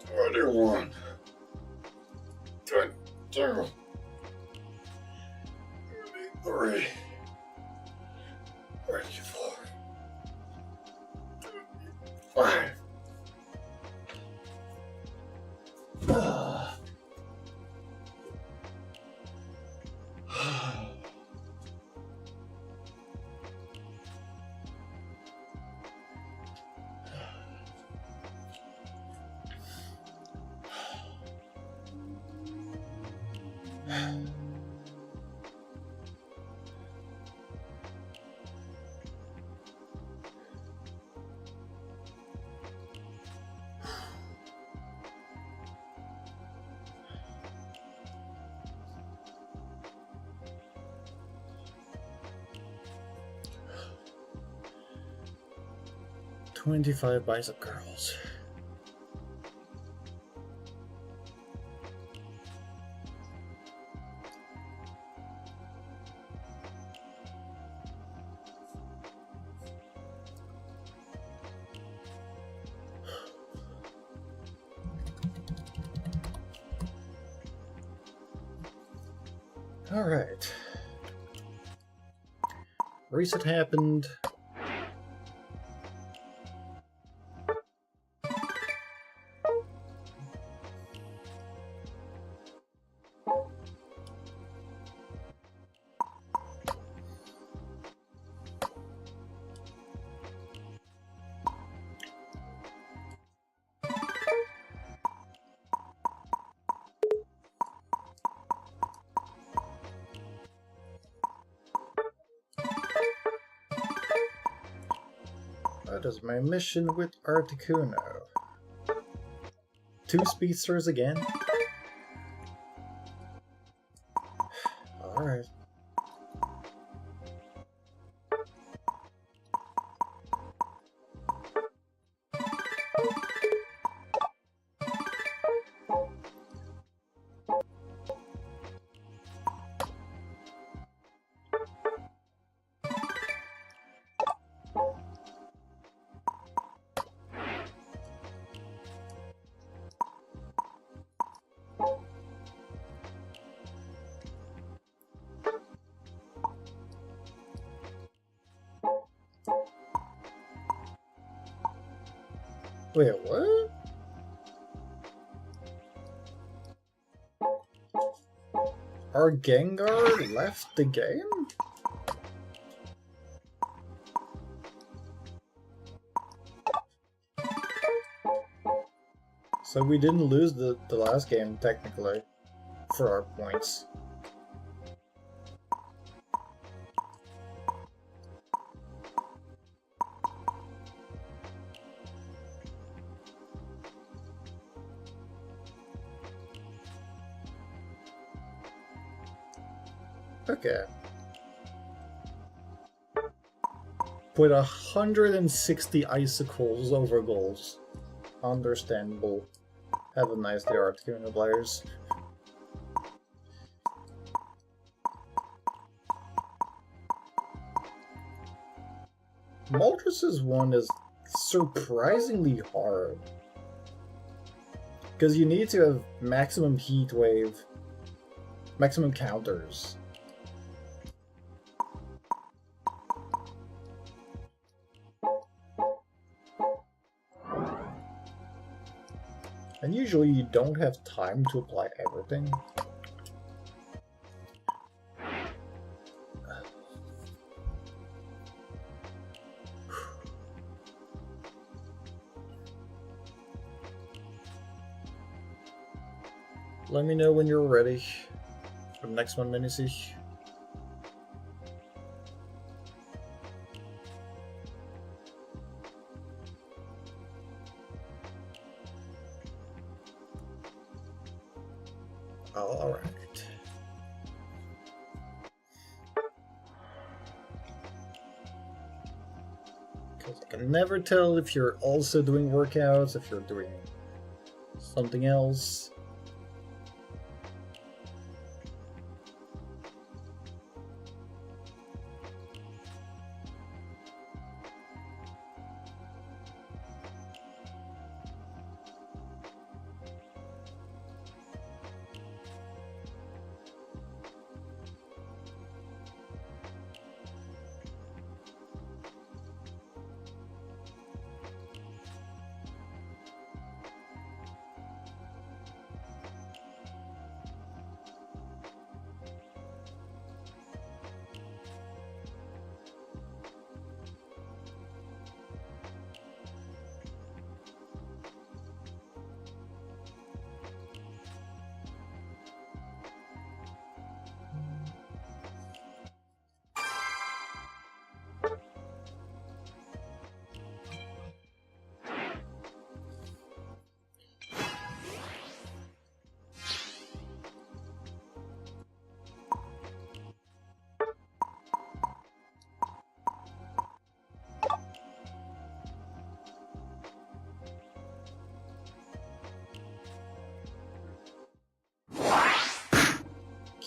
21. 20. 2, 3, 4, 5. $25 bicep curls. All right. Reset happened. That is my mission with Articuno. 2 speedsters again? Alright. Wait, what? Our Gengar left the game? So we didn't lose the last game, technically, for our points. Okay. With 160 icicles over goals. Understandable. Have a nice day, Articuno players. Moltres' one is surprisingly hard. Because you need to have maximum heat wave, maximum counters. And usually you don't have time to apply everything. Let me know when you're ready for the next one, Mini-Siege. Alright. Because I can never tell if you're also doing workouts, if you're doing something else.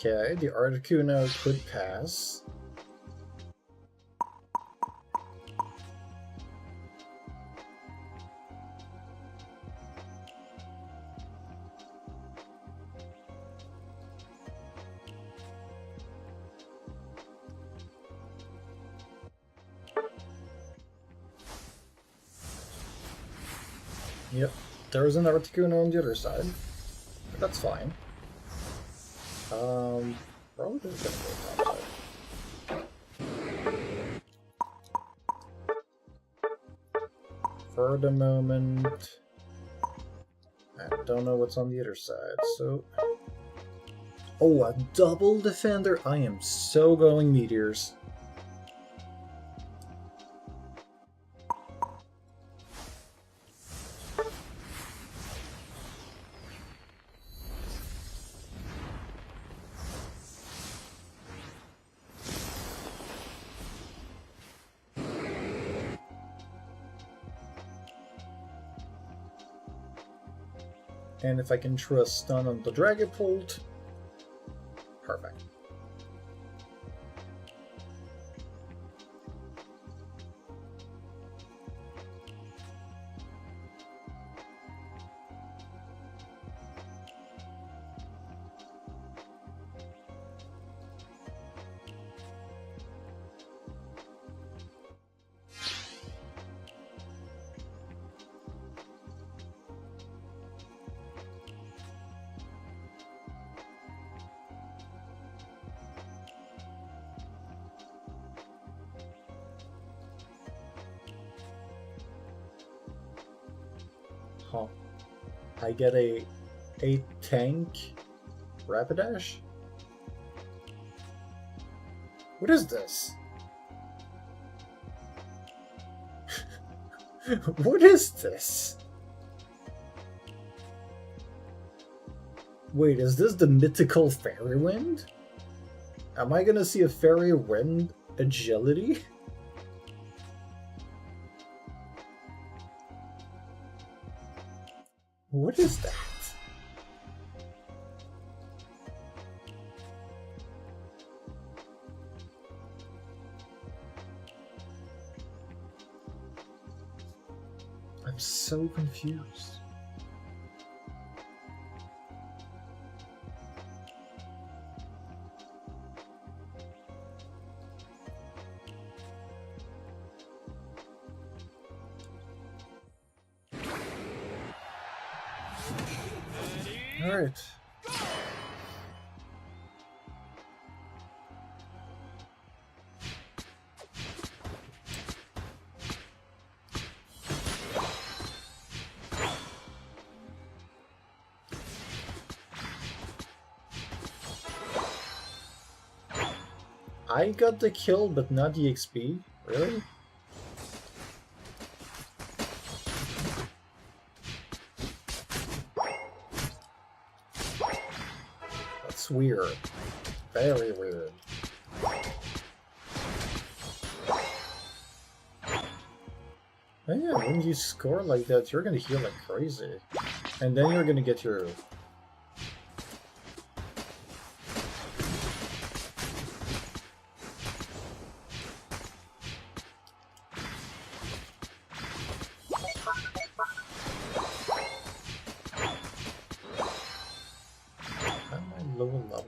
Okay, the Articuno could pass. Yep, there's an Articuno on the other side. But that's fine. Probably just gonna go top side. For the moment, I don't know what's on the other side, so... Oh, a double defender? I am so going meteors. And if I can trust stun on the Dragapult, perfect. Huh. I get a tank Rapidash? What is this? What is this? Wait, is this the mythical Fairy Wind? Am I gonna see a Fairy Wind agility? What is that? I'm so confused. All right. I got the kill, but not the XP? Really? That's weird. Very weird. And yeah, when you score like that, you're gonna heal like crazy. And then you're gonna get your... lower level.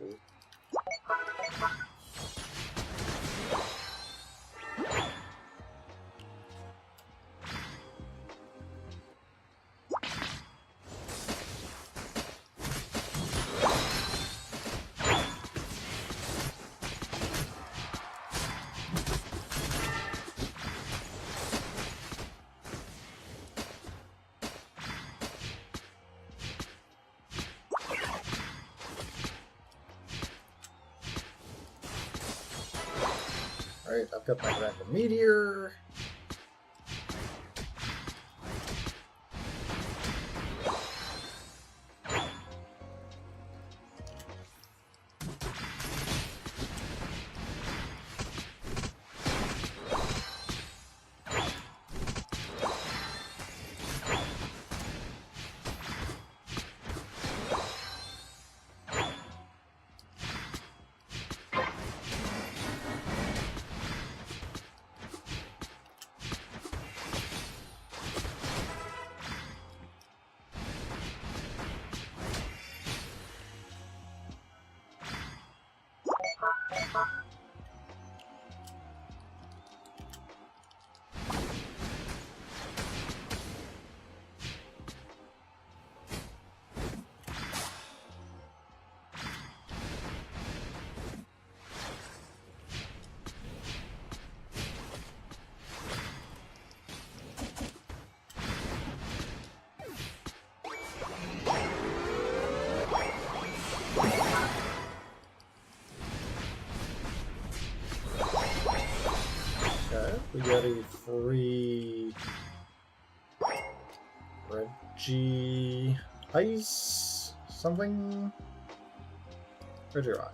Alright, I've got my random meteor. We got a free Reggie Ice something. Reggie Rock.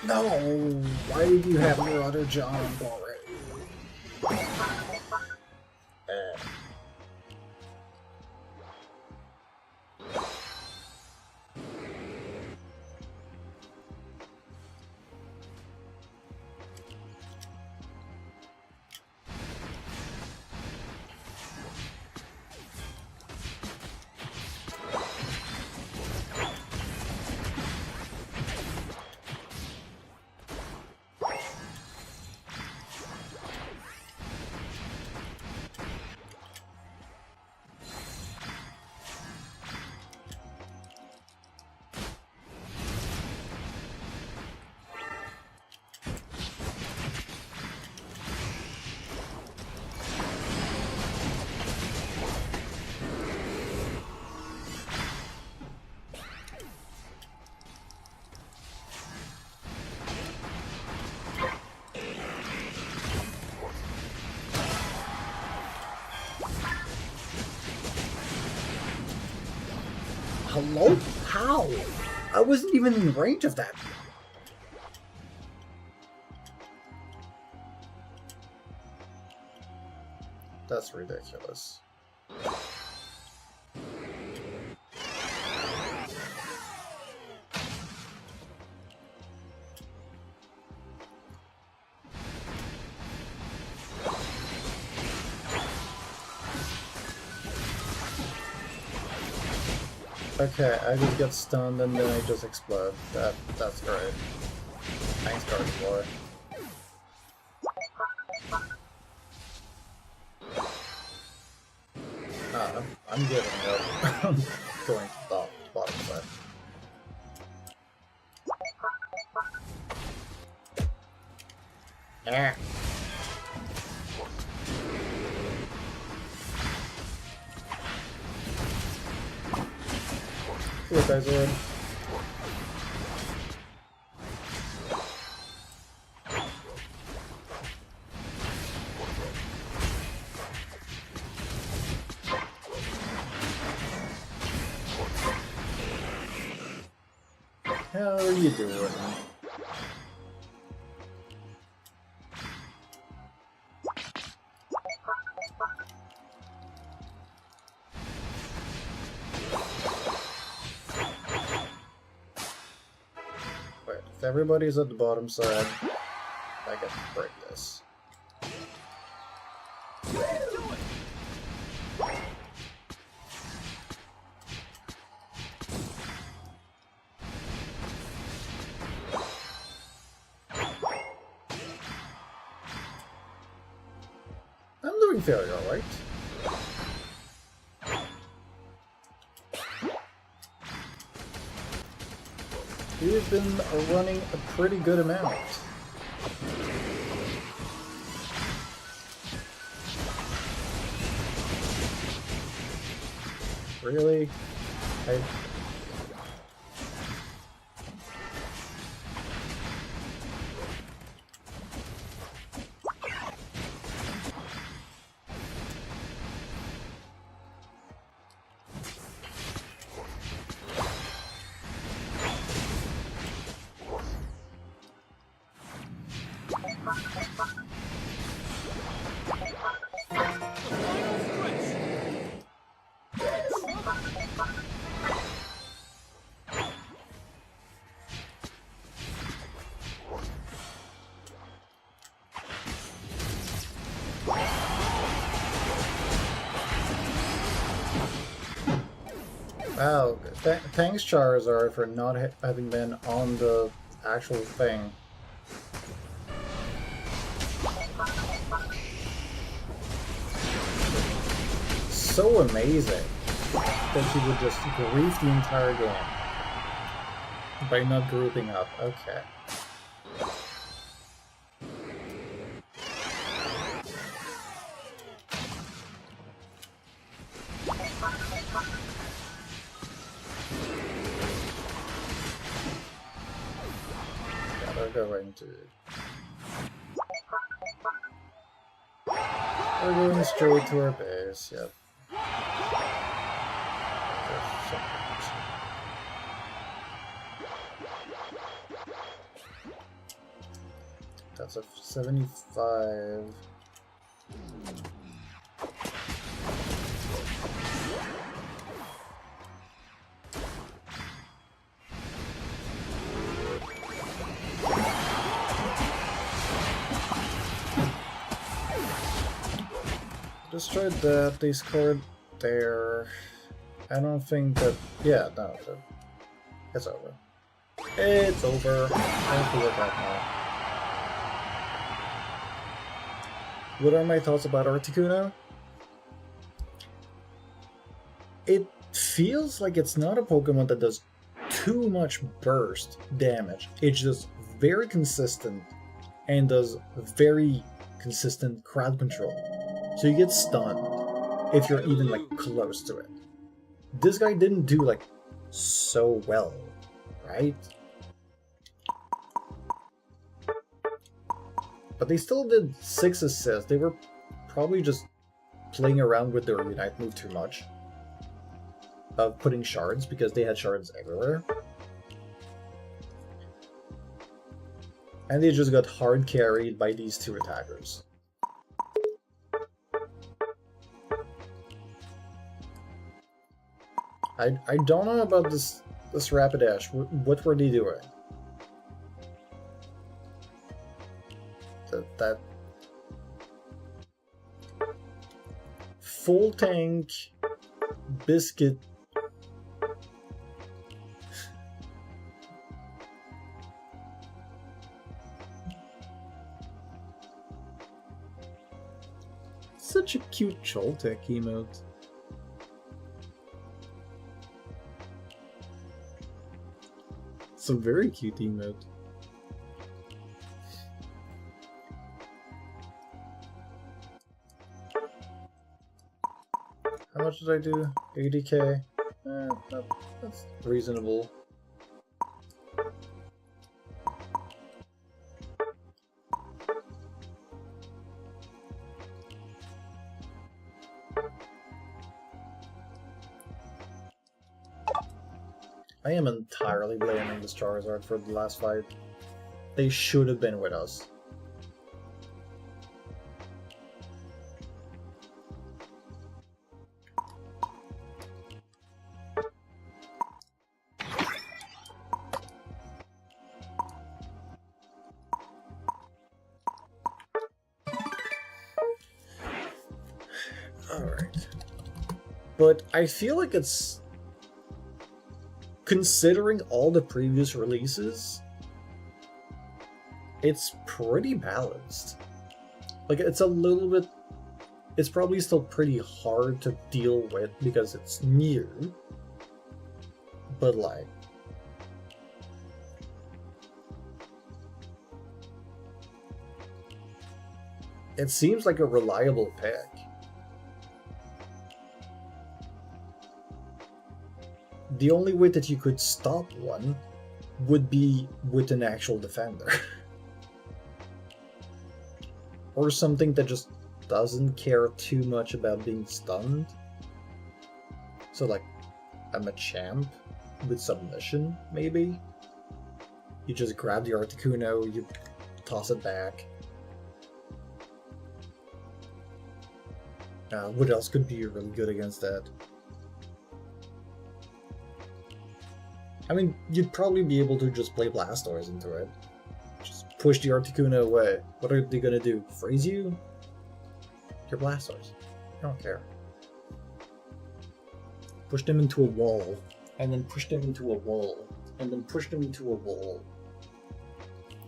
No! Why did you have your other jump already? Hello? How? I wasn't even in range of that. That's ridiculous. Okay, I just get stunned and then I just explode. That's great. Thanks, Gardevoir. I'm giving up. I'm going to the bottom side. Yeah. Look, guys, are in. How are you doing? Wait, if everybody's at the bottom side, I can break this. I'm doing fairly alright. You've been running a pretty good amount. Really? Wow, thanks Charizard for not having been on the actual thing. So amazing that she would just grief the entire game by not grouping up. Okay. Yeah, they're going to... We're going straight to our base, yep. That's a 75. Destroyed that, they scored there. I don't think that... yeah, no, it's over. It's over. I have to work out now. What are my thoughts about Articuno? It feels like it's not a Pokemon that does too much burst damage. It's just very consistent and does very consistent crowd control. So you get stunned if you're even like close to it. This guy didn't do like so well, right? But they still did 6 assists. They were probably just playing around with their Unite move too much. Of putting shards, because they had shards everywhere. And they just got hard carried by these 2 attackers. I don't know about this Rapidash. What were they doing? That full tank biscuit. Such a cute Joltek emote. It's a very cute emote. How much did I do? 80k? That's reasonable. I am entirely blaming this Charizard for the last fight. They should have been with us. Alright. But I feel like it's... considering all the previous releases, it's pretty balanced. Like, it's a little bit... it's probably still pretty hard to deal with because it's new. But, like... it seems like a reliable pick. The only way that you could stop one would be with an actual defender. Or something that just doesn't care too much about being stunned. So like, a Machamp with submission, maybe? You just grab the Articuno, you toss it back. What else could be really good against that? I mean, you'd probably be able to just play Blastoise into it. Just push the Articuno away. What are they gonna do? Freeze you? You're Blastoise. I don't care. Push them into a wall. And then push them into a wall. And then push them into a wall.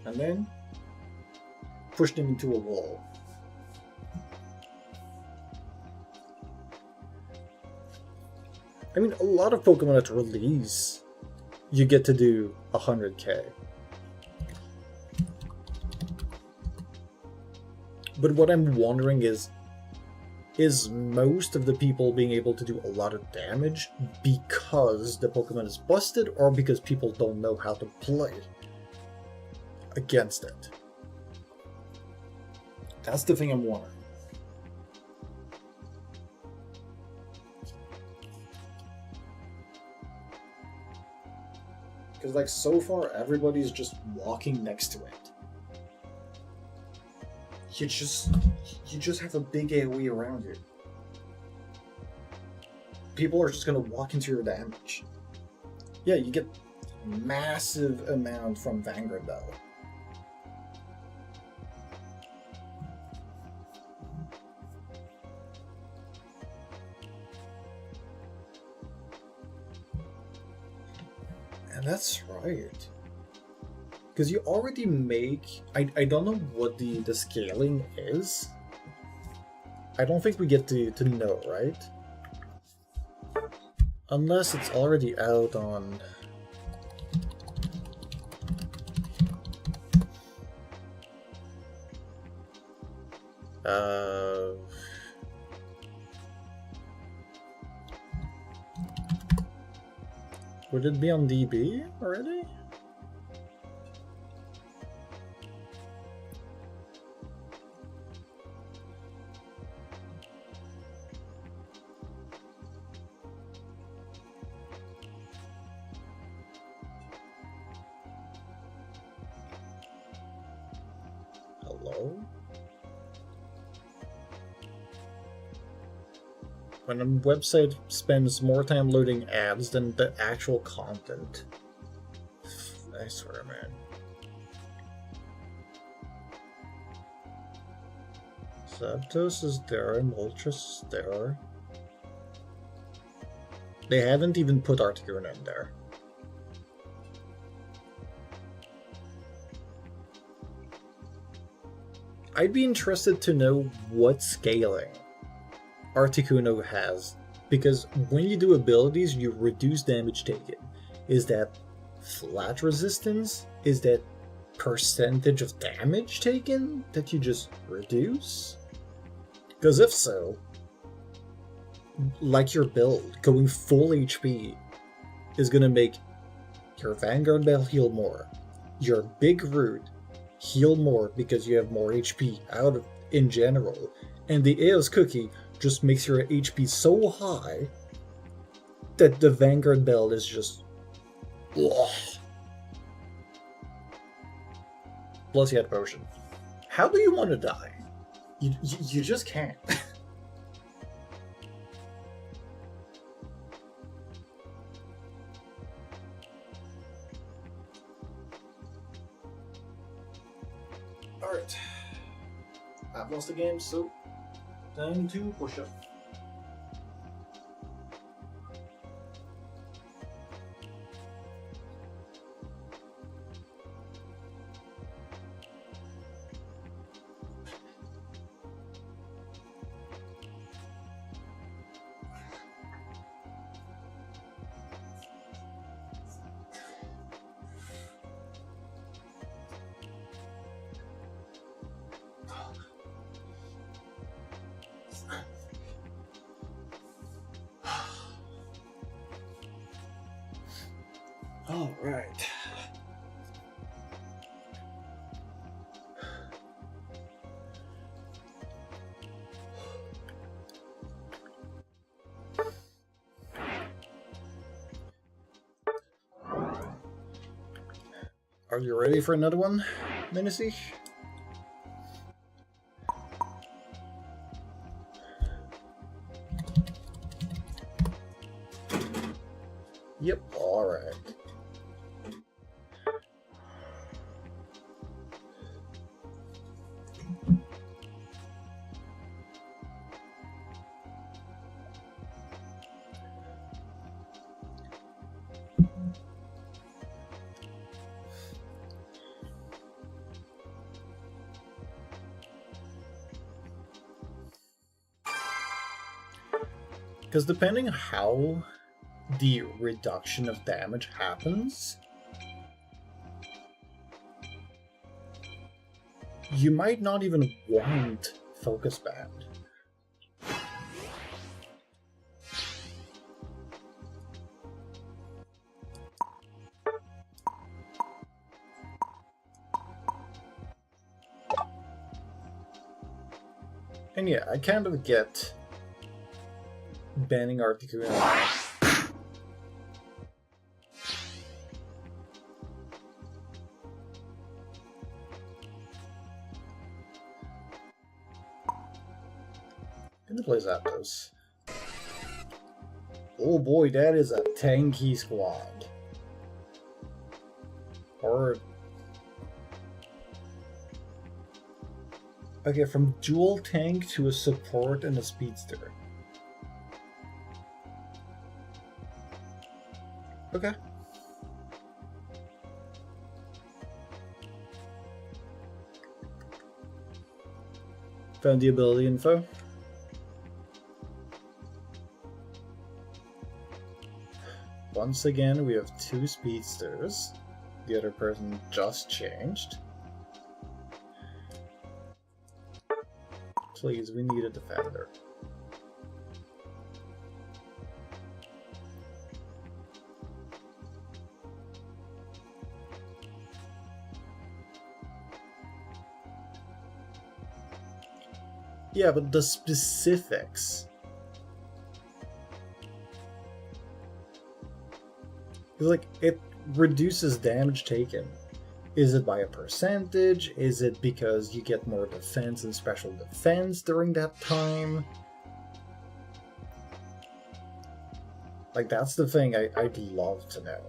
And then push them into a wall. I mean, a lot of Pokemon at release, you get to do 100k. But what I'm wondering is most of the people being able to do a lot of damage because the Pokemon is busted, or because people don't know how to play against it? That's the thing I'm wondering. Because, like, so far, everybody's just walking next to it. You just have a big AoE around you. People are just gonna walk into your damage. Yeah, you get massive amount from Vanguard Bell. And that's right. Because you already make... I don't know what the scaling is. I don't think we get to know, right? Unless it's already out on... Would it be on DB already? Hello? When a website spends more time loading ads than the actual content. I swear, man. Zapdos is there, Moltres is there. They haven't even put Articuno in there. I'd be interested to know what scaling Articuno has, because when you do abilities, you reduce damage taken. Is that flat resistance? Is that percentage of damage taken that you just reduce? Because if so, like your build, going full HP is going to make your Vanguard Bell heal more, your Big Root heal more because you have more HP out of in general, and the Eos Cookie just makes your HP so high that the Vanguard Bell is just... Ugh. Plus you had potion. How do you want to die? You just can't. Alright. I've lost the game, so time to push up. All right. Are you ready for another one, Menacey? Yep, alright. Because depending how the reduction of damage happens, you might not even want Focus Band. And yeah, I kind of get banning Articuno. Gonna play Zapdos. Oh boy, that is a tanky squad. Or... okay, from dual tank to a support and a speedster. Okay. Found the ability info. Once again, we have 2 speedsters. The other person just changed. Please, we need a defender. Yeah, but the specifics. Like, it reduces damage taken. Is it by a percentage? Is it because you get more defense and special defense during that time? Like, that's the thing I'd love to know.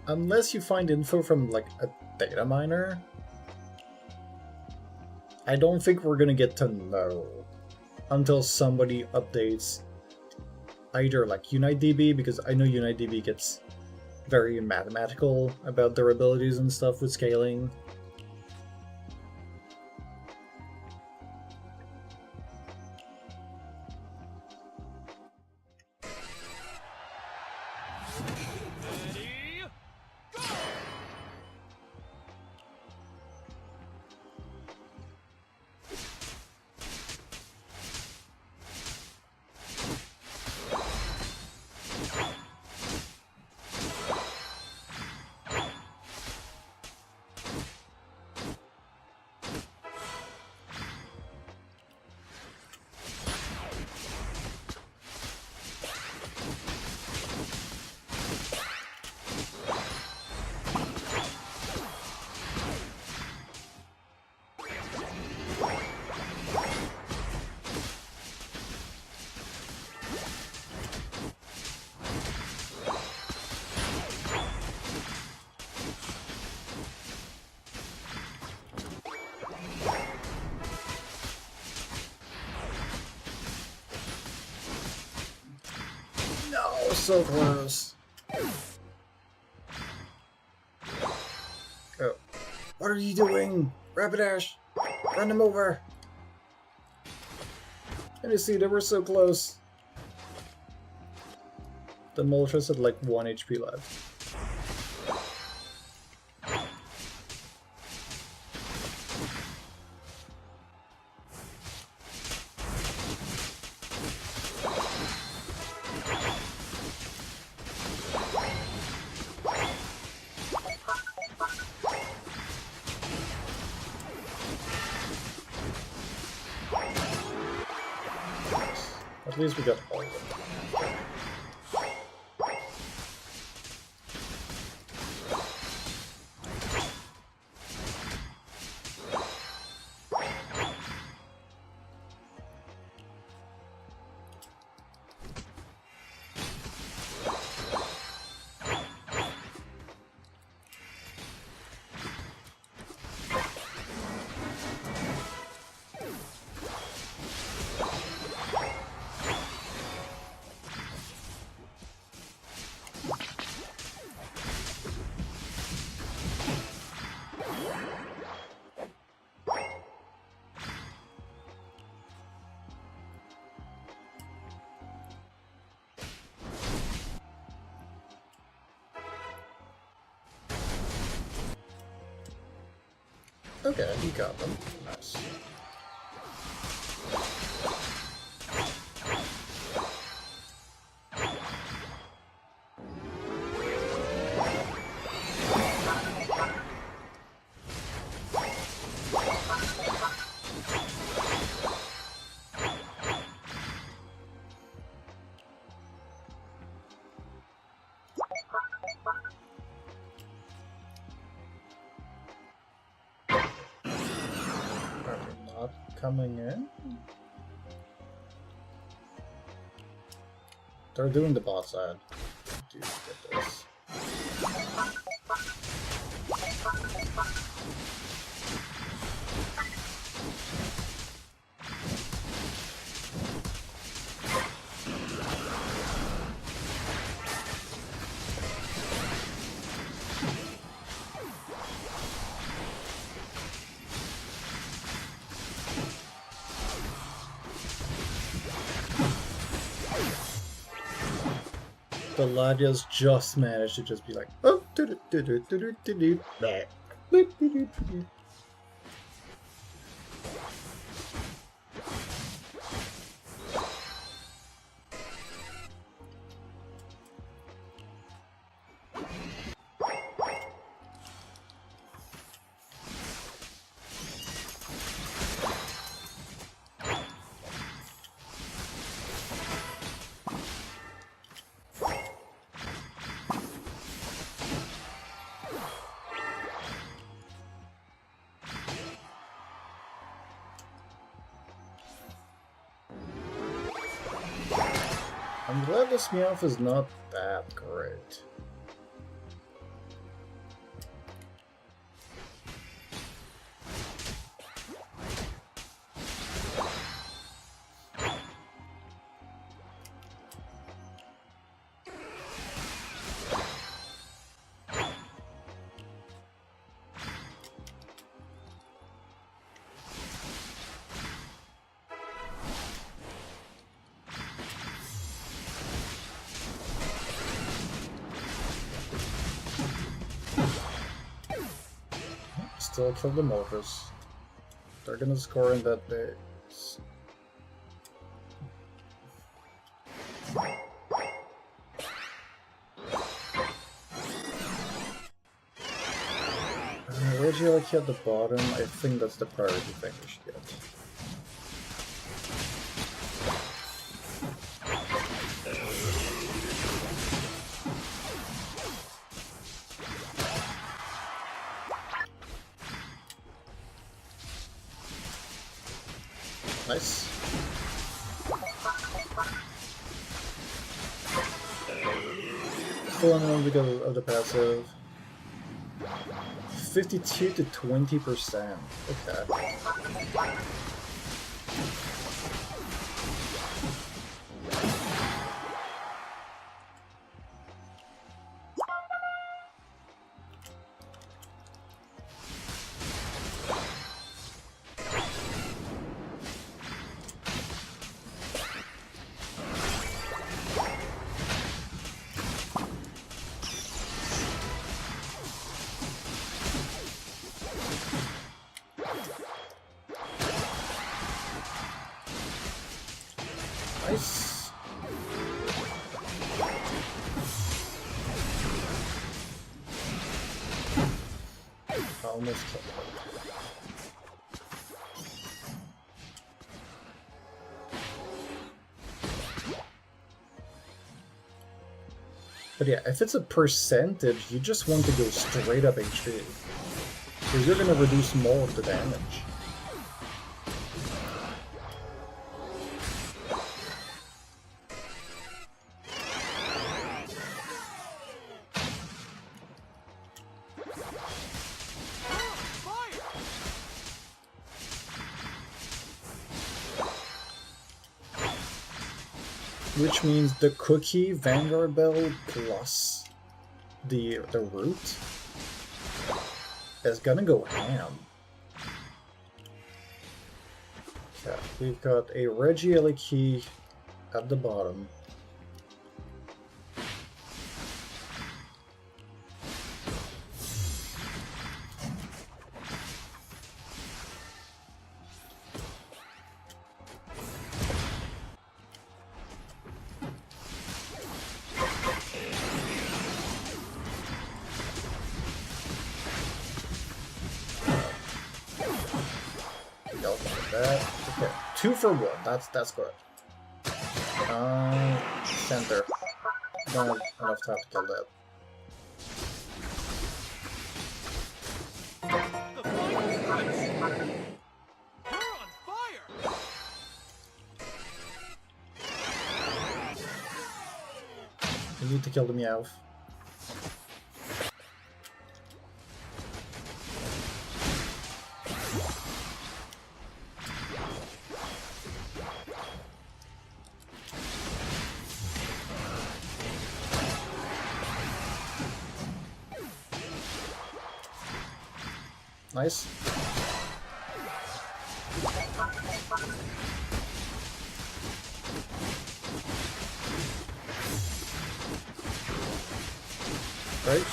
Unless you find info from, like, a data miner, I don't think we're gonna get to know until somebody updates either, like, UniteDB, because I know UniteDB gets very mathematical about their abilities and stuff with scaling. So close. Oh. What are you doing? Rapidash! Run him over! And you see, they were so close. The Moltres had like 1 HP left. At least we got all of them. Okay, he got them. Nice. Coming in. They're doing the boss side. Do get this. The Ladias just managed to just be like, oh, I'm glad this Meowth is not that great. Still kill the Moltres. They're gonna score in that base. Regieleki at the bottom, I think that's the priority thing we should get. Nice. Still unknown because of the passive. 52 to 20%. Okay. Nice. Almost killed him. But yeah, if it's a percentage, you just want to go straight up HP. Because you're gonna reduce more of the damage. Which means the cookie, Vanguard Bell, plus the root is gonna go ham. Yeah, we've got a Regieleki key at the bottom. Okay, 2 for 1. That's good. Center. Don't have enough time to kill that. The final stretch. You're on fire. You need to kill the Meowth. Nice. Right?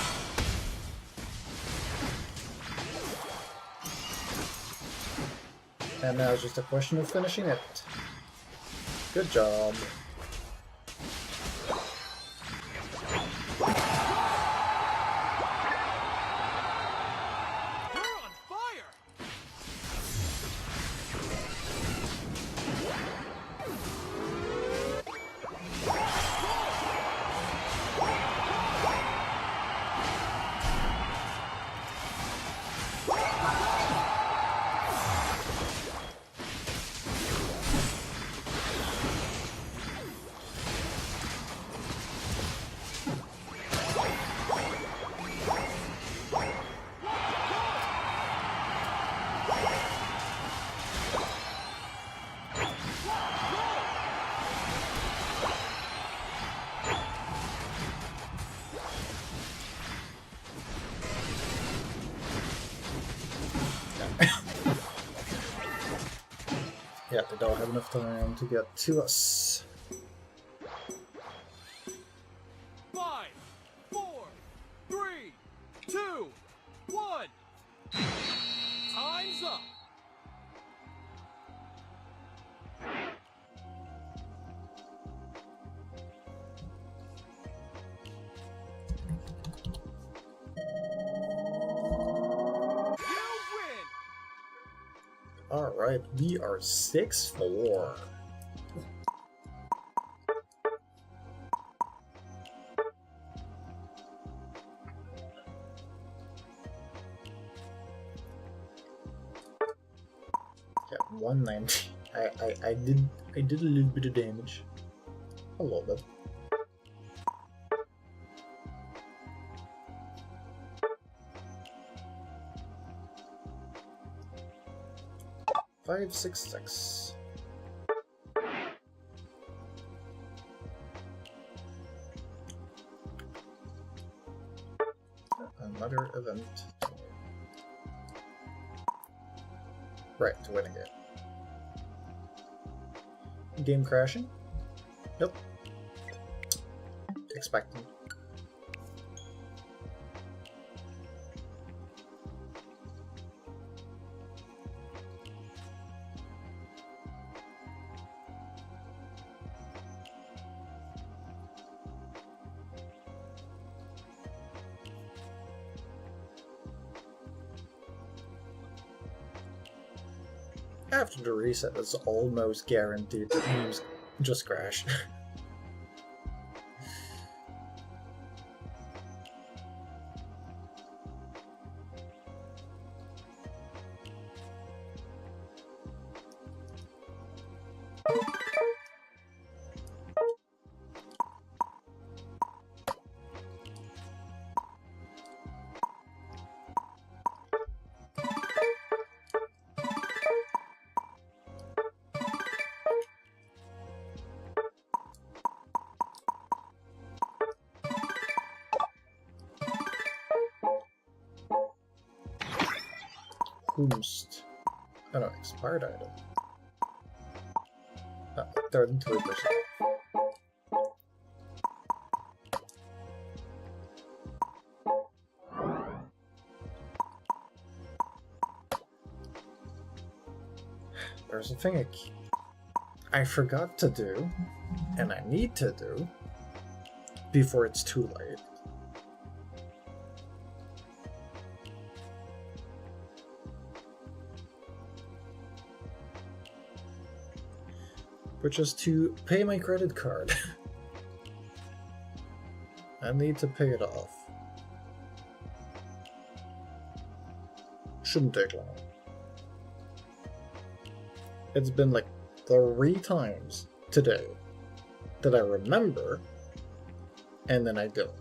And now it's just a question of finishing it. Good job. Yeah, they don't have enough time to get to us. 5, 4, 3, 2, 1. Time's up. Alright, we are 6-4. Yeah, 190. I did a little bit of damage. A little bit. Five, 6, 6. Another event. Right, to win again. Game crashing? Nope. Expecting. After the reset, it's almost guaranteed that games just crash. Kunst. Oh no, expired item. 33%. There's a thing I forgot to do, and I need to do, before it's too late. Which is to pay my credit card. I need to pay it off. Shouldn't take long. It's been like 3 times today that I remember, and then I don't.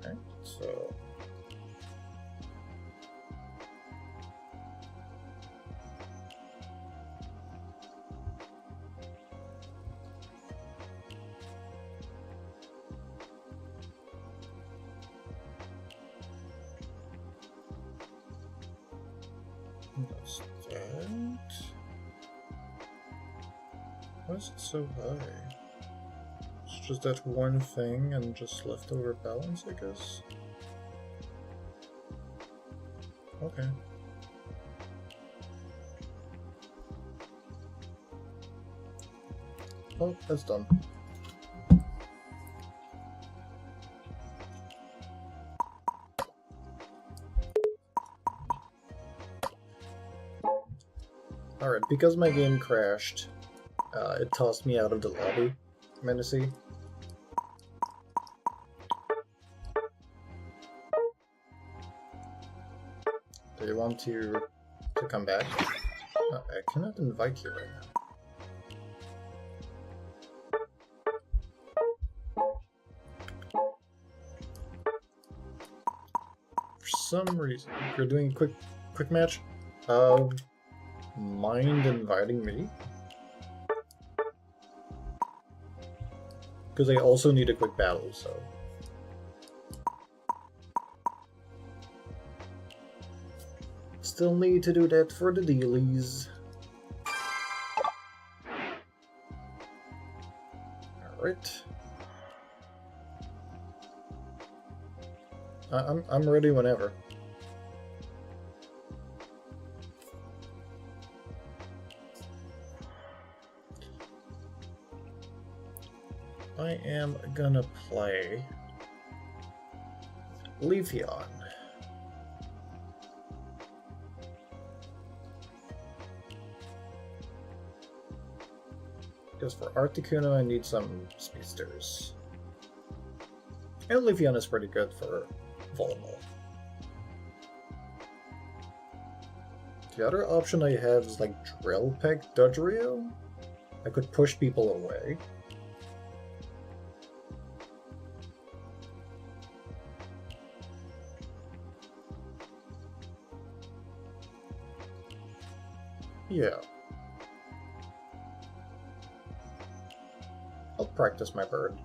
Okay, so that's that. Why is it so high? It's just that one thing and just leftover balance, I guess. Okay. Oh, that's done. Alright, because my game crashed, it tossed me out of the lobby. Menacey. Do you want to come back? Oh, I cannot invite you right now. For some reason, you're doing a quick match. Mind inviting me? Because I also need a quick battle, so. Still need to do that for the dealies. Alright. I'm ready whenever. I am gonna play Leafeon. Because for Articuno I need some speedsters. And Leafeon is pretty good for Volleyball. The other option I have is like Drill Peck Dodrio. I could push people away. Yeah. I'll practice my bird.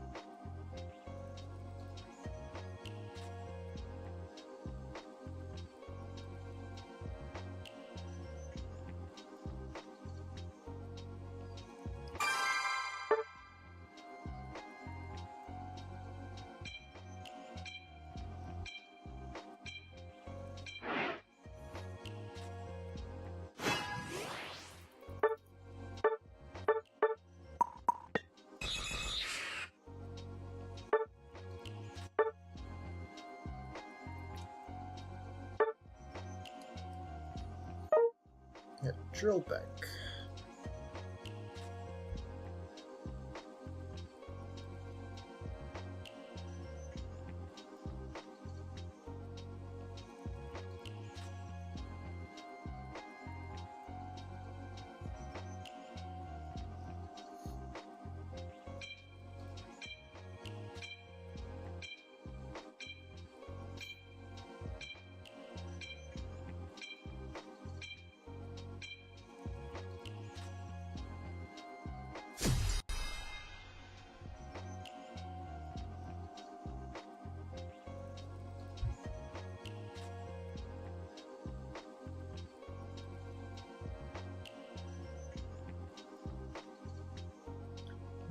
Yeah, Drill Peck.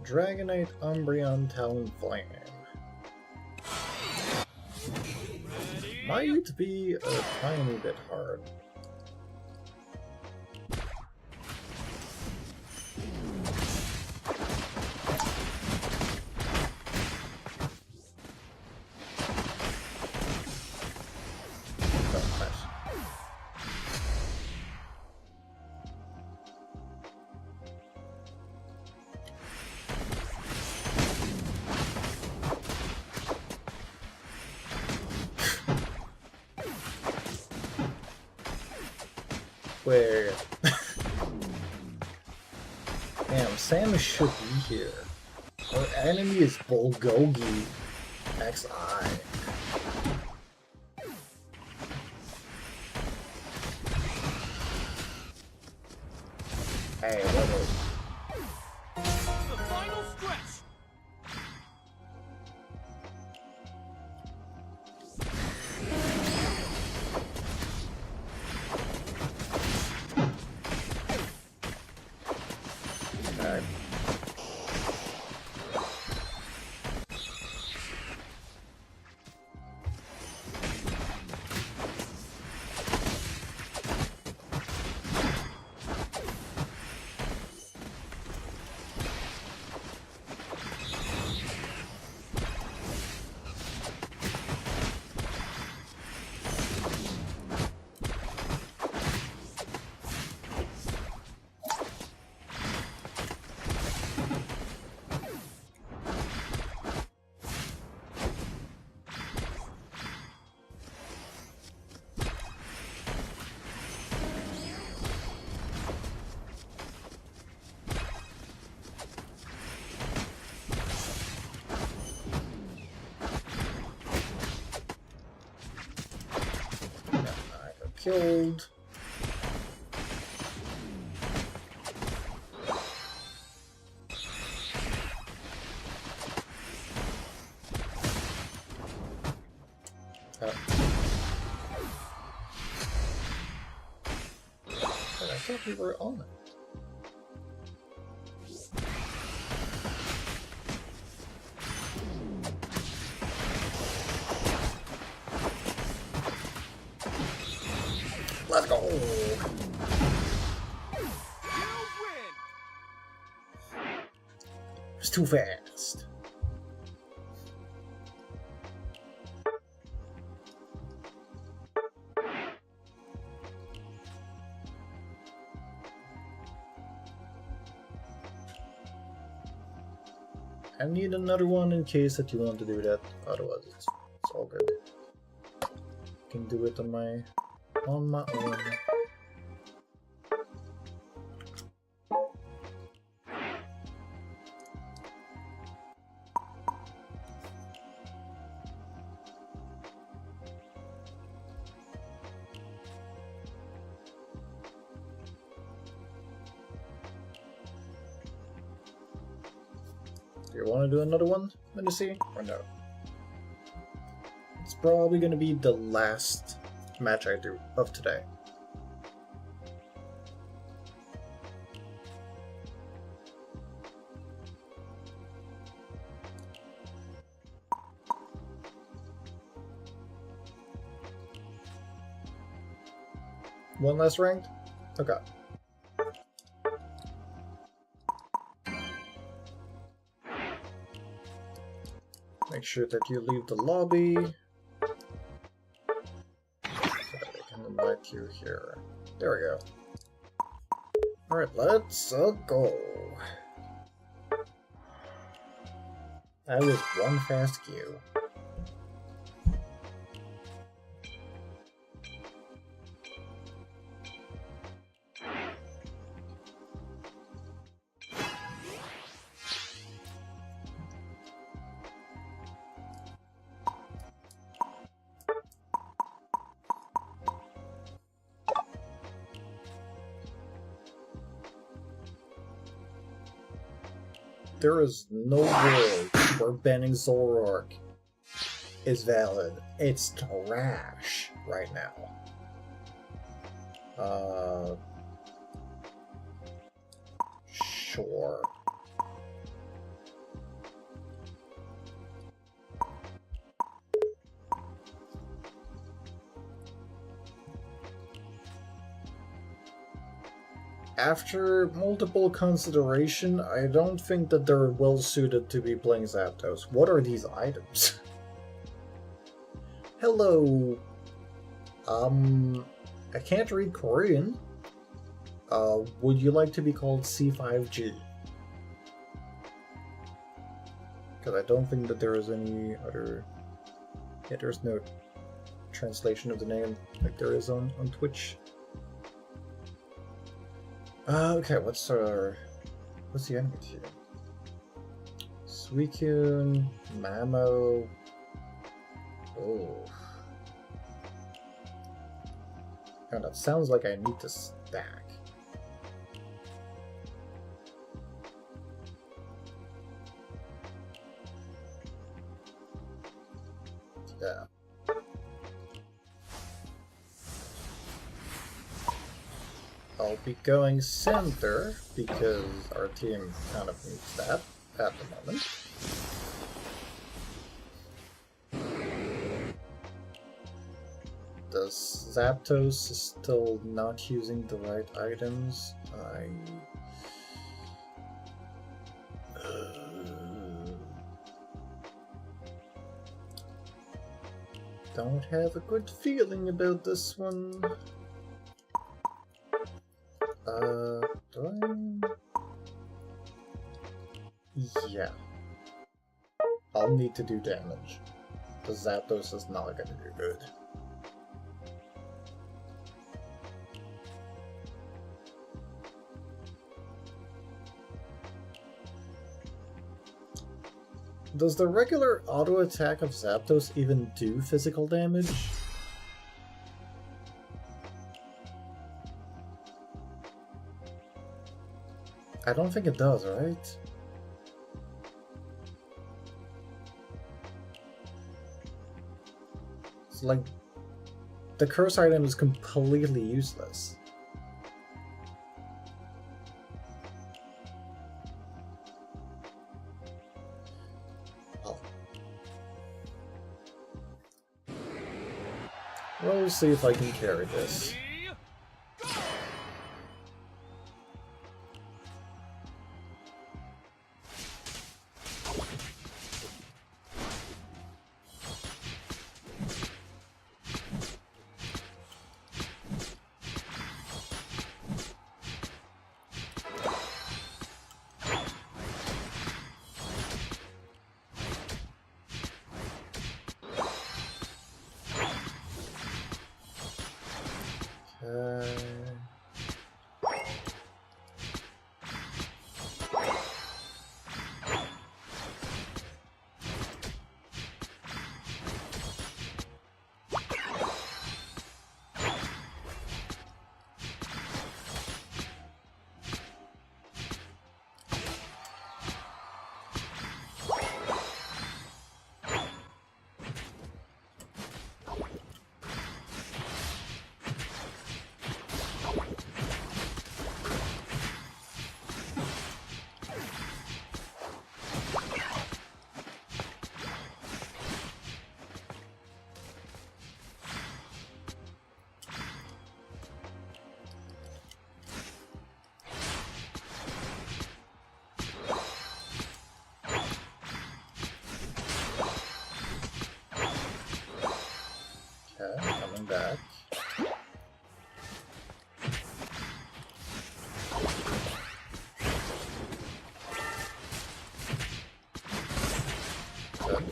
Dragonite, Umbreon, Talonflame. Ready? Might be a tiny bit hard. Oh, nice. Wait. Damn, Samus should be here. Our enemy is Bulgogi XI. Hey, what The final stretch. okay. I got killed. Oh. But I thought we were on it. Let's go! You win. It's too fast. I need another one in case that you want to do that. Otherwise, it's all good. I can do it on my own. Do you want to do another one? Let me see. Or no? It's probably going to be the last match I do of today. One last ranked? Okay. Make sure that you leave the lobby. So that I can invite you here. There we go. Alright, let's go. That was one fast queue. There is no world where banning Zoroark is valid. It's trash right now. Sure. After multiple consideration, I don't think that they're well suited to be playing Zapdos. What are these items? Hello. I can't read Korean. Would you like to be called C5G? Because I don't think that there is any other... Yeah, there's no translation of the name like there is on Twitch. Okay, what's the enemy team? Suicune, Mamo. Oh. And that sounds like I need to stack. Yeah. I'll be going center because our team kind of needs that at the moment. Does Zapdos still not using the right items? I don't have a good feeling about this one. Do I? Yeah. I'll need to do damage. The Zapdos is not gonna do good. Does the regular auto attack of Zapdos even do physical damage? I don't think it does, right? It's like the curse item is completely useless. We'll see if I can carry this. Coming back. Good.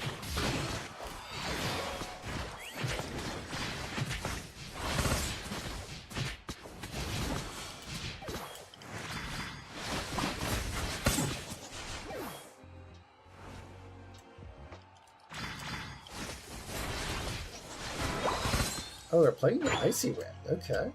Oh, they're playing with Icy Wind. Okay.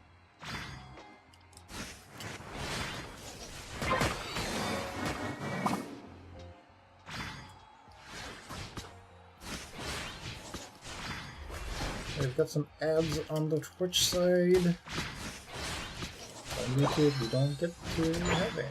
We've got some ads on the Twitch side. On YouTube, we don't get to have it.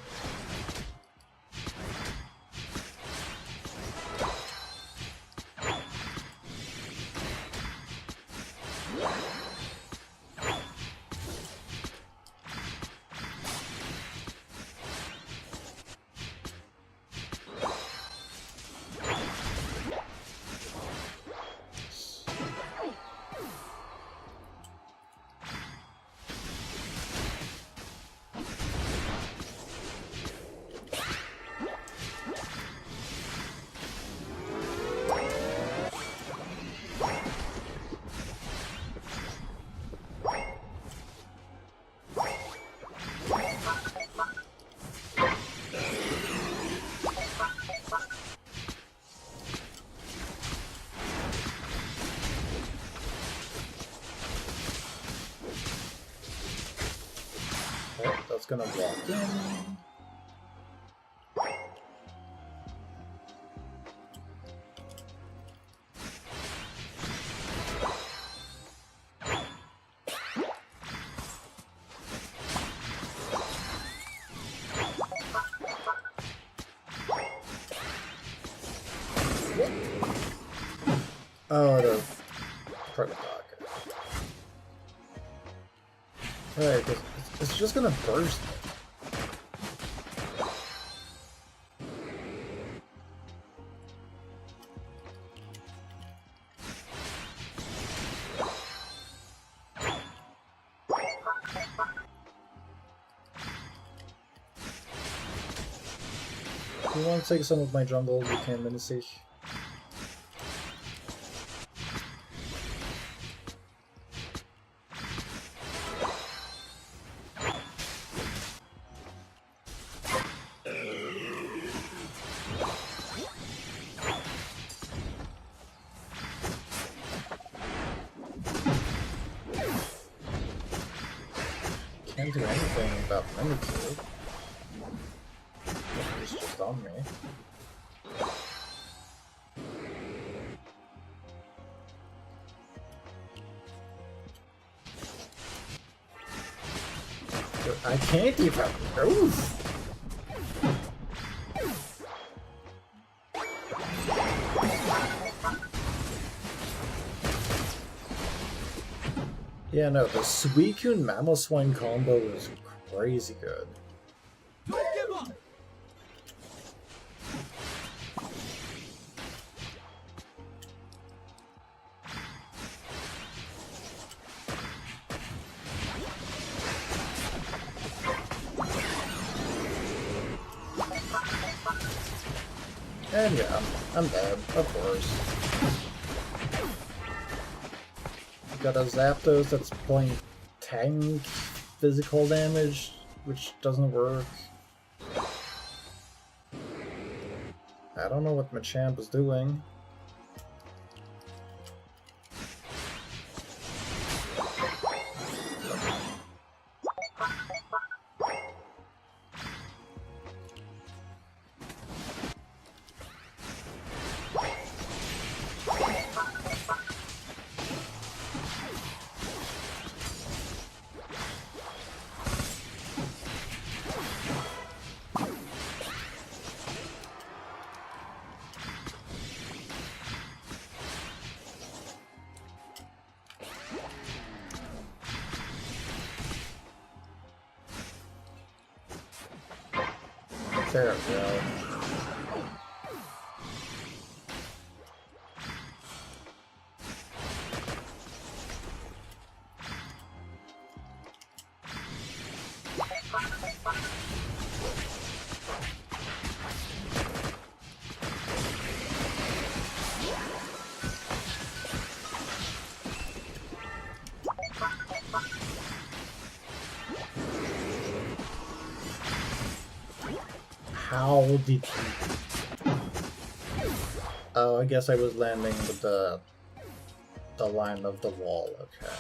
Okay, that's gonna walk in. Oh, the Predator. Right, it's just gonna burst me. If you want to take some of my jungle, you can, Menacich. Can't do anything about Mimikyu. It's just on me. I can't even. Oof. Yeah, no, the Suicune Mamoswine combo is crazy good. Don't give up. And yeah, I'm dead, of course. Got a Zapdos that's playing tank physical damage, which doesn't work. I don't know what Machamp is doing. There we go. How did you... Oh, I guess I was landing with the line of the wall, okay.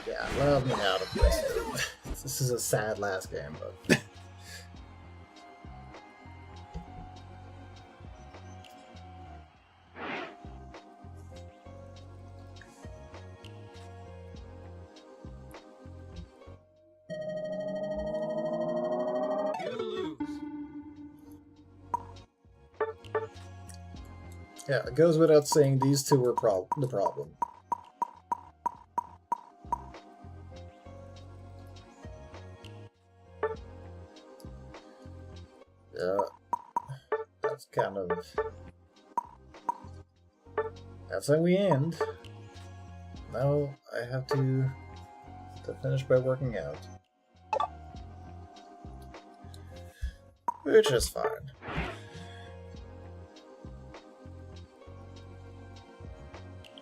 Yeah, let me out of this. This is a sad last game, but... You lose. Yeah, it goes without saying these two were the problem. Yeah, that's kind of... That's how we end. Now I have to finish by working out. Which is fine.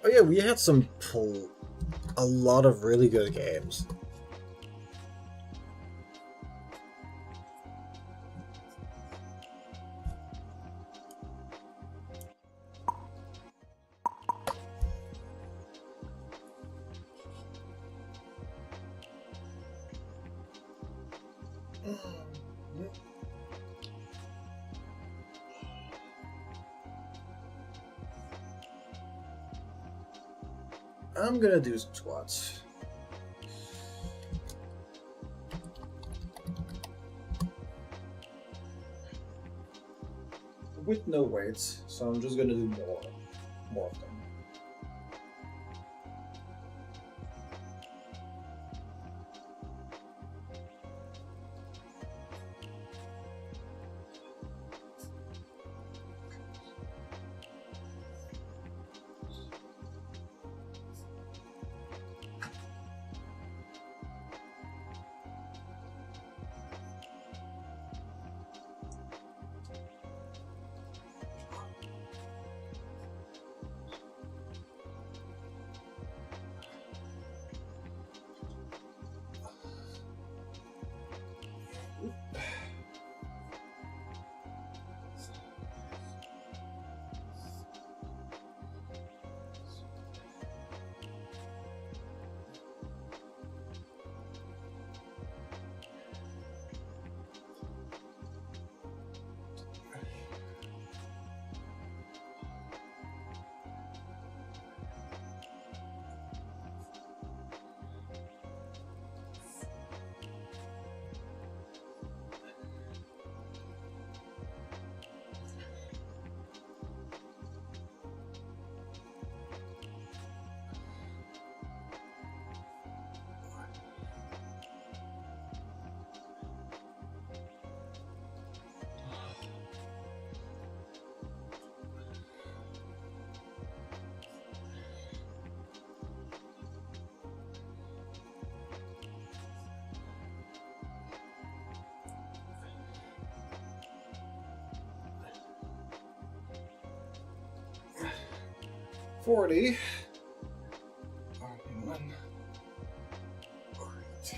Oh yeah, we had a lot of really good games. I'm gonna do some squats. With no weights, so I'm just gonna do more of them. $40. One. Alright.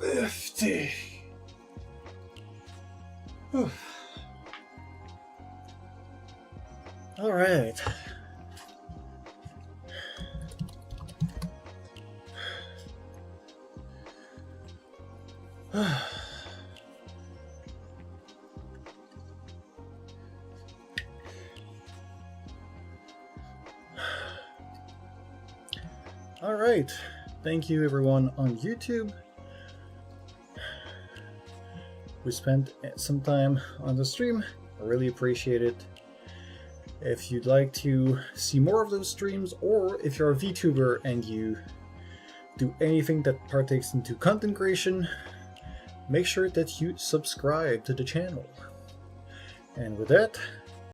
$50. Whew. All right. All right. Thank you everyone on YouTube. We spent some time on the stream. I really appreciate it. If you'd like to see more of those streams, or if you're a VTuber and you do anything that partakes into content creation, make sure that you subscribe to the channel. And with that,